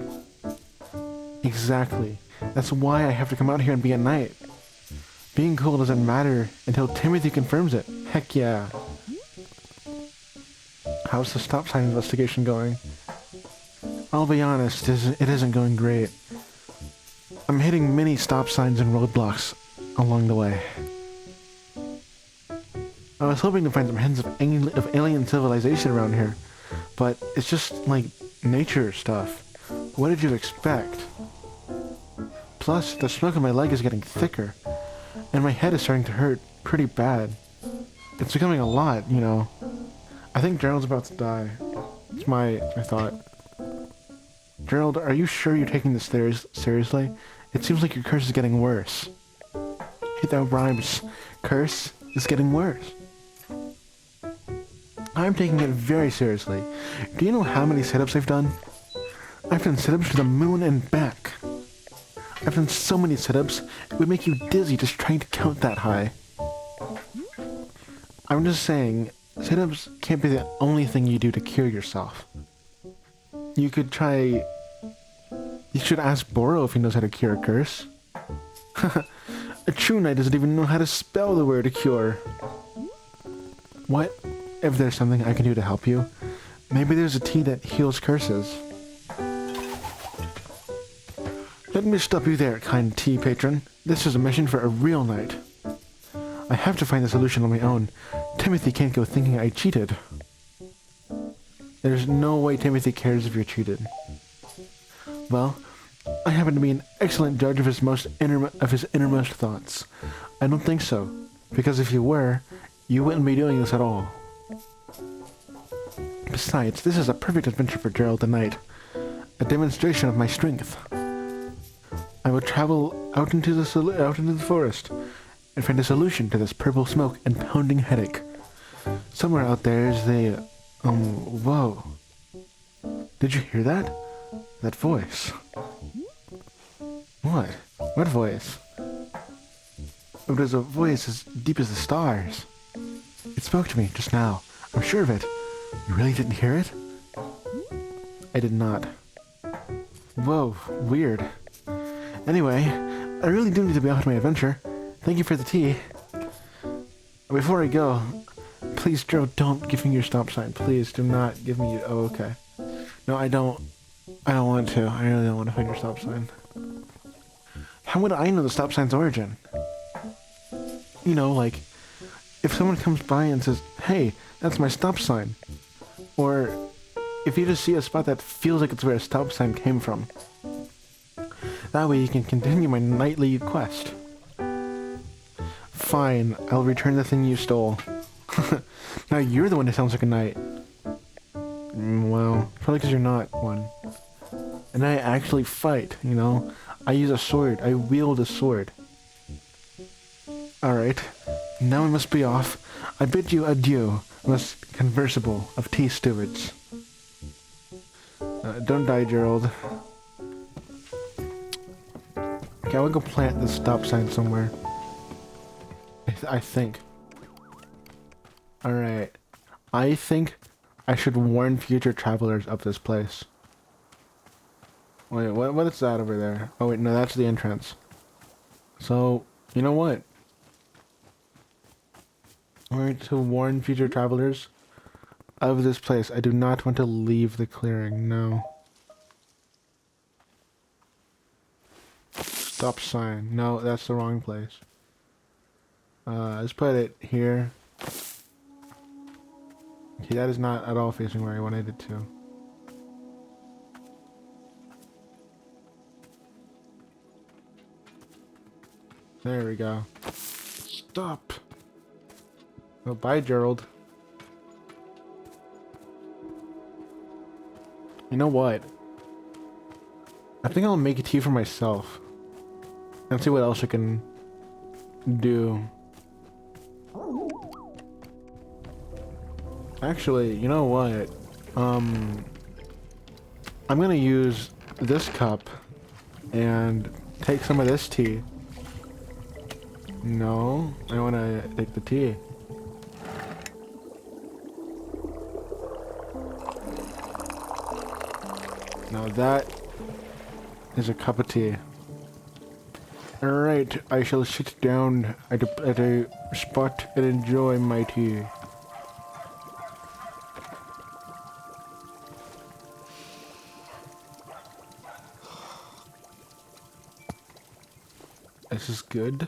Exactly. That's why I have to come out here and be a knight. Being cool doesn't matter until Timothy confirms it. Heck yeah. How's the stop sign investigation going? I'll be honest, it isn't going great. I'm hitting many stop signs and roadblocks along the way. I was hoping to find some hints of alien civilization around here, but it's just like nature stuff. What did you expect? Plus, the smoke on my leg is getting thicker, and my head is starting to hurt pretty bad. It's becoming a lot, you know. I think Gerald's about to die. It's my thought. Gerald, are you sure you're taking this seriously? It seems like your curse is getting worse. Hey, that rhymes. Curse is getting worse. I'm taking it very seriously. Do you know how many sit-ups I've done? I've done sit-ups to the moon and back. I've done so many sit-ups, it would make you dizzy just trying to count that high. I'm just saying, sit-ups can't be the only thing you do to cure yourself. You could try... You should ask Boro if he knows how to cure a curse. A true knight doesn't even know how to spell the word cure. What if there's something I can do to help you? Maybe there's a tea that heals curses. Let me stop you there, kind tea patron. This is a mission for a real knight. I have to find the solution on my own. Timothy can't go thinking I cheated. There's no way Timothy cares if you're cheated. Well, I happen to be an excellent judge of his innermost thoughts. I don't think so, because if you were, you wouldn't be doing this at all. Besides, this is a perfect adventure for Gerald the Knight. A demonstration of my strength. I will travel out into the forest and find a solution to this purple smoke and pounding headache. Somewhere out there is the... whoa. Did you hear that? That voice. What? What voice? It was a voice as deep as the stars. It spoke to me just now. I'm sure of it. You really didn't hear it? I did not. Whoa, weird. Anyway, I really do need to be off my adventure. Thank you for the tea. Before I go, please, Joe, don't give me your stop sign. Please do not give me... Oh, okay. No, I don't want to. I really don't want to find your stop sign. How would I know the stop sign's origin? You know, like, if someone comes by and says, hey, that's my stop sign. Or if you just see a spot that feels like it's where a stop sign came from. That way you can continue my nightly quest. Fine, I'll return the thing you stole. Now you're the one who sounds like a knight. Well, probably because you're not one. And I actually fight, you know? I use a sword. I wield a sword. Alright, now I must be off. I bid you adieu, most conversable of tea stewards. Don't die, Gerald. Okay, I will go plant the stop sign somewhere. I think. Alright. I think I should warn future travelers of this place. Wait, what is that over there? Oh wait, no, that's the entrance. So, you know what? I'm going to warn future travelers of this place. I do not want to leave the clearing, no. Stop sign. No, that's the wrong place. Let's put it here. Okay, that is not at all facing where I wanted it to. There we go. Stop! Oh, bye, Gerald. You know what? I think I'll make a tea for myself. And see what else I can do. Actually, you know what? I'm gonna use this cup and take some of this tea. No, I wanna take the tea. Now that is a cup of tea. Alright, I shall sit down at a spot and enjoy my tea. This is good.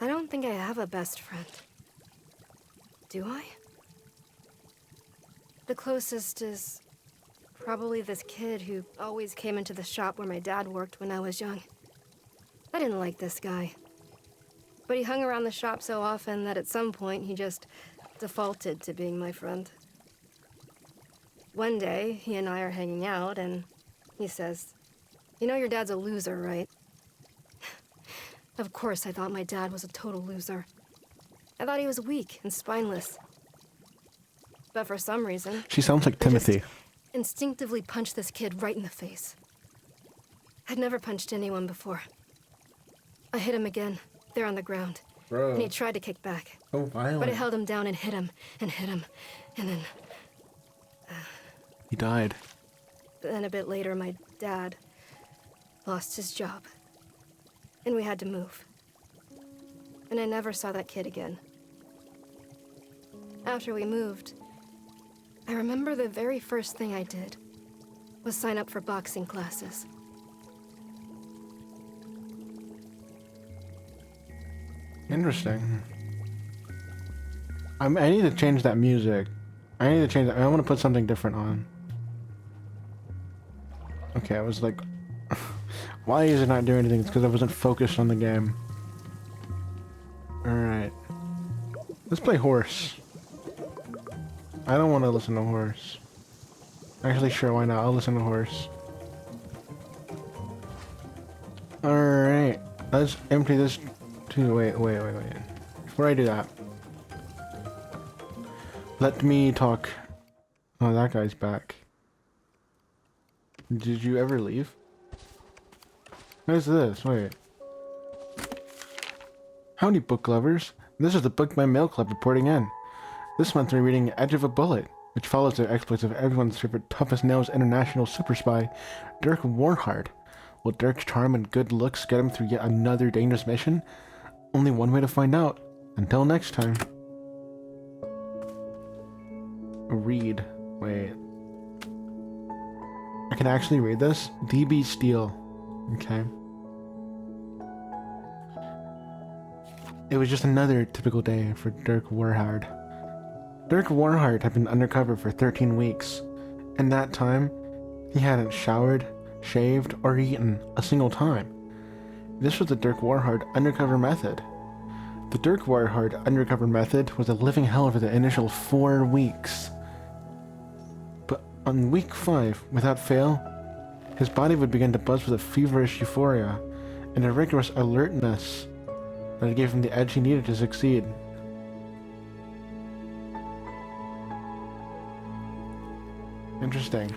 I don't think I have a best friend. Do I? The closest is probably this kid who always came into the shop where my dad worked when I was young. I didn't like this guy. But he hung around the shop so often that at some point he just defaulted to being my friend. One day, he and I are hanging out, and he says, "You know your dad's a loser, right?" Of course I thought my dad was a total loser. I thought he was weak and spineless. But for some reason... She sounds like I Timothy. just instinctively punched this kid right in the face. I'd never punched anyone before. I hit him again, there on the ground. Bro. And he tried to kick back. Oh, violent. But I held him down and hit him, and then... He died. Then a bit later, my dad lost his job. And we had to move. And I never saw that kid again. After we moved, I remember the very first thing I did was sign up for boxing classes. Interesting. I need to change that music. I need to change that. I want to put something different on. Okay, I was like... Why is it not doing anything? It's because I wasn't focused on the game. Alright. Let's play horse. I don't want to listen to horse. Actually, sure, why not? I'll listen to horse. Alright. Let's empty this too. Wait. Before I do that, let me talk. Oh, that guy's back. Did you ever leave? What is this? Wait. Howdy, book lovers. This is the Book by Mail Club reporting in. This month we're reading Edge of a Bullet, which follows the exploits of everyone's favorite toughest nails international super spy, Dirk Warhard. Will Dirk's charm and good looks get him through yet another dangerous mission? Only one way to find out. Until next time. Read. Wait. I can actually read this? DB Steele. Okay. It was just another typical day for Dirk Warhard. Dirk Warhard had been undercover for 13 weeks. In that time, he hadn't showered, shaved, or eaten a single time. This was the Dirk Warhard undercover method. The Dirk Warhard undercover method was a living hell for the initial 4 weeks. But on week 5, without fail, his body would begin to buzz with a feverish euphoria and a rigorous alertness that gave him the edge he needed to succeed. Interesting.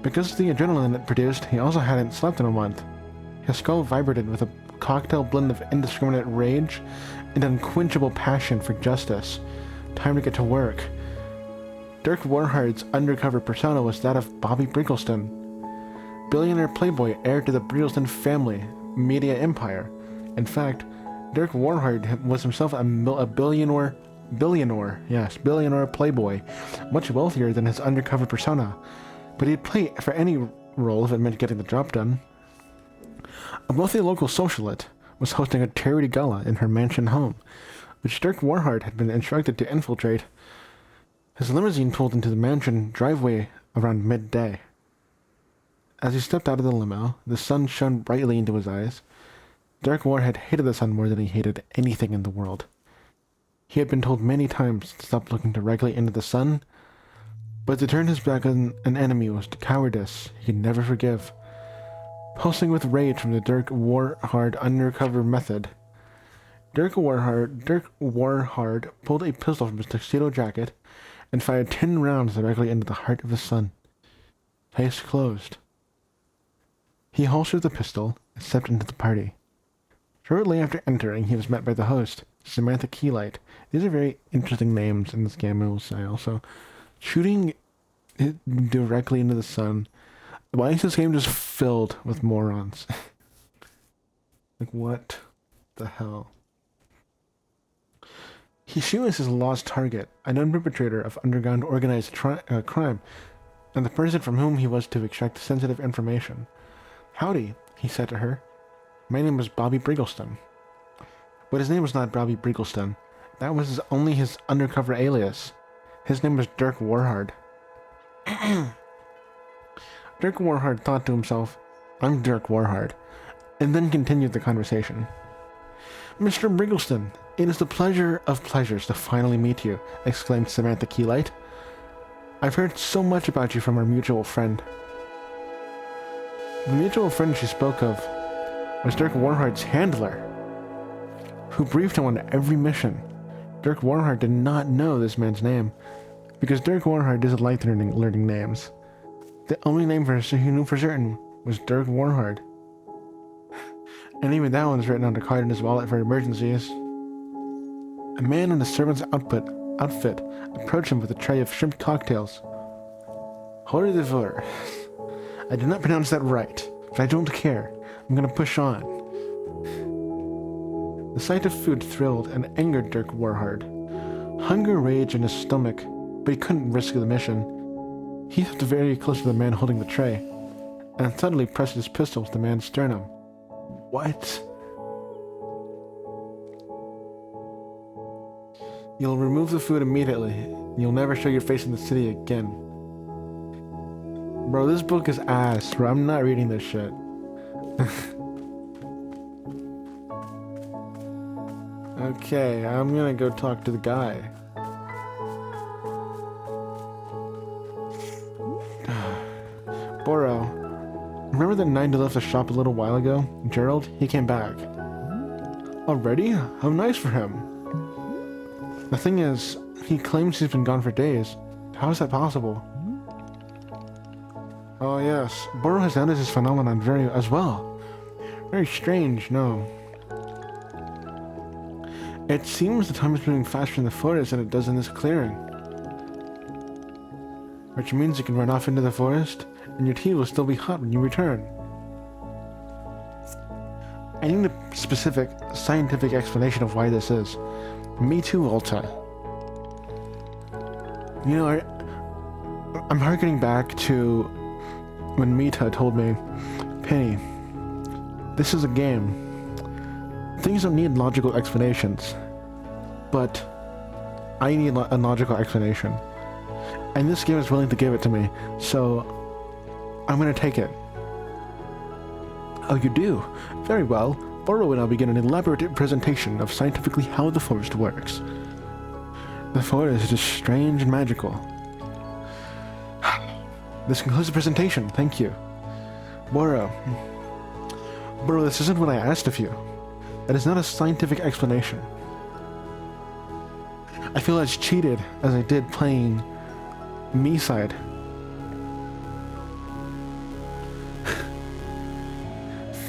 Because of the adrenaline it produced, he also hadn't slept in a month. His skull vibrated with a cocktail blend of indiscriminate rage and unquenchable passion for justice. Time to get to work. Dirk Warhard's undercover persona was that of Bobby Briggleston, billionaire playboy heir to the Briggleston family media empire. In fact, Dirk Warhard was himself a billionaire playboy, much wealthier than his undercover persona, but he'd play for any role if it meant getting the job done. A wealthy local socialite was hosting a charity gala in her mansion home, which Dirk Warhard had been instructed to infiltrate. His limousine pulled into the mansion driveway around midday. As he stepped out of the limo, the sun shone brightly into his eyes. Dirk Warhard hated the sun more than he hated anything in the world. He had been told many times to stop looking directly into the sun, but to turn his back on an enemy was cowardice he could never forgive. Pulsing with rage from the Dirk Warhard undercover method, Dirk Warhard pulled a pistol from his tuxedo jacket and fired 10 rounds directly into the heart of the sun. Case closed. He holstered the pistol and stepped into the party. Shortly after entering, he was met by the host, Samantha Keylight. These are very interesting names in this game, I will say. Also, shooting it directly into the sun. Why is this game just filled with morons? Like, what the hell? He was his lost target, a known perpetrator of underground organized crime, and the person from whom he was to extract sensitive information. Howdy, he said to her. My name is Bobby Briggleston. But his name was not Bobby Briggleston. That was only his undercover alias. His name was Dirk Warhard. Dirk Warhard thought to himself, I'm Dirk Warhard, and then continued the conversation. Mr. Briggleston, it is the pleasure of pleasures to finally meet you, exclaimed Samantha Keylight. I've heard so much about you from our mutual friend. The mutual friend she spoke of was Dirk Warhard's handler, who briefed him on every mission. Dirk Warhard did not know this man's name, because Dirk Warhard doesn't like learning names. The only name he knew for certain was Dirk Warhard. And even that one's written on the card in his wallet for emergencies. A man in a servant's outfit approached him with a tray of shrimp cocktails. Hors d'oeuvre. I did not pronounce that right, but I don't care. I'm gonna push on. The sight of food thrilled and angered Dirk Warhard. Hunger raged in his stomach, but he couldn't risk the mission. He stepped very close to the man holding the tray, and suddenly pressed his pistol to the man's sternum. What? You'll remove the food immediately. You'll never show your face in the city again. Bro, this book is ass, bro. I'm not reading this shit. Okay, I'm gonna go talk to the guy. Boro, remember that night you left the shop a little while ago? Gerald? He came back. Already? How nice for him. The thing is, he claims he's been gone for days. How is that possible? Oh yes, Boro has noticed this phenomenon as well. Very strange, no. It seems the time is moving faster in the forest than it does in this clearing. Which means you can run off into the forest, and your tea will still be hot when you return. I need a specific, scientific explanation of why this is. Me too, Alta. You know, I'm harkening back to when Mita told me, Penny, this is a game. Things don't need logical explanations, but I need a logical explanation. And this game is willing to give it to me, so I'm gonna take it. Oh, you do? Very well. Boro will now begin an elaborate presentation of scientifically how the forest works. The forest is strange and magical. This concludes the presentation. Thank you. Boro, this isn't what I asked of you. That is not a scientific explanation. I feel as cheated as I did playing me side.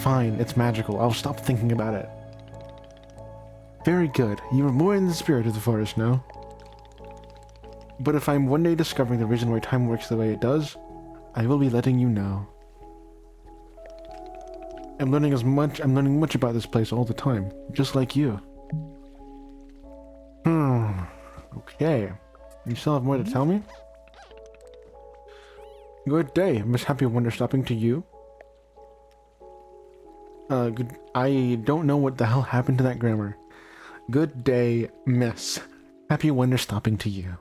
Fine, it's magical. I'll stop thinking about it. Very good. You are more in the spirit of the forest now. But if I'm one day discovering the reason why time works the way it does, I will be letting you know. I'm learning much about this place all the time, just like you. Okay. You still have more to tell me? Good day, Miss Happy Wanderstopping to you. I don't know what the hell happened to that grammar. Good day, Miss. Happy Wanderstopping to you.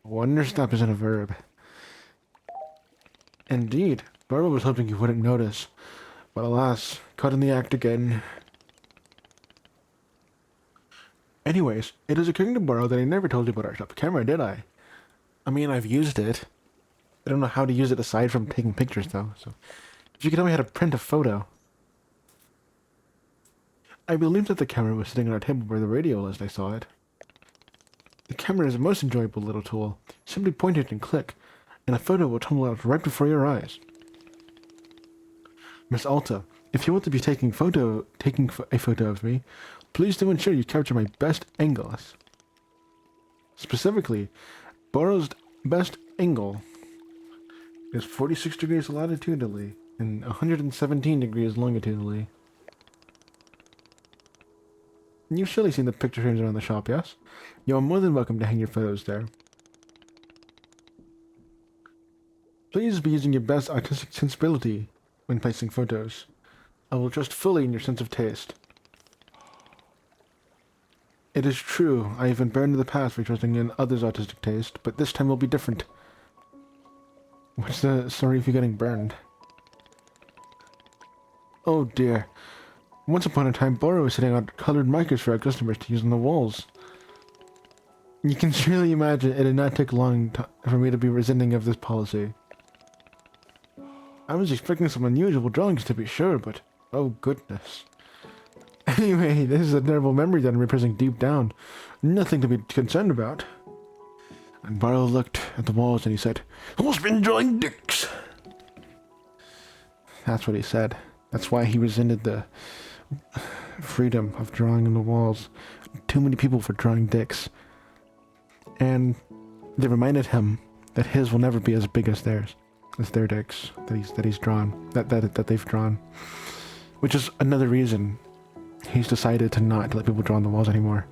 Wanderstop isn't a verb. Indeed. Barbara was hoping you wouldn't notice, but alas, caught in the act again. Anyways, it is occurring to Boro that I never told you about our shop camera, did I? I mean, I've used it. I don't know how to use it aside from taking pictures, though, so if you could tell me how to print a photo. I believe that the camera was sitting on our table where the radio was, I saw it. The camera is a most enjoyable little tool. Simply point it and click, and a photo will tumble out right before your eyes. Miss Alta, if you want to be taking a photo of me, please do ensure you capture my best angles. Specifically, Boro's best angle is 46 degrees latitudinally and 117 degrees longitudinally. You've surely seen the picture frames around the shop, yes? You are more than welcome to hang your photos there. Please be using your best artistic sensibility when placing photos. I will trust fully in your sense of taste. It is true, I have been burned in the past for trusting in others' artistic taste, but this time will be different. What's the story of you getting burned? Oh dear. Once upon a time, Boro was setting out colored markers for our customers to use on the walls. You can surely imagine it did not take long for me to be resenting of this policy. I was expecting some unusual drawings to be sure, but oh goodness. Anyway, this is a terrible memory that I'm repressing deep down. Nothing to be concerned about. And Boro looked at the walls and he said, "Who's been drawing dicks?" That's what he said. That's why he resented the freedom of drawing on the walls. Too many people for drawing dicks. And they reminded him that his will never be as big as theirs. As their dicks that he's drawn. That they've drawn. Which is another reason he's decided to not let people draw on the walls anymore.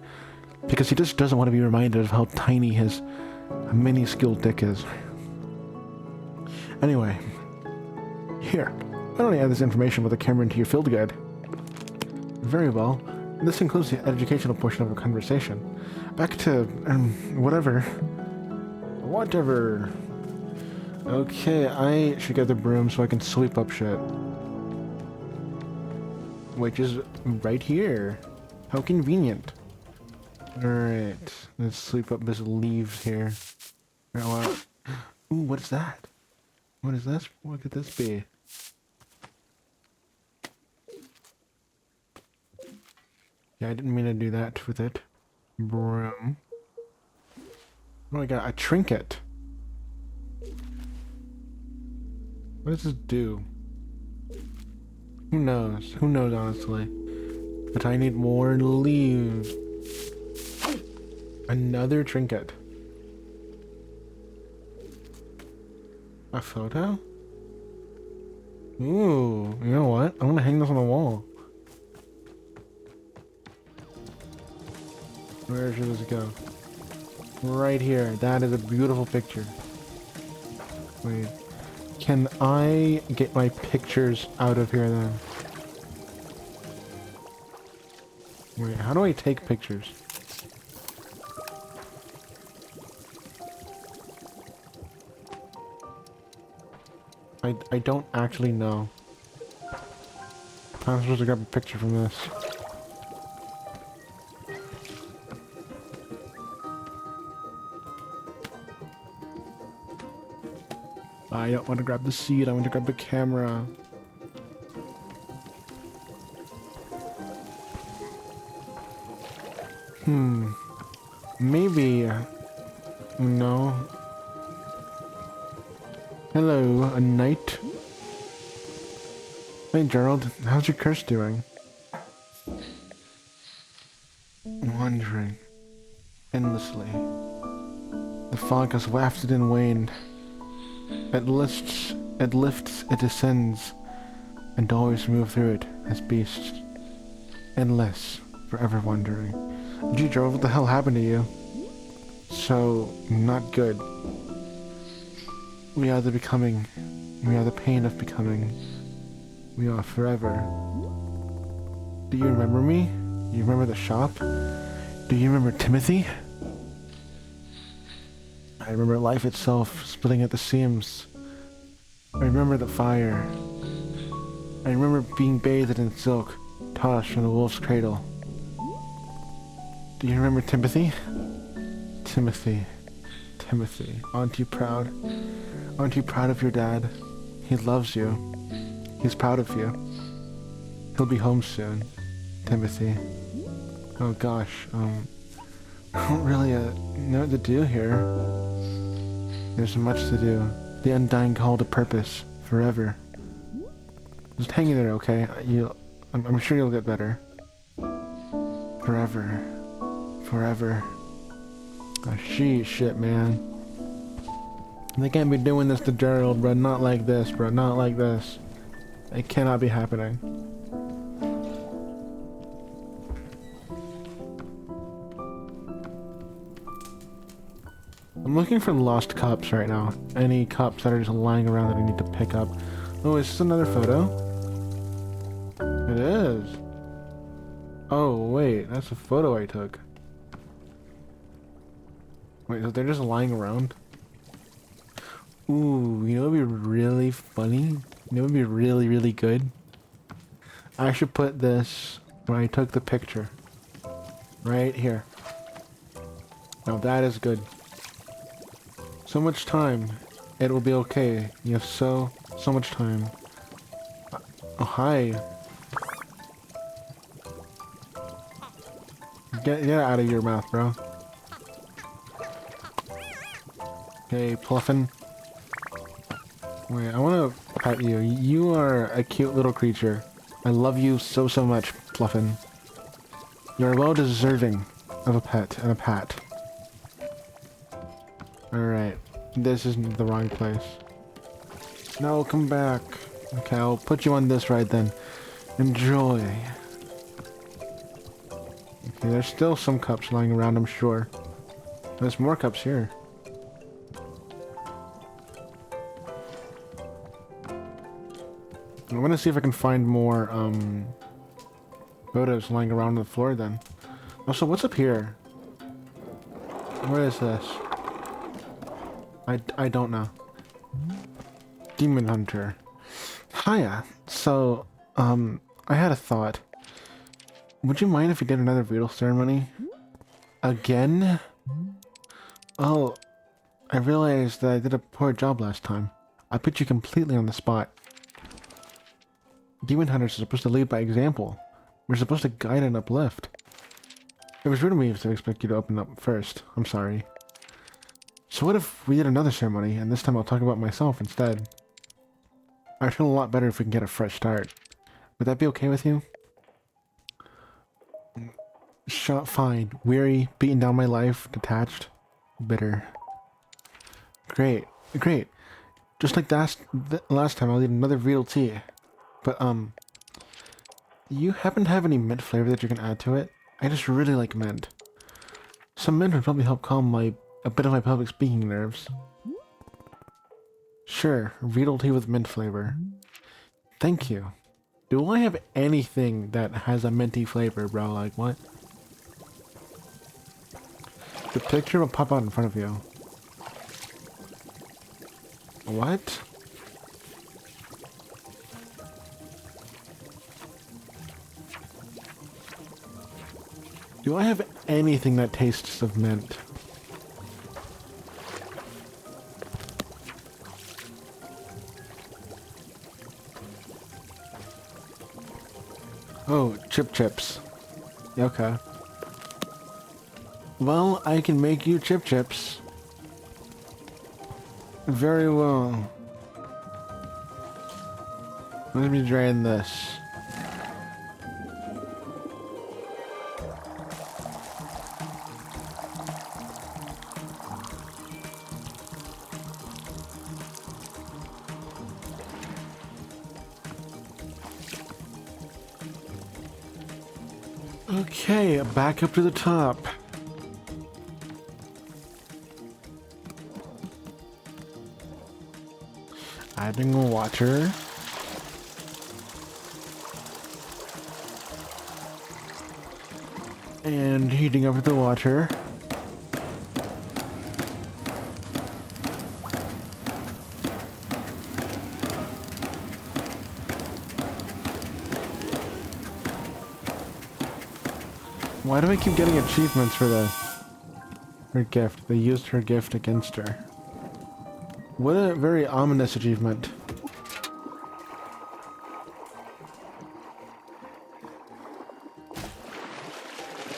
Because he just doesn't want to be reminded of how tiny his minuscule dick is. Anyway. Here. Why don't I add this information with the camera into your field guide? Very well. This includes the educational portion of our conversation. Back to, whatever. Whatever. Okay, I should get the broom so I can sweep up shit. Which is right here. How convenient. Alright, let's sweep up this leaves here. Ooh, what is that? What is this? What could this be? Yeah, I didn't mean to do that with it. Broom. Oh, I got a trinket. What does this do? Who knows? Who knows, honestly? But I need more leaves. Another trinket. A photo? Ooh, you know what? I'm gonna hang this on the wall. Where should this go? Right here. That is a beautiful picture. Wait. Can I get my pictures out of here then? Wait, how do I take pictures? I don't actually know. I'm supposed to grab a picture from this. I don't want to grab the seat, I want to grab the camera. Maybe... No. Hello, a knight. Hey Gerald, how's your curse doing? Wandering endlessly. The fog has wafted and waned. It lifts, it descends, and always move through it as beasts. Endless, forever wandering. Gee, Gerald, what the hell happened to you? So, not good. We are the becoming. We are the pain of becoming. We are forever. Do you remember me? You remember the shop? Do you remember Timothy? I remember life itself splitting at the seams. I remember the fire. I remember being bathed in silk, tossed from the wolf's cradle. Do you remember Timothy? Timothy. Timothy. Aren't you proud? Aren't you proud of your dad? He loves you. He's proud of you. He'll be home soon. Timothy. Oh gosh, I don't really know what to do here. There's much to do. The undying call to purpose. Forever. Just hang in there, okay? I'm sure you'll get better. Forever. Forever. Oh, shit, man. They can't be doing this to Gerald, bro. Not like this, bro. Not like this. It cannot be happening. I'm looking for lost cups right now. Any cups that are just lying around that I need to pick up. Oh, is this another photo? It is. Oh, wait. That's a photo I took. Wait, so they're just lying around? Ooh, you know what would be really funny? You know what would be really, really good? I should put this where I took the picture. Right here. Now that is good. So much time. It will be okay. You have so much time. Oh, hi. Get it out of your mouth, bro. Okay, Pluffin. Wait, I wanna pet you. You are a cute little creature. I love you so, so much, Fluffin. You're well deserving of a pet and a pat. Alright. This isn't the wrong place. No, come back. Okay, I'll put you on this ride then. Enjoy. Okay, there's still some cups lying around, I'm sure. There's more cups here. I'm gonna see if I can find more, photos lying around on the floor then. Also, what's up here? What is this? I don't know. Demon Hunter. Hiya. So, I had a thought. Would you mind if we did another Voodoo ceremony? Again? Oh, I realized that I did a poor job last time. I put you completely on the spot. Demon Hunters are supposed to lead by example. We're supposed to guide and uplift. It was rude of me to expect you to open up first. I'm sorry. So what if we did another ceremony, and this time I'll talk about myself instead? I feel a lot better if we can get a fresh start. Would that be okay with you? Fine. Weary, beaten down my life, detached, bitter. Great. Great. Just like last time, I'll need another Veedle tea. But, do you happen to have any mint flavor that you can add to it? I just really like mint. Some mint would probably help calm a bit of my public speaking nerves. Sure, Veedle tea with mint flavor. Thank you. Do I have anything that has a minty flavor, bro? Like, what? The picture will pop out in front of you. What? Do I have anything that tastes of mint? Oh, chips. Okay. Well, I can make you chips. Very well. Let me drain this. Okay, back up to the top. Adding water. And heating up the water. Why do I keep getting achievements for her gift? They used her gift against her. What a very ominous achievement.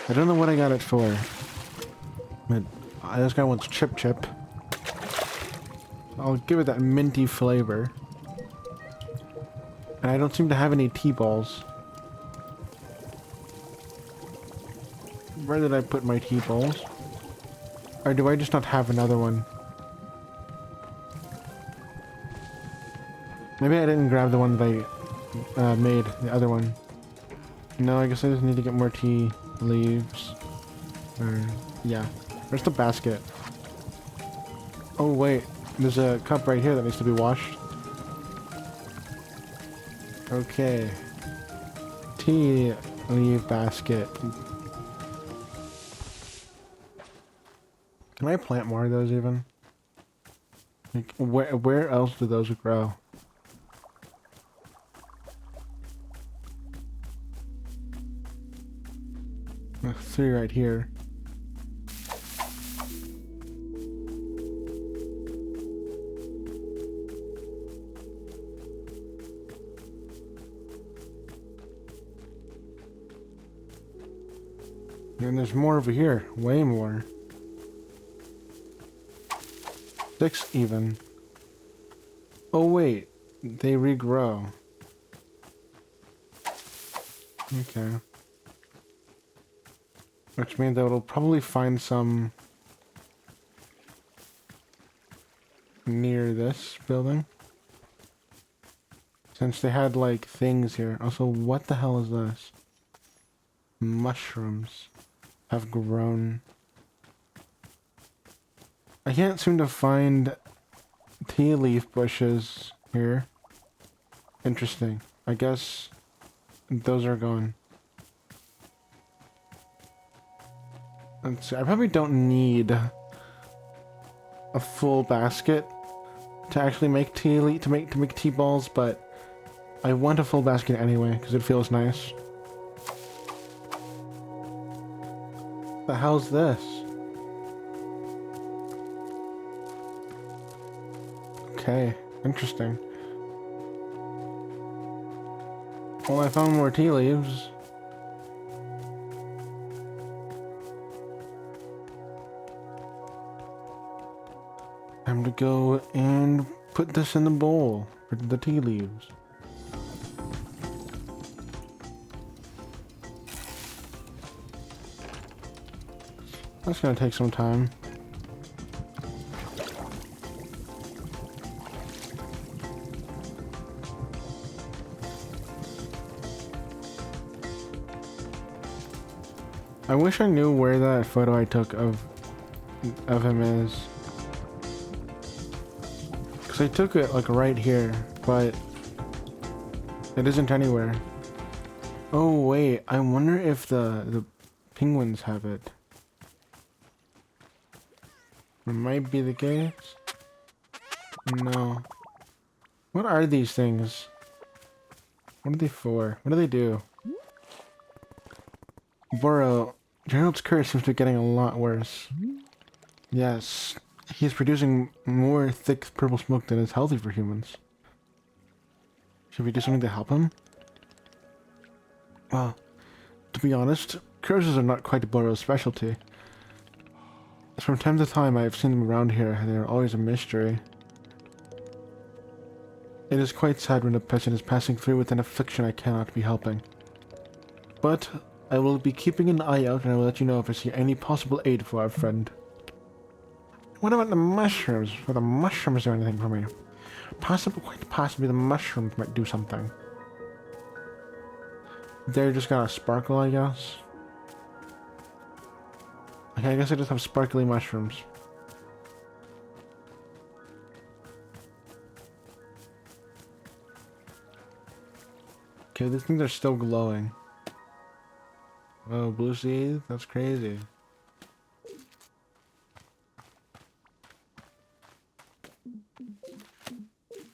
I don't know what I got it for. But this guy wants chip. I'll give it that minty flavor. And I don't seem to have any tea balls. Where did I put my tea balls? Or do I just not have another one? Maybe I didn't grab the one that I made, the other one. No, I guess I just need to get more tea leaves. Or, yeah. Where's the basket? Oh wait, there's a cup right here that needs to be washed. Okay. Tea leaf basket. Can I plant more of those even? Like, where else do those grow? Three right here. And there's more over here. Way more. 6 even. Oh wait. they regrow. Okay. Which means that it'll probably find some near this building. Since they had like things here. Also, what the hell is this? Mushrooms have grown. I can't seem to find tea leaf bushes here. Interesting. I guess those are gone. Let's see. I probably don't need a full basket to actually make to make tea balls, but I want a full basket anyway because it feels nice. The hell's this? Okay, interesting. Well, I found more tea leaves. Time to go and put this in the bowl for the tea leaves. That's gonna take some time. I wish I knew where that photo I took of him is. Cause I took it like right here, but it isn't anywhere. Oh wait, I wonder if the penguins have it. It might be the case. No. What are these things? What are they for? What do they do? Burrow, Gerald's curse seems to be getting a lot worse. Yes, he's producing more thick purple smoke than is healthy for humans. Should we do something to help him? Well, to be honest, curses are not quite Burrow's specialty. From time to time I have seen them around here, and they are always a mystery. It is quite sad when a person is passing through with an affliction I cannot be helping. But I will be keeping an eye out, and I will let you know if I see any possible aid for our friend. What about the mushrooms? Will the mushrooms do anything for me? Quite possibly the mushrooms might do something. They're just gonna sparkle, I guess. Okay, I guess I just have sparkly mushrooms. Okay, these things are still glowing. Oh, blue seed? That's crazy.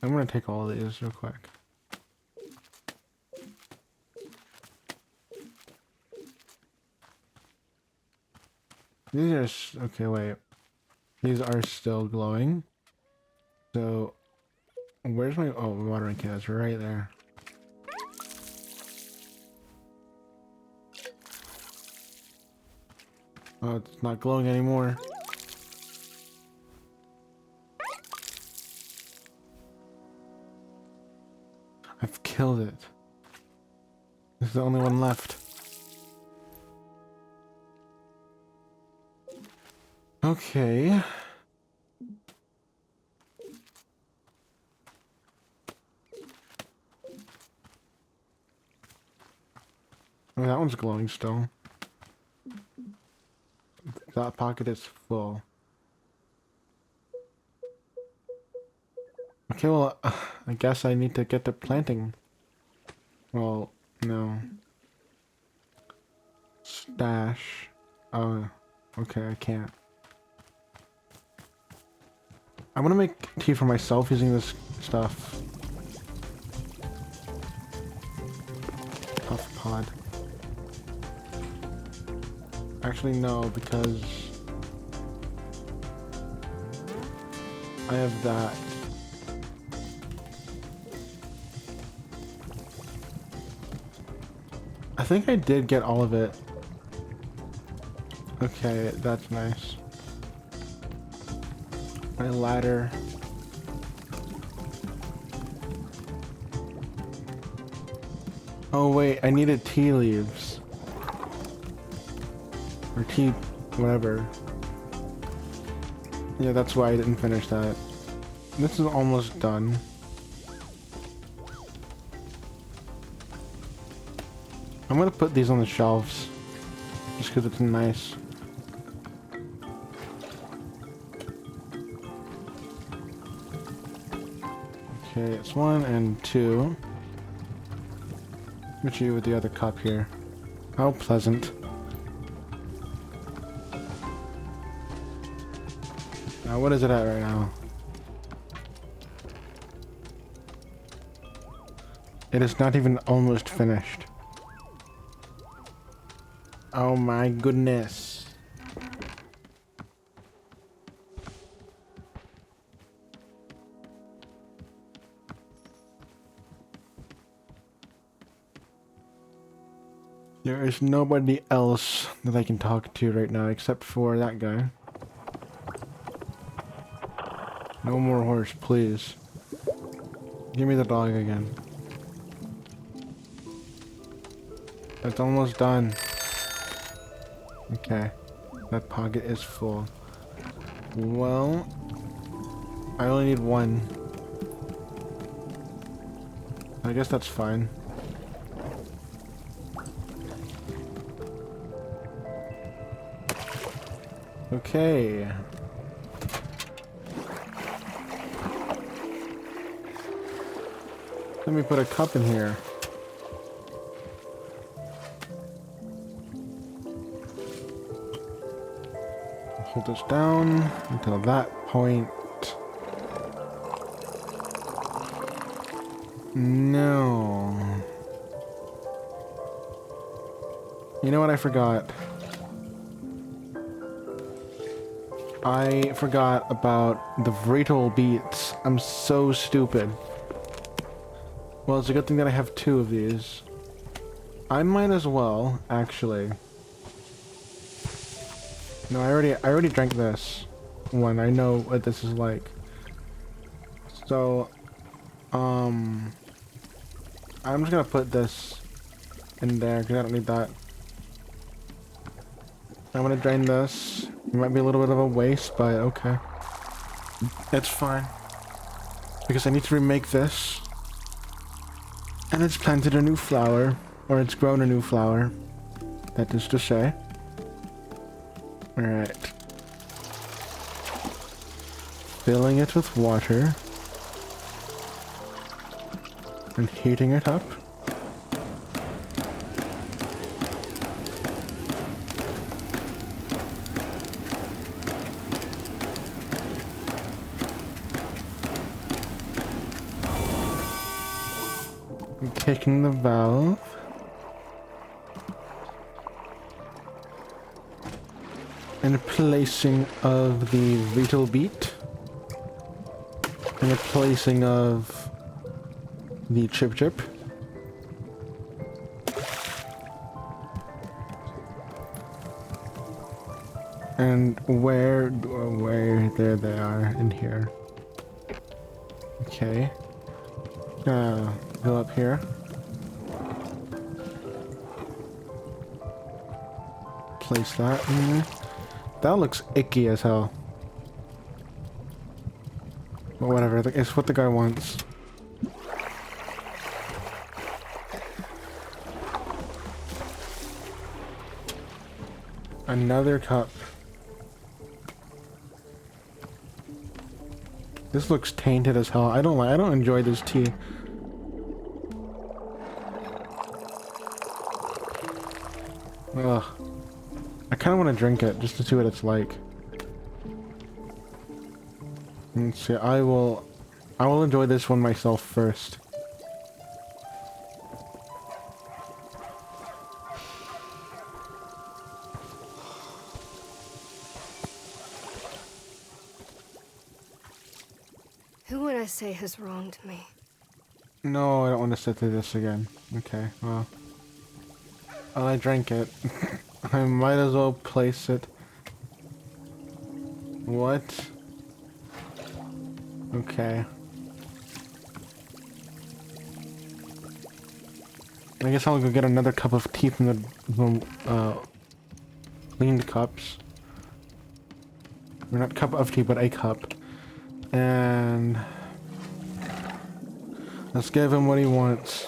I'm gonna take all of these real quick. These are... okay, wait. These are still glowing. So... where's my... oh, watering can. That's right there. Oh, it's not glowing anymore. I've killed it. This is the only one left. Okay. Oh, that one's glowing still. That pocket is full. Okay, well, I guess I need to get to planting. Well, no. Stash. Oh, okay, I can't. I'm gonna make tea for myself using this stuff. Puff pod. Actually, no, because I have that. I think I did get all of it. Okay, that's nice. My ladder. Oh wait, I needed tea leaves. Or tea, whatever. Yeah, that's why I didn't finish that. This is almost done. I'm gonna put these on the shelves. Just because it's nice. Okay, it's 1 and 2. Put you with the other cup here. How pleasant. Now, what is it at right now? It is not even almost finished. Oh my goodness. There is nobody else that I can talk to right now except for that guy. No more horse, please. Give me the dog again. It's almost done. Okay. That pocket is full. Well, I only need 1. I guess that's fine. Okay. Let me put a cup in here. Hold this down until that point. No. You know what I forgot? I forgot about the brittle beets. I'm so stupid. Well, it's a good thing that I have 2 of these. I might as well, actually. No, I already drank this one. I know what this is like. So, I'm just gonna put this in there because I don't need that. I'm gonna drain this. It might be a little bit of a waste, but okay. It's fine. Because I need to remake this. And it's planted a new flower. Or it's grown a new flower. That is to say. Alright. Filling it with water. And heating it up. Taking the valve. And placing of the beetle beet. And a placing of the chip chip. And where there they are in here. Okay. Go up here. Place that in there. That looks icky as hell. But whatever, it's what the guy wants. Another cup. This looks tainted as hell. I don't enjoy this tea. Ugh. I kind of want to drink it just to see what it's like. Let's see. I will enjoy this one myself first. Who would I say has wronged me? No, I don't want to sit through this again. Okay, well. Well, I drank it. I might as well place it. What? Okay. I guess I'll go get another cup of tea from the cleaned cups. Or not cup of tea, but a cup. And let's give him what he wants.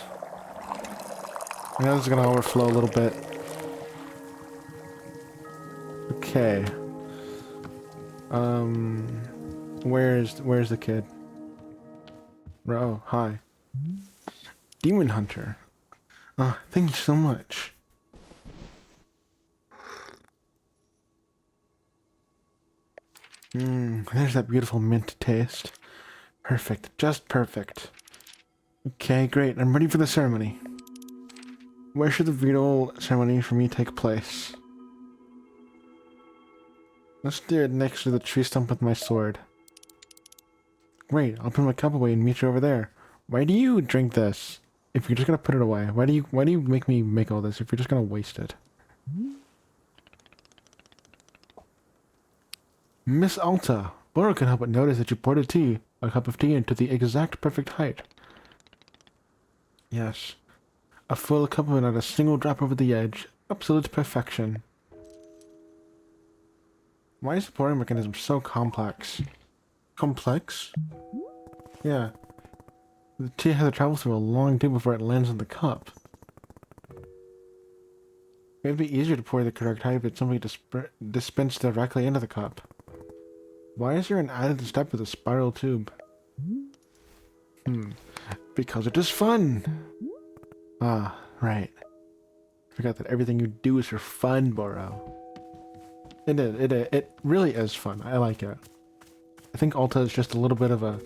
I know this is gonna overflow a little bit. Okay. Where's the kid? Oh, hi. Demon Hunter. Oh, thank you so much. There's that beautiful mint taste. Perfect, just perfect. Okay, great. I'm ready for the ceremony. Where should the ritual ceremony for me take place? Let's do it next to the tree stump with my sword. Great, I'll put my cup away and meet you over there. Why do you drink this if you're just gonna put it away? Why do you make me make all this if you're just gonna waste it? Miss Alta, Boro can help but notice that you poured a cup of tea into the exact perfect height. Yes. A full cup of it, not a single drop over the edge. Absolute perfection. Why is the pouring mechanism so complex? Complex? Yeah. The tea has to travel through a long day before it lands in the cup. It would be easier to pour the correct height if it's simply dispensed directly into the cup. Why is there an added step with a spiral tube? Because it is fun! Ah, right. Forgot that everything you do is for fun, Boro. It really is fun. I like it. I think Alta is just a little bit of a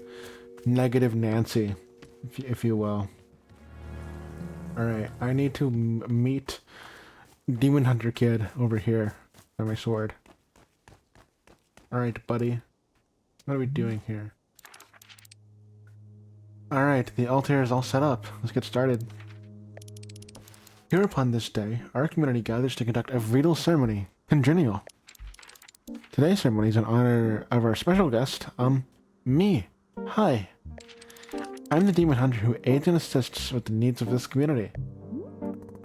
negative Nancy, if you will. Alright, I need to meet Demon Hunter Kid over here by my sword. Alright, buddy. What are we doing here? Alright, the altar is all set up. Let's get started. Here upon this day, our community gathers to conduct a ritual ceremony. Congenial. Today's ceremony is in honor of our special guest, me. Hi. I'm the Demon Hunter who aids and assists with the needs of this community.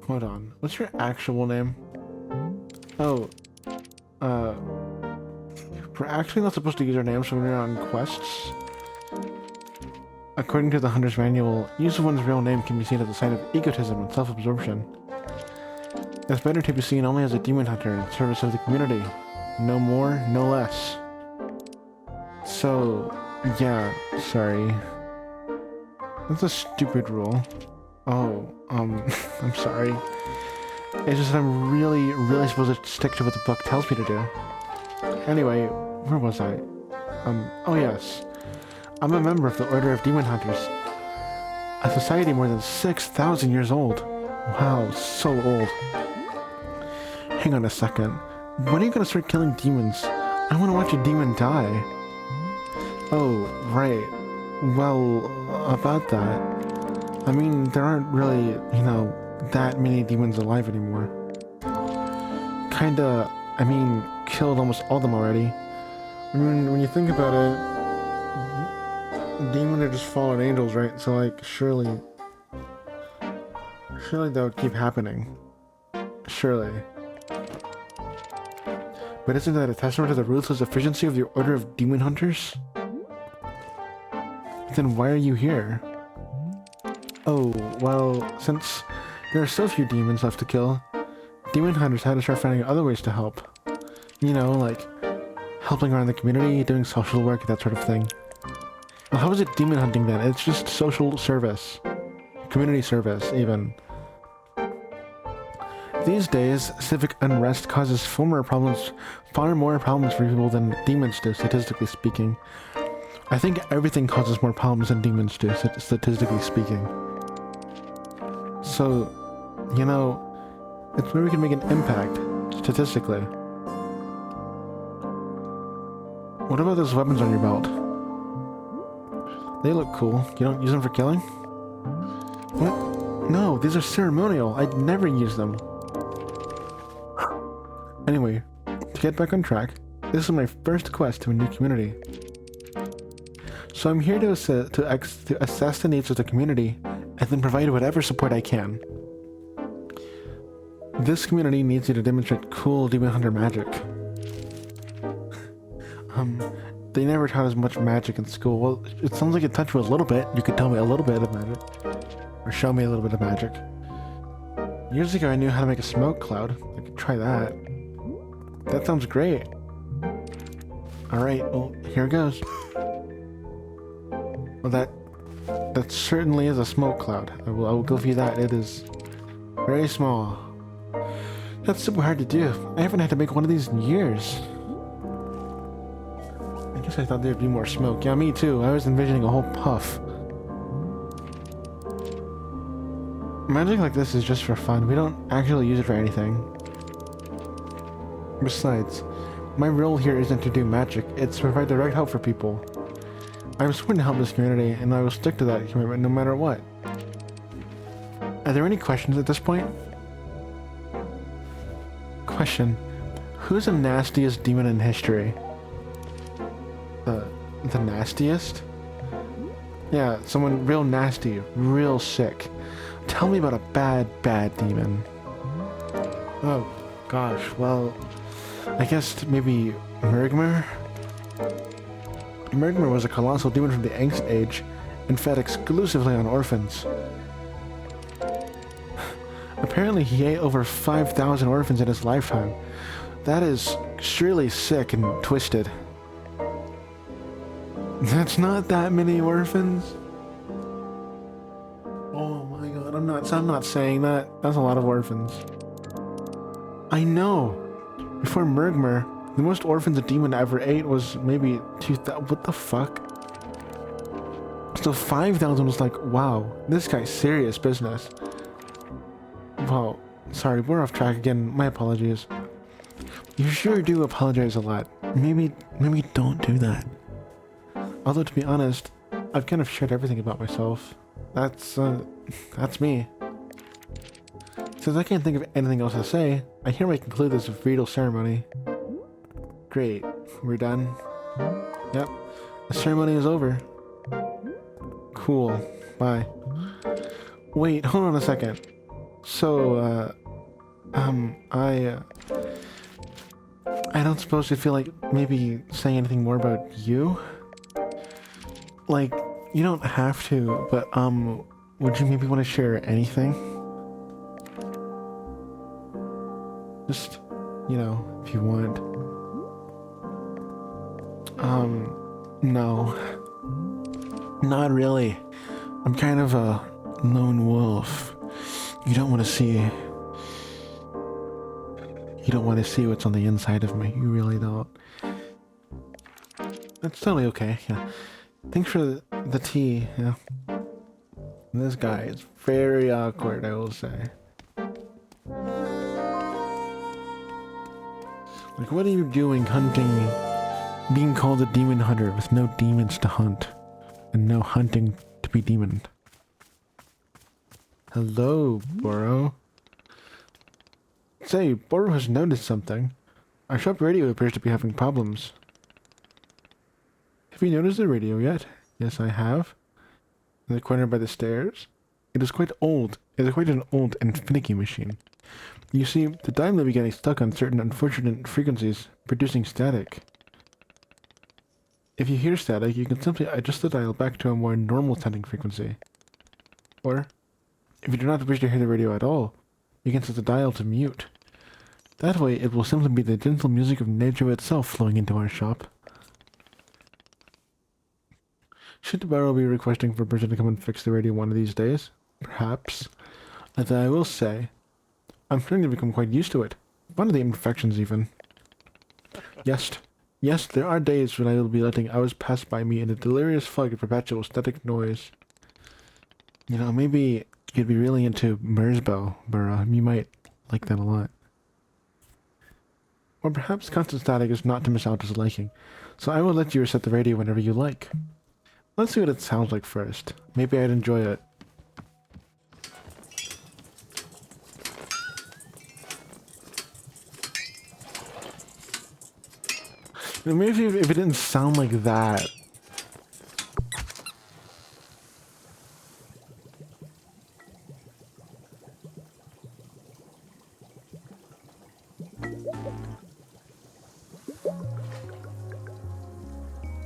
Hold on, what's your actual name? Oh, we're actually not supposed to use our names when we're on quests. According to the Hunter's Manual, use of one's real name can be seen as a sign of egotism and self-absorption. It's better to be seen only as a demon hunter in service of the community. No more, no less. So, yeah, sorry. That's a stupid rule. Oh, I'm sorry. It's just that I'm really supposed to stick to what the book tells me to do. Anyway, where was I? Oh yes. I'm a member of the Order of Demon Hunters. A society more than 6,000 years old. Wow, so old. Hang on a second. When are you gonna start killing demons? I wanna watch a demon die. Oh, right. Well, about that. I mean, there aren't really, that many demons alive anymore. Kinda, killed almost all of them already. I mean, when you think about it, demons are just fallen angels, right? So, like, surely that would keep happening. Surely. But isn't that a testament to the ruthless efficiency of the Order of Demon Hunters? Then why are you here? Oh, well, since there are so few demons left to kill, Demon Hunters had to start finding other ways to help. Like helping around the community, doing social work, that sort of thing. Well, how is it demon hunting then? It's just social service. Community service, even. These days, civic unrest causes far more problems for people than demons do, statistically speaking. I think everything causes more problems than demons do, statistically speaking. So, it's where we can make an impact, statistically. What about those weapons on your belt? They look cool. You don't use them for killing? What? No, these are ceremonial. I'd never use them. Anyway, to get back on track, this is my first quest to a new community. So I'm here to assess the needs of the community and then provide whatever support I can. This community needs you to demonstrate cool demon hunter magic. They never taught us much magic in school. Well, it sounds like you touched me a little bit. You could tell me a little bit of magic. Or show me a little bit of magic. Years ago, I knew how to make a smoke cloud. I could try that. That sounds great. Alright, well, here goes. Well, that certainly is a smoke cloud. I will give you that. It is very small. That's super hard to do. I haven't had to make one of these in years. I guess I thought there'd be more smoke. Yeah, me too. I was envisioning a whole puff. Magic like this is just for fun. We don't actually use it for anything. Besides, my role here isn't to do magic. It's to provide direct help for people. I'm sworn to help this community, and I will stick to that commitment no matter what. Are there any questions at this point? Question. Who's the nastiest demon in history? The nastiest? Yeah, someone real nasty, real sick. Tell me about a bad demon. Oh, gosh, well, I guess maybe Mergmer? Mergmer was a colossal demon from the Angst Age and fed exclusively on orphans. Apparently he ate over 5,000 orphans in his lifetime. That is surely sick and twisted. That's not that many orphans. Oh my god, I'm not saying that. That's a lot of orphans. I know. Before Mergmer, the most orphans a demon ever ate was maybe 2,000. What the fuck? So 5,000 was like, wow, this guy's serious business. Well, sorry, we're off track again. My apologies. You sure do apologize a lot. Maybe don't do that. Although, to be honest, I've kind of shared everything about myself. That's me. Since I can't think of anything else to say, I hereby conclude this ritual ceremony. Great. We're done? Yep. The ceremony is over. Cool. Bye. Wait, hold on a second. So, I don't suppose you feel like maybe saying anything more about you? Like, you don't have to, but, would you maybe want to share anything? Just, you know, if you want. No. Not really. I'm kind of a lone wolf. You don't want to see what's on the inside of me. You really don't. That's totally okay, yeah. Thanks for the tea, yeah. This guy is very awkward, I will say. Like, what are you doing hunting, being called a demon hunter with no demons to hunt, and no hunting to be demoned? Hello, Boro. Say, Boro has noticed something. Our shop radio appears to be having problems. Have you noticed the radio yet? Yes, I have. In the corner by the stairs. It is quite old. It is quite an old and finicky machine. You see, the dial may be getting stuck on certain unfortunate frequencies, producing static. If you hear static, you can simply adjust the dial back to a more normal sounding frequency. Or, if you do not wish to hear the radio at all, you can set the dial to mute. That way, it will simply be the gentle music of nature itself flowing into our shop. Should the Barrow be requesting for a person to come and fix the radio one of these days? Perhaps. As I will say, I'm starting to become quite used to it. One of the imperfections, even. Yes, there are days when I will be letting hours pass by me in a delirious fog of perpetual static noise. You know, maybe you'd be really into Merzbow, Burrow. You might like that a lot. Or perhaps constant static is not to Miss Alta's liking, so I will let you reset the radio whenever you like. Let's see what it sounds like first. Maybe I'd enjoy it. Maybe if it didn't sound like that.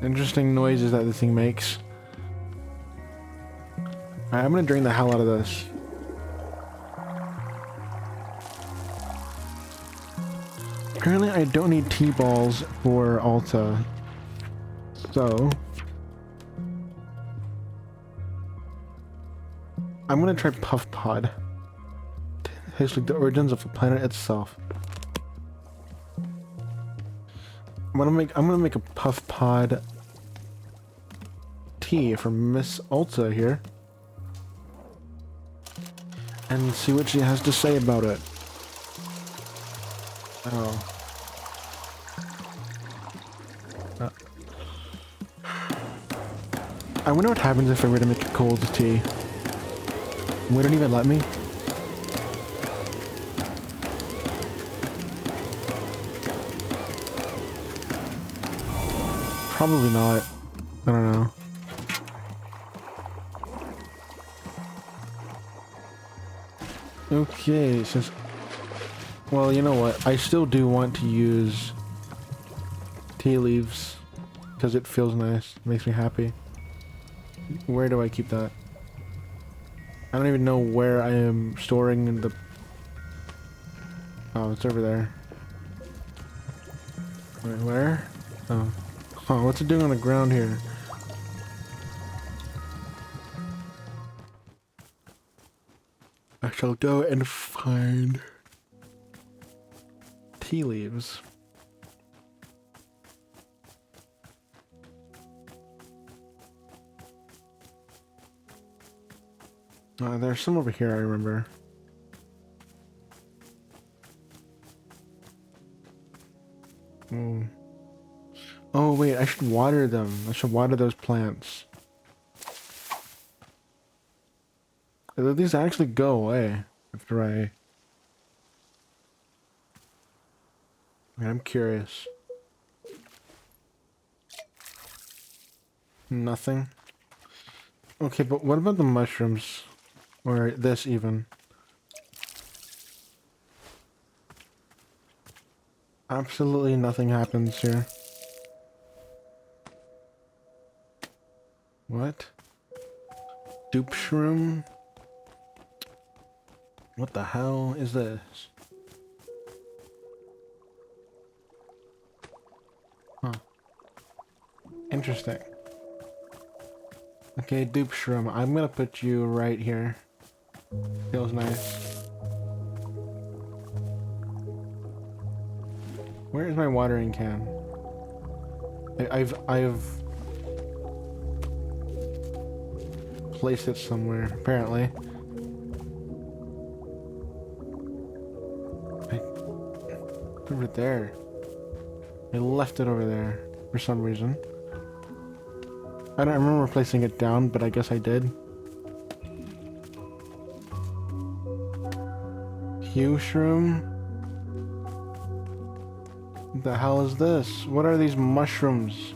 Interesting noises that this thing makes. Alright, I'm gonna drain the hell out of this. Apparently I don't need T-balls for Alta. So... I'm gonna try Puff Pod. Tastes like the origins of the planet itself. I'm gonna make a Puff Pod tea for Miss Alta here. And see what she has to say about it. Oh. I wonder what happens if I were to make a cold tea. Would it even let me? Probably not. I don't know. Okay, since... Well, you know what? I still do want to use tea leaves because it feels nice. It makes me happy. Where do I keep that? I don't even know where I am storing the... Oh, it's over there. Wait, where? Oh. Oh, what's it doing on the ground here? I shall go and find tea leaves. There's some over here, I remember. Oh. Oh, wait, I should water them. I should water those plants. Do these actually go away after I... I'm curious. Nothing? Okay, but what about the mushrooms? Or this even? Absolutely nothing happens here. What? Dupe shroom? What the hell is this? Huh. Interesting. Okay, dupe shroom. I'm gonna put you right here. Feels nice. Where is my watering can? I've placed it somewhere, apparently. Over there. I left it over there for some reason. I don't remember placing it down, but I guess I did. Hue shroom? What the hell is this? What are these mushrooms?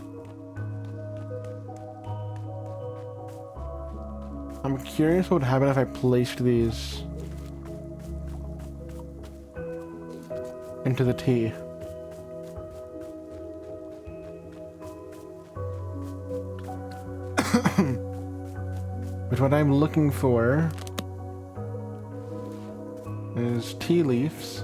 I'm curious what would happen if I placed these into the tea. But what I'm looking for is tea leaves.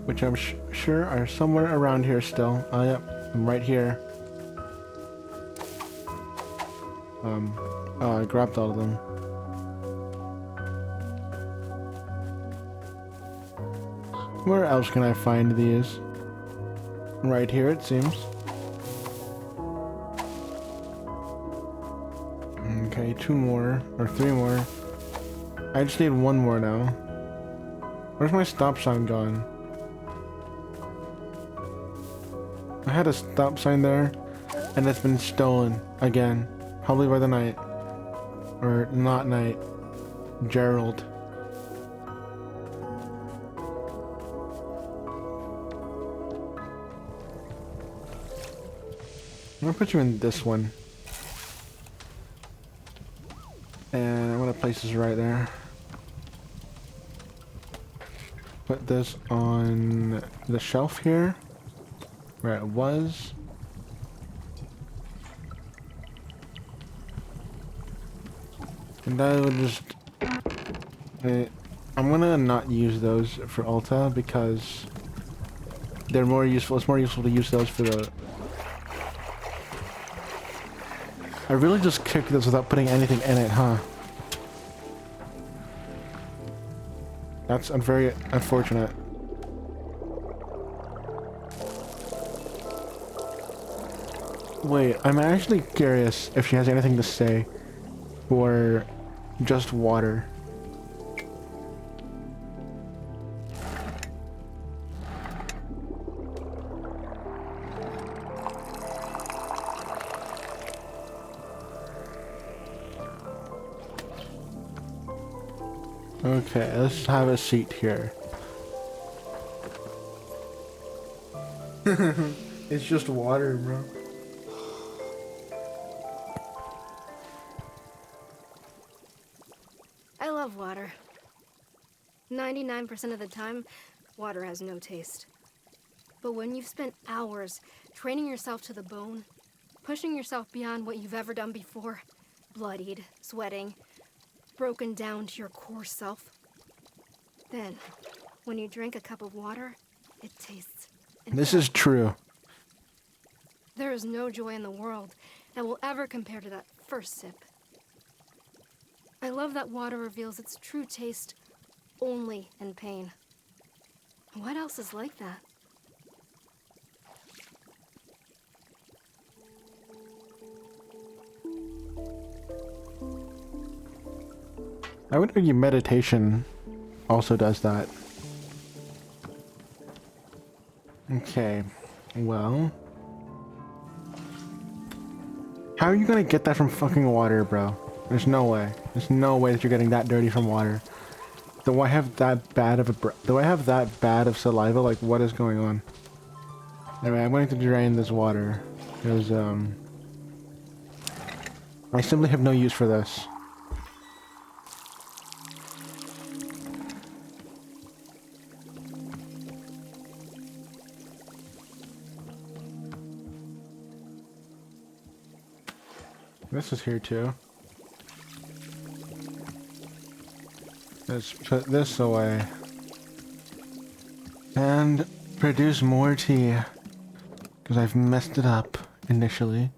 Which I'm sure are somewhere around here still. Oh, yep, I'm right here. Oh, I grabbed all of them. Where else can I find these? Right here, it seems. Okay, 2 more, or 3 more. I just need 1 more now. Where's my stop sign gone? I had a stop sign there, and it's been stolen again. Probably by the night. Or not night. Gerald. I'm gonna put you in this one. And I'm gonna place this right there. put this on the shelf here, where it was. And I would just... I'm gonna not use those for Ulta because they're more useful. It's more useful to use those for the... I really just kicked this without putting anything in it, huh? That's very unfortunate. Wait, I'm actually curious if she has anything to say for just water. Okay, let's have a seat here. It's just water, bro. I love water. 99% of the time, water has no taste. But when you've spent hours training yourself to the bone, pushing yourself beyond what you've ever done before, bloodied, sweating, broken down to your core self, then, when you drink a cup of water, it tastes incredible. This is true. There is no joy in the world that will ever compare to that first sip. I love that water reveals its true taste only in pain. What else is like that? I would argue meditation also does that. Okay, well... How are you gonna get that from fucking water, bro? There's no way. There's no way that you're getting that dirty from water. Do I have that bad of do I have that bad of saliva? Like, what is going on? Anyway, I'm going to drain this water. Because, I simply have no use for this. This is here too. Let's put this away. And produce more tea. Because I've messed it up initially.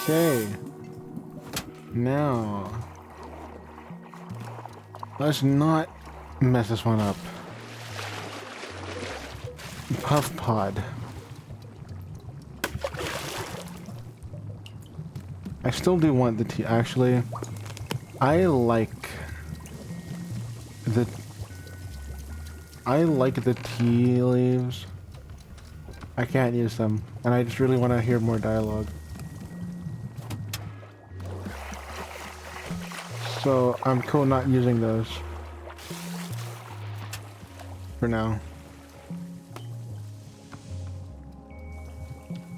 Okay. Now, let's not mess this one up. Puff pod. I still do want the tea. Actually, I like the tea leaves. I can't use them, and I just really want to hear more dialogue. So I'm cool not using those for now.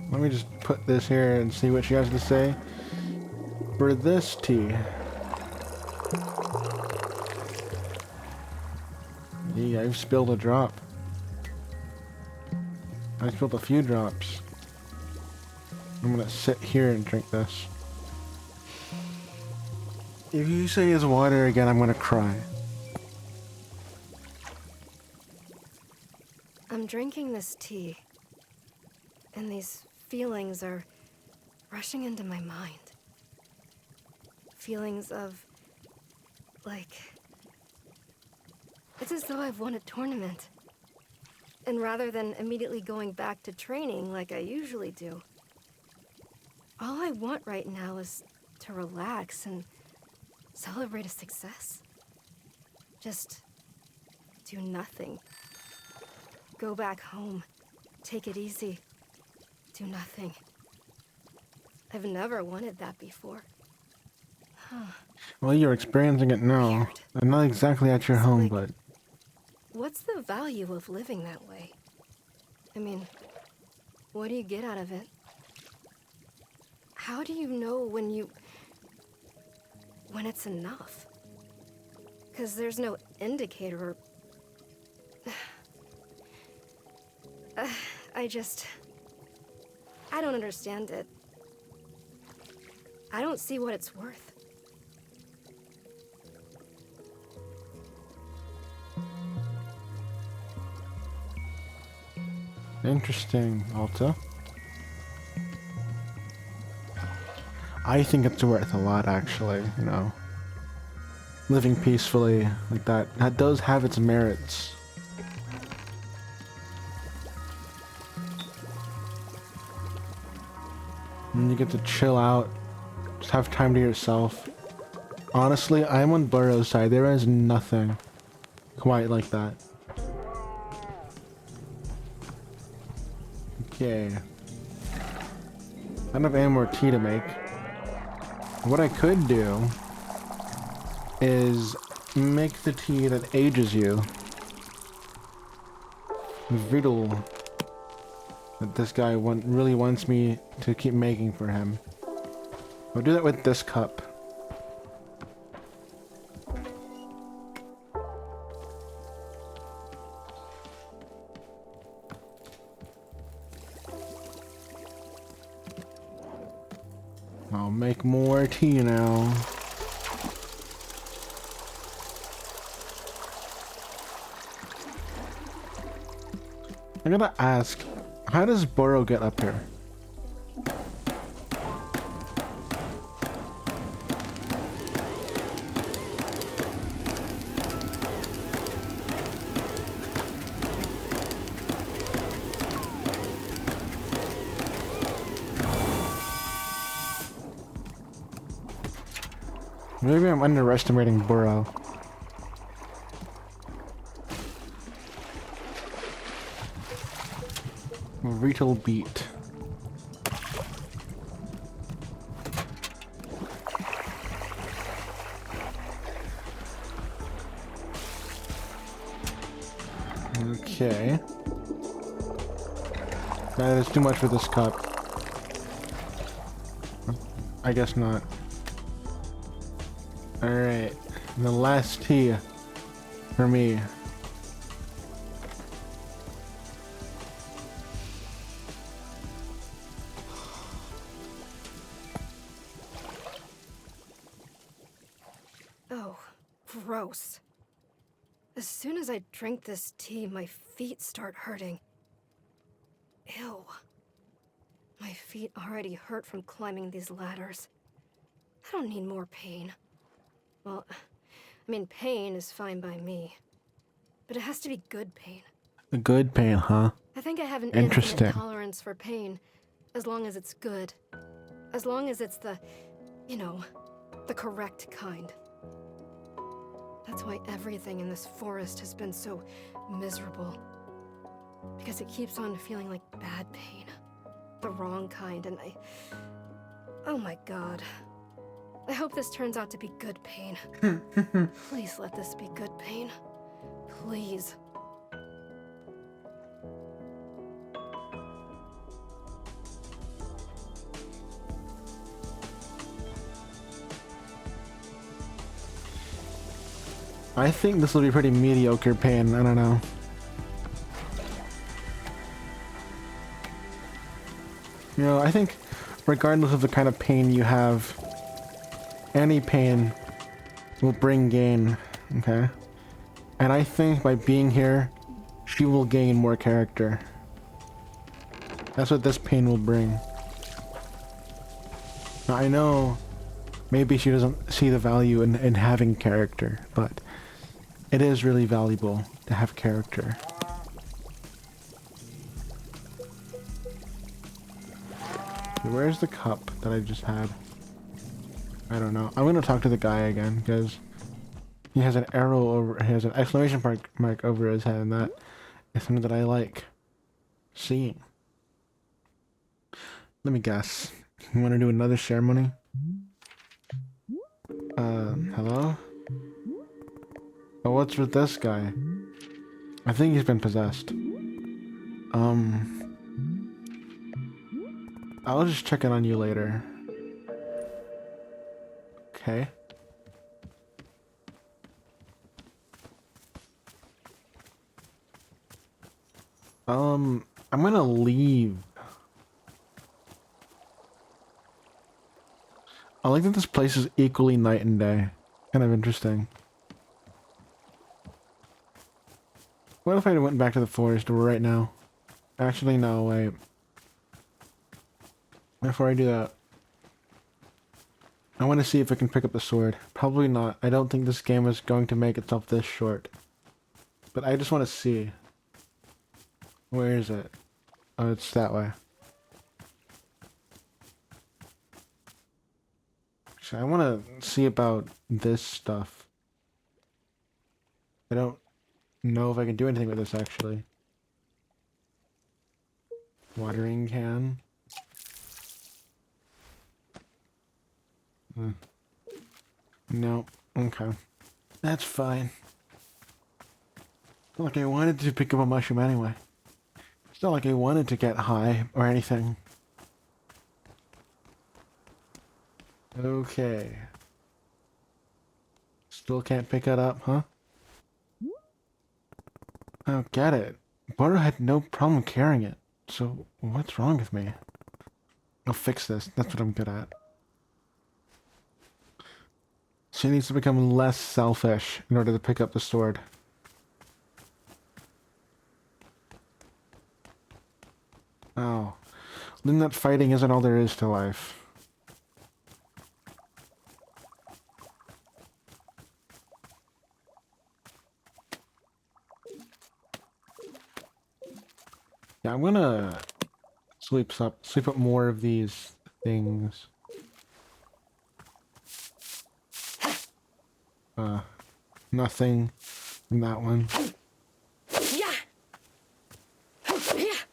Let me just put this here and see what she has to say for this tea. Yeah, I've spilled a drop. I spilled a few drops. I'm gonna sit here and drink this. If you say it's water again, I'm gonna cry. I'm drinking this tea, and these feelings are rushing into my mind. Feelings of, like... It's as though I've won a tournament. And rather than immediately going back to training like I usually do, all I want right now is to relax and celebrate a success. Just do nothing. Go back home. Take it easy. Do nothing. I've never wanted that before. Well, you're experiencing it now. Weird. I'm not exactly at your So, home, like, but what's the value of living that way? I mean, what do you get out of it? How do you know when it's enough? Because there's no indicator or... I don't understand it. I don't see what it's worth. interesting, Alta. I think it's worth a lot, actually, you know. Living peacefully like that does have its merits. And you get to chill out, just have time to yourself. Honestly, I'm on Burrow's side. There is nothing quite like that. Okay. I don't have any more tea to make. What I could do is make the tea that ages you. Riddle that this guy really wants me to keep making for him. I'll do that with this cup. I'll make more tea now. I gotta ask, how does Burrow get up here? Maybe I'm underestimating Burrow. Retail beat. Okay. That is too much for this cup. I guess not. Alright. The last tea for me. Oh, gross. As soon as I drink this tea, my feet start hurting. Ew. My feet already hurt from climbing these ladders. I don't need more pain. Well, I mean, pain is fine by me. But it has to be good pain. A good pain, huh? I think I have an Interesting. infinite tolerance for pain, as long as it's good. As long as it's the, you know, the correct kind. That's why everything in this forest has been so miserable. Because it keeps on feeling like bad pain. The wrong kind, and oh my god. I hope this turns out to be good pain. Please let this be good pain. Please. I think this will be pretty mediocre pain. I don't know. You know, I think regardless of the kind of pain you have, any pain will bring gain, okay? And I think by being here, she will gain more character. That's what this pain will bring. Now, I know maybe she doesn't see the value in having character, but it is really valuable to have character. Okay, where's the cup that I just had? I don't know. I'm gonna talk to the guy again because he has an arrow over, he has an exclamation mark over his head, and that is something that I like seeing. Let me guess. You want to do another ceremony? Hello? Oh, what's with this guy? I think he's been possessed. I'll just check in on you later. Okay. I'm gonna leave. I like that this place is equally night and day. Kind of interesting. What if I went back to the forest right now? Actually, no, wait. Before I do that, I want to see if I can pick up the sword. Probably not. I don't think this game is going to make itself this short. But I just want to see. Where is it? Oh, it's that way. So I want to see about this stuff. I don't know if I can do anything with this, actually. Watering can. No. Okay. That's fine. Not like I wanted to pick up a mushroom anyway. It's not like I wanted to get high or anything. Okay. Still can't pick it up, huh? I don't get it. Butter had no problem carrying it. So, what's wrong with me? I'll fix this. That's what I'm good at. She needs to become less selfish in order to pick up the sword. Oh. Then that fighting isn't all there is to life. Yeah, I'm gonna sweep up more of these things. Nothing in that one.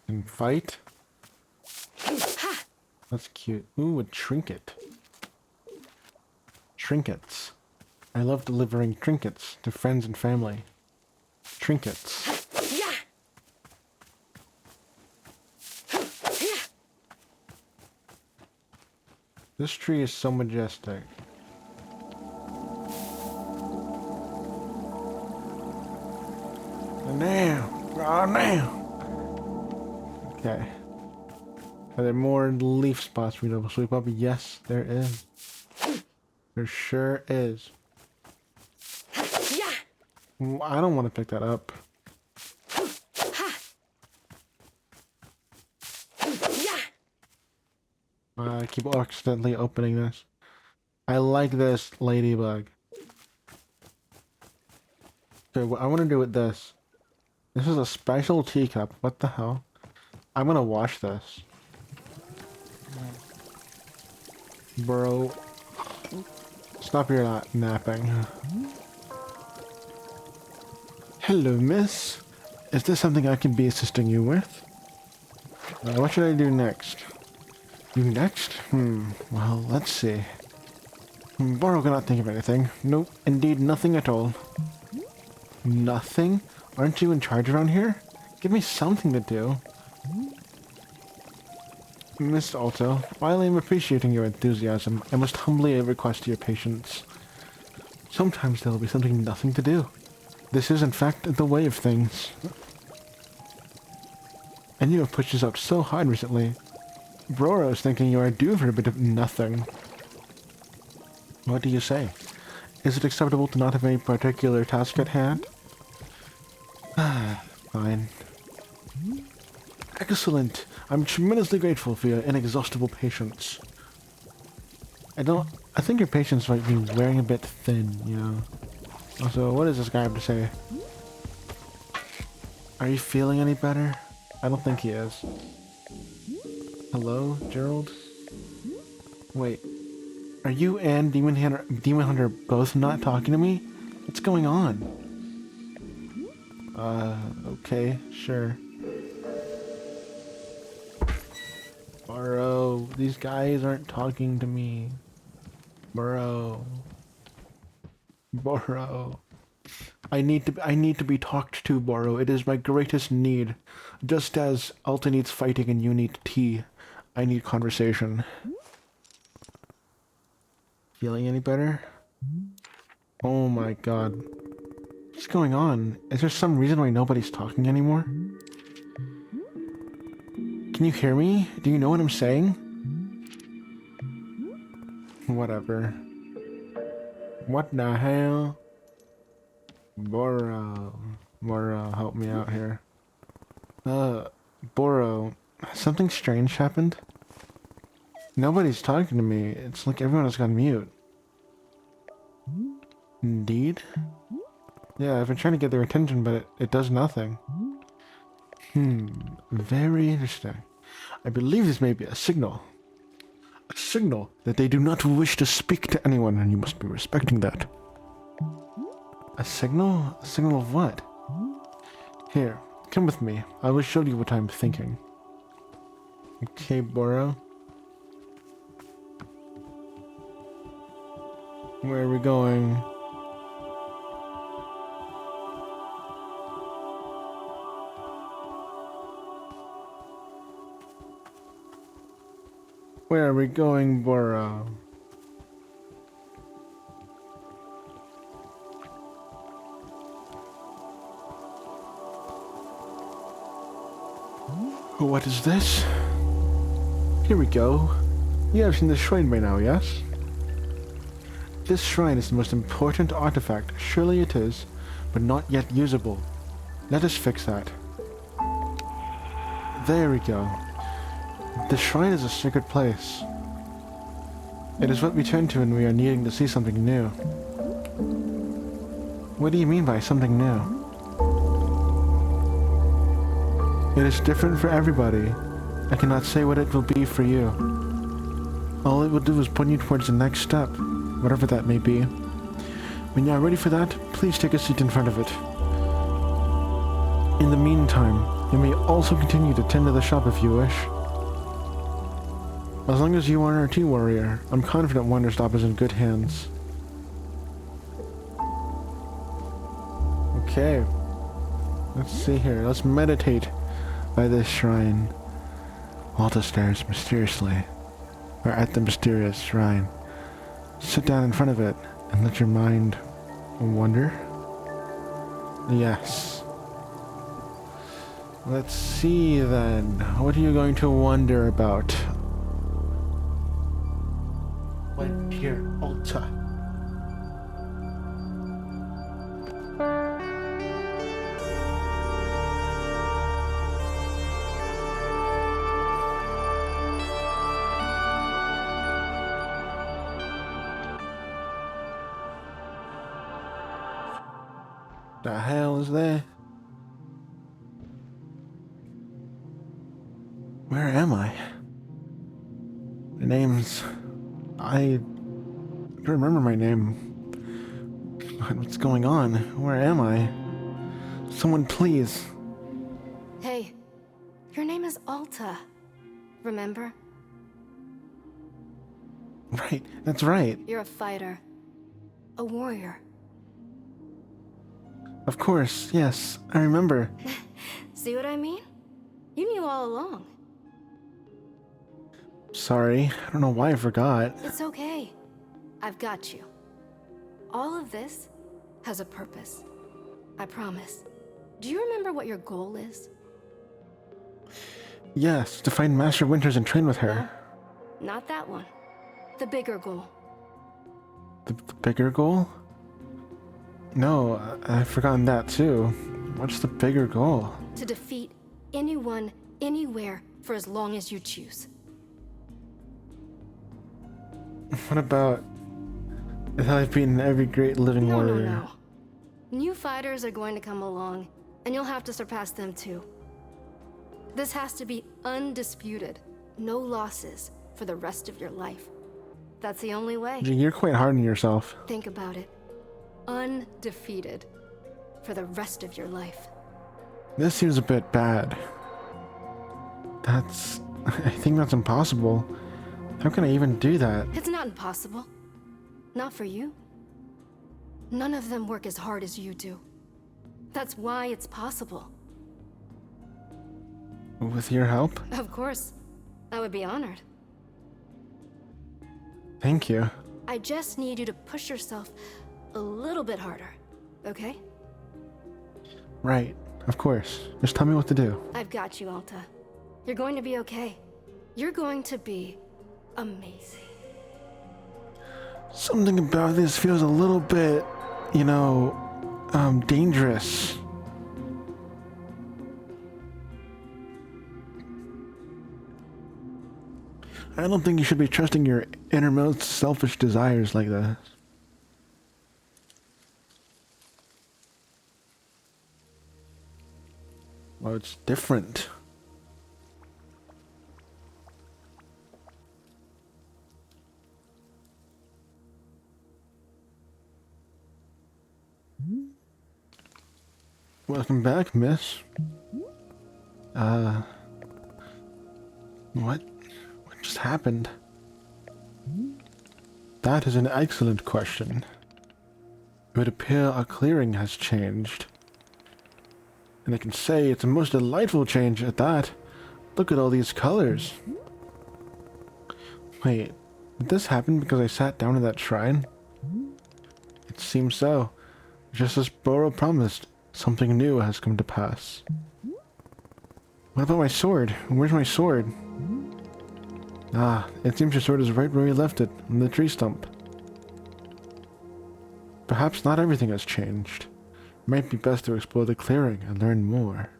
And fight. That's cute. Ooh, a trinket. Trinkets. I love delivering trinkets to friends and family. Trinkets. This tree is so majestic. And now! Oh, now! Okay. Are there more leaf spots for me to sweep up? Yes, there is. There sure is. I don't want to pick that up. I keep accidentally opening this. I like this ladybug. Okay, what I want to do with this. This is a special teacup. What the hell? I'm gonna wash this. Bro. Stop your napping. Hello, miss. Is there something I can be assisting you with? What should I do next? You next? Well, let's see. Borrow cannot think of anything. Nope, indeed nothing at all. Nothing? Aren't you in charge around here? Give me something to do. Miss Alto, while I am appreciating your enthusiasm, I must humbly request your patience. Sometimes there will be something nothing to do. This is in fact the way of things. And you have pushed us out so hard recently. Brora is thinking you are due for a bit of nothing. What do you say? Is it acceptable to not have any particular task at hand? Fine. Excellent. I'm tremendously grateful for your inexhaustible patience. I think your patience might be wearing a bit thin, you know. Also, what does this guy have to say? Are you feeling any better? I don't think he is. Hello, Gerald? Wait. Are you and Demon Hunter both not talking to me? What's going on? Okay, sure. Bro, these guys aren't talking to me. Bro. Boro. I need to be talked to, Boro. It is my greatest need. Just as Alta needs fighting and you need tea, I need conversation. Feeling any better? Oh my god. What's going on? Is there some reason why nobody's talking anymore? Can you hear me? Do you know what I'm saying? Whatever. What the hell? Boro. Boro, help me out here. Boro. Something strange happened? Nobody's talking to me. It's like everyone has gone mute. Indeed? Yeah, I've been trying to get their attention, but it does nothing. Very interesting. I believe this may be a signal. A signal that they do not wish to speak to anyone, and you must be respecting that. A signal? A signal of what? Here, come with me. I will show you what I'm thinking. Okay, Boro. Where are we going? Where are we going, Boro? What is this? Here we go. You have seen the shrine by now, yes? This shrine is the most important artifact. Surely it is, but not yet usable. Let us fix that. There we go. The shrine is a sacred place. It is what we turn to when we are needing to see something new. What do you mean by something new? It is different for everybody. I cannot say what it will be for you. All it will do is point you towards the next step, whatever that may be. When you are ready for that, please take a seat in front of it. In the meantime, you may also continue to tend to the shop if you wish. As long as you are our tea warrior, I'm confident Wanderstop is in good hands. Okay. Let's see here. Let's meditate by this shrine. Alta stares mysteriously. Or at the mysterious shrine. Sit down in front of it and let your mind wander. Yes. Let's see then. What are you going to wonder about? My dear Alta. The hell is that? Where am I? The name's... I don't remember my name. What's going on? Where am I? Someone please. Hey, your name is Alta. Remember? Right, that's right. You're a fighter. A warrior. Of course, yes, I remember. See what I mean? You knew all along. Sorry, I don't know why I forgot. It's okay. I've got you. All of this has a purpose. I promise. Do you remember what your goal is? Yes, to find Master Winters and train with her. No, not that one. The bigger goal. The bigger goal? No, I've forgotten that too. What's the bigger goal? To defeat anyone, anywhere, for as long as you choose. What about that I've beaten every great living warrior? No. New fighters are going to come along, and you'll have to surpass them too. This has to be undisputed. No losses for the rest of your life. That's the only way. You're quite hard on yourself. Think about it. Undefeated for the rest of your life. This seems a bit bad. That's I think that's impossible. How can I even do that? It's not impossible. Not for you. None of them work as hard as you do. That's why it's possible. With your help? Of course. I would be honored. Thank you. I just need you to push yourself a little bit harder, okay? Right. Of course. Just tell me what to do. I've got you, Alta. You're going to be okay. You're going to be amazing. Something about this feels a little bit, you know, dangerous. I don't think you should be trusting your innermost selfish desires like this. Well, it's different. Welcome back, miss. What just happened? That is an excellent question. It would appear our clearing has changed. And I can say it's a most delightful change at that. Look at all these colors. Wait, did this happen because I sat down at that shrine? It seems so. Just as Boro promised, something new has come to pass. What about my sword? Where's my sword? Ah, it seems your sword is right where you left it, on the tree stump. Perhaps not everything has changed. It might be best to explore the clearing and learn more.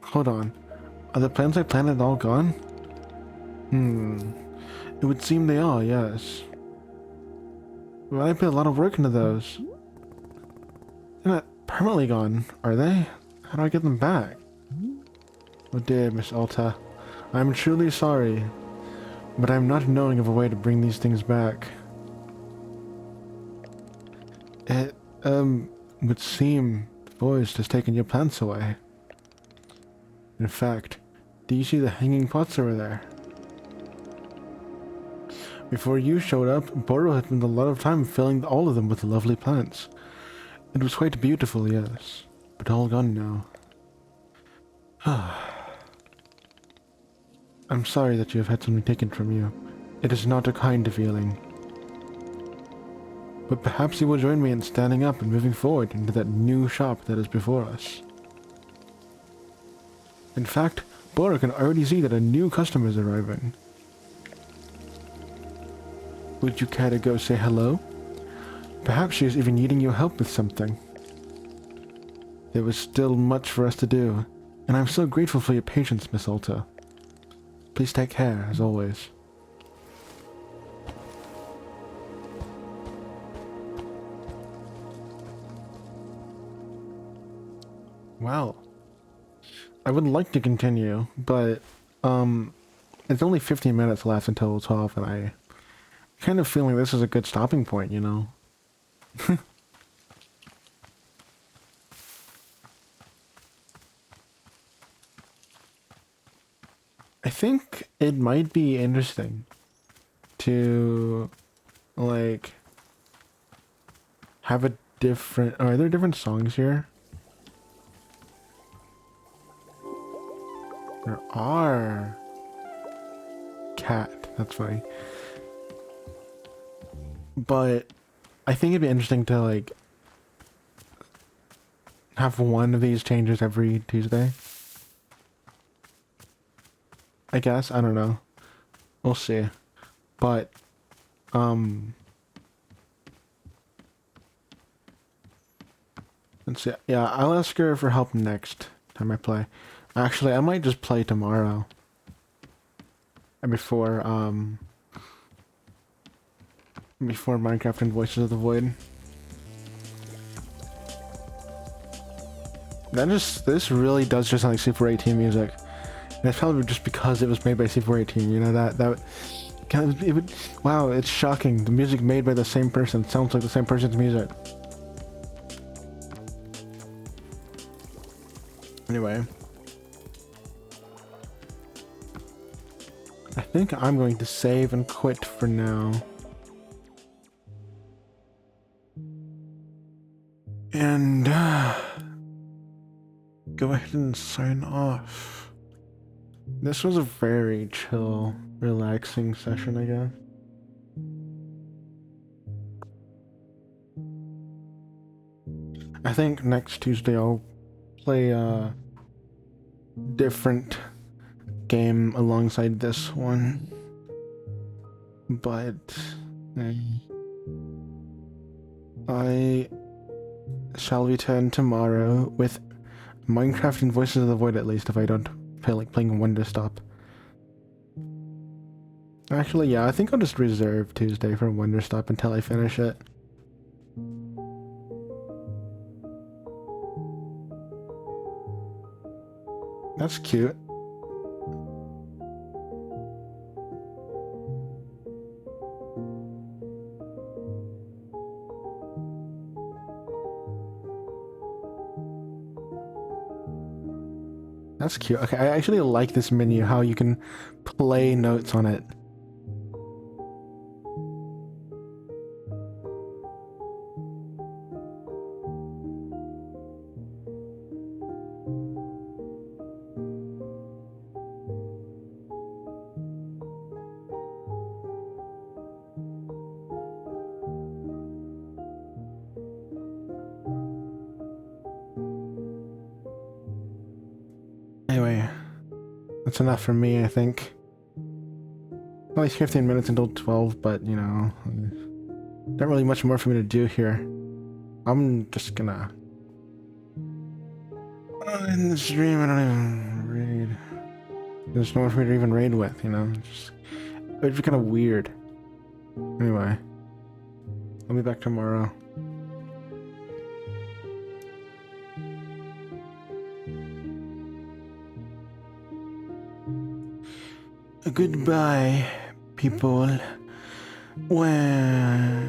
Hold on. Are the plans I planted all gone? It would seem they are, yes. But I put a lot of work into those. They're not permanently gone, are they? How do I get them back? Oh dear, Miss Alta. I'm truly sorry, but I'm not knowing of a way to bring these things back. It, would seem the forest has taken your plants away. In fact, do you see the hanging pots over there? Before you showed up, Boro had spent a lot of time filling all of them with lovely plants. It was quite beautiful, yes, but all gone now. I'm sorry that you have had something taken from you. It is not a kind feeling. But perhaps you will join me in standing up and moving forward into that new shop that is before us. In fact, Boro can already see that a new customer is arriving. Would you care to go say hello? Perhaps she is even needing your help with something. There was still much for us to do, and I'm so grateful for your patience, Miss Alta. Please take care, as always. Well, I would like to continue, but, it's only 15 minutes left until 12, and I kind of feeling this is a good stopping point, you know? I think it might be interesting to, like, have a different... Are there different songs here? There are. Cat. That's funny. But I think it'd be interesting to, like, have one of these changes every Tuesday. I guess. I don't know. We'll see. But, let's see. Yeah, I'll ask her for help next time I play. Actually, I might just play tomorrow. Before Minecraft and Voices of the Void. This really does just sound like Super 18 music. And it's probably just because it was made by Super 18, you know, that kind of, it would, wow, it's shocking. The music made by the same person sounds like the same person's music. Anyway. I think I'm going to save and quit for now. And go ahead and sign off. This was a very chill, relaxing session, I guess. I think next Tuesday I'll play a different game alongside this one. But I shall return tomorrow with Minecraft and Voices of the Void, at least, if I don't feel like playing Wanderstop. Actually, yeah, I think I'll just reserve Tuesday for Wanderstop until I finish it. That's cute. That's cute. Okay, I actually like this menu, how you can play notes on it. Anyway, that's enough for me, I think. Only 15 minutes until 12, but, you know, not really much more for me to do here. I'm just gonna end the stream. I don't even raid. There's no one for me to even raid with, you know? It'd be kind of weird. Anyway, I'll be back tomorrow. Goodbye, people. Well...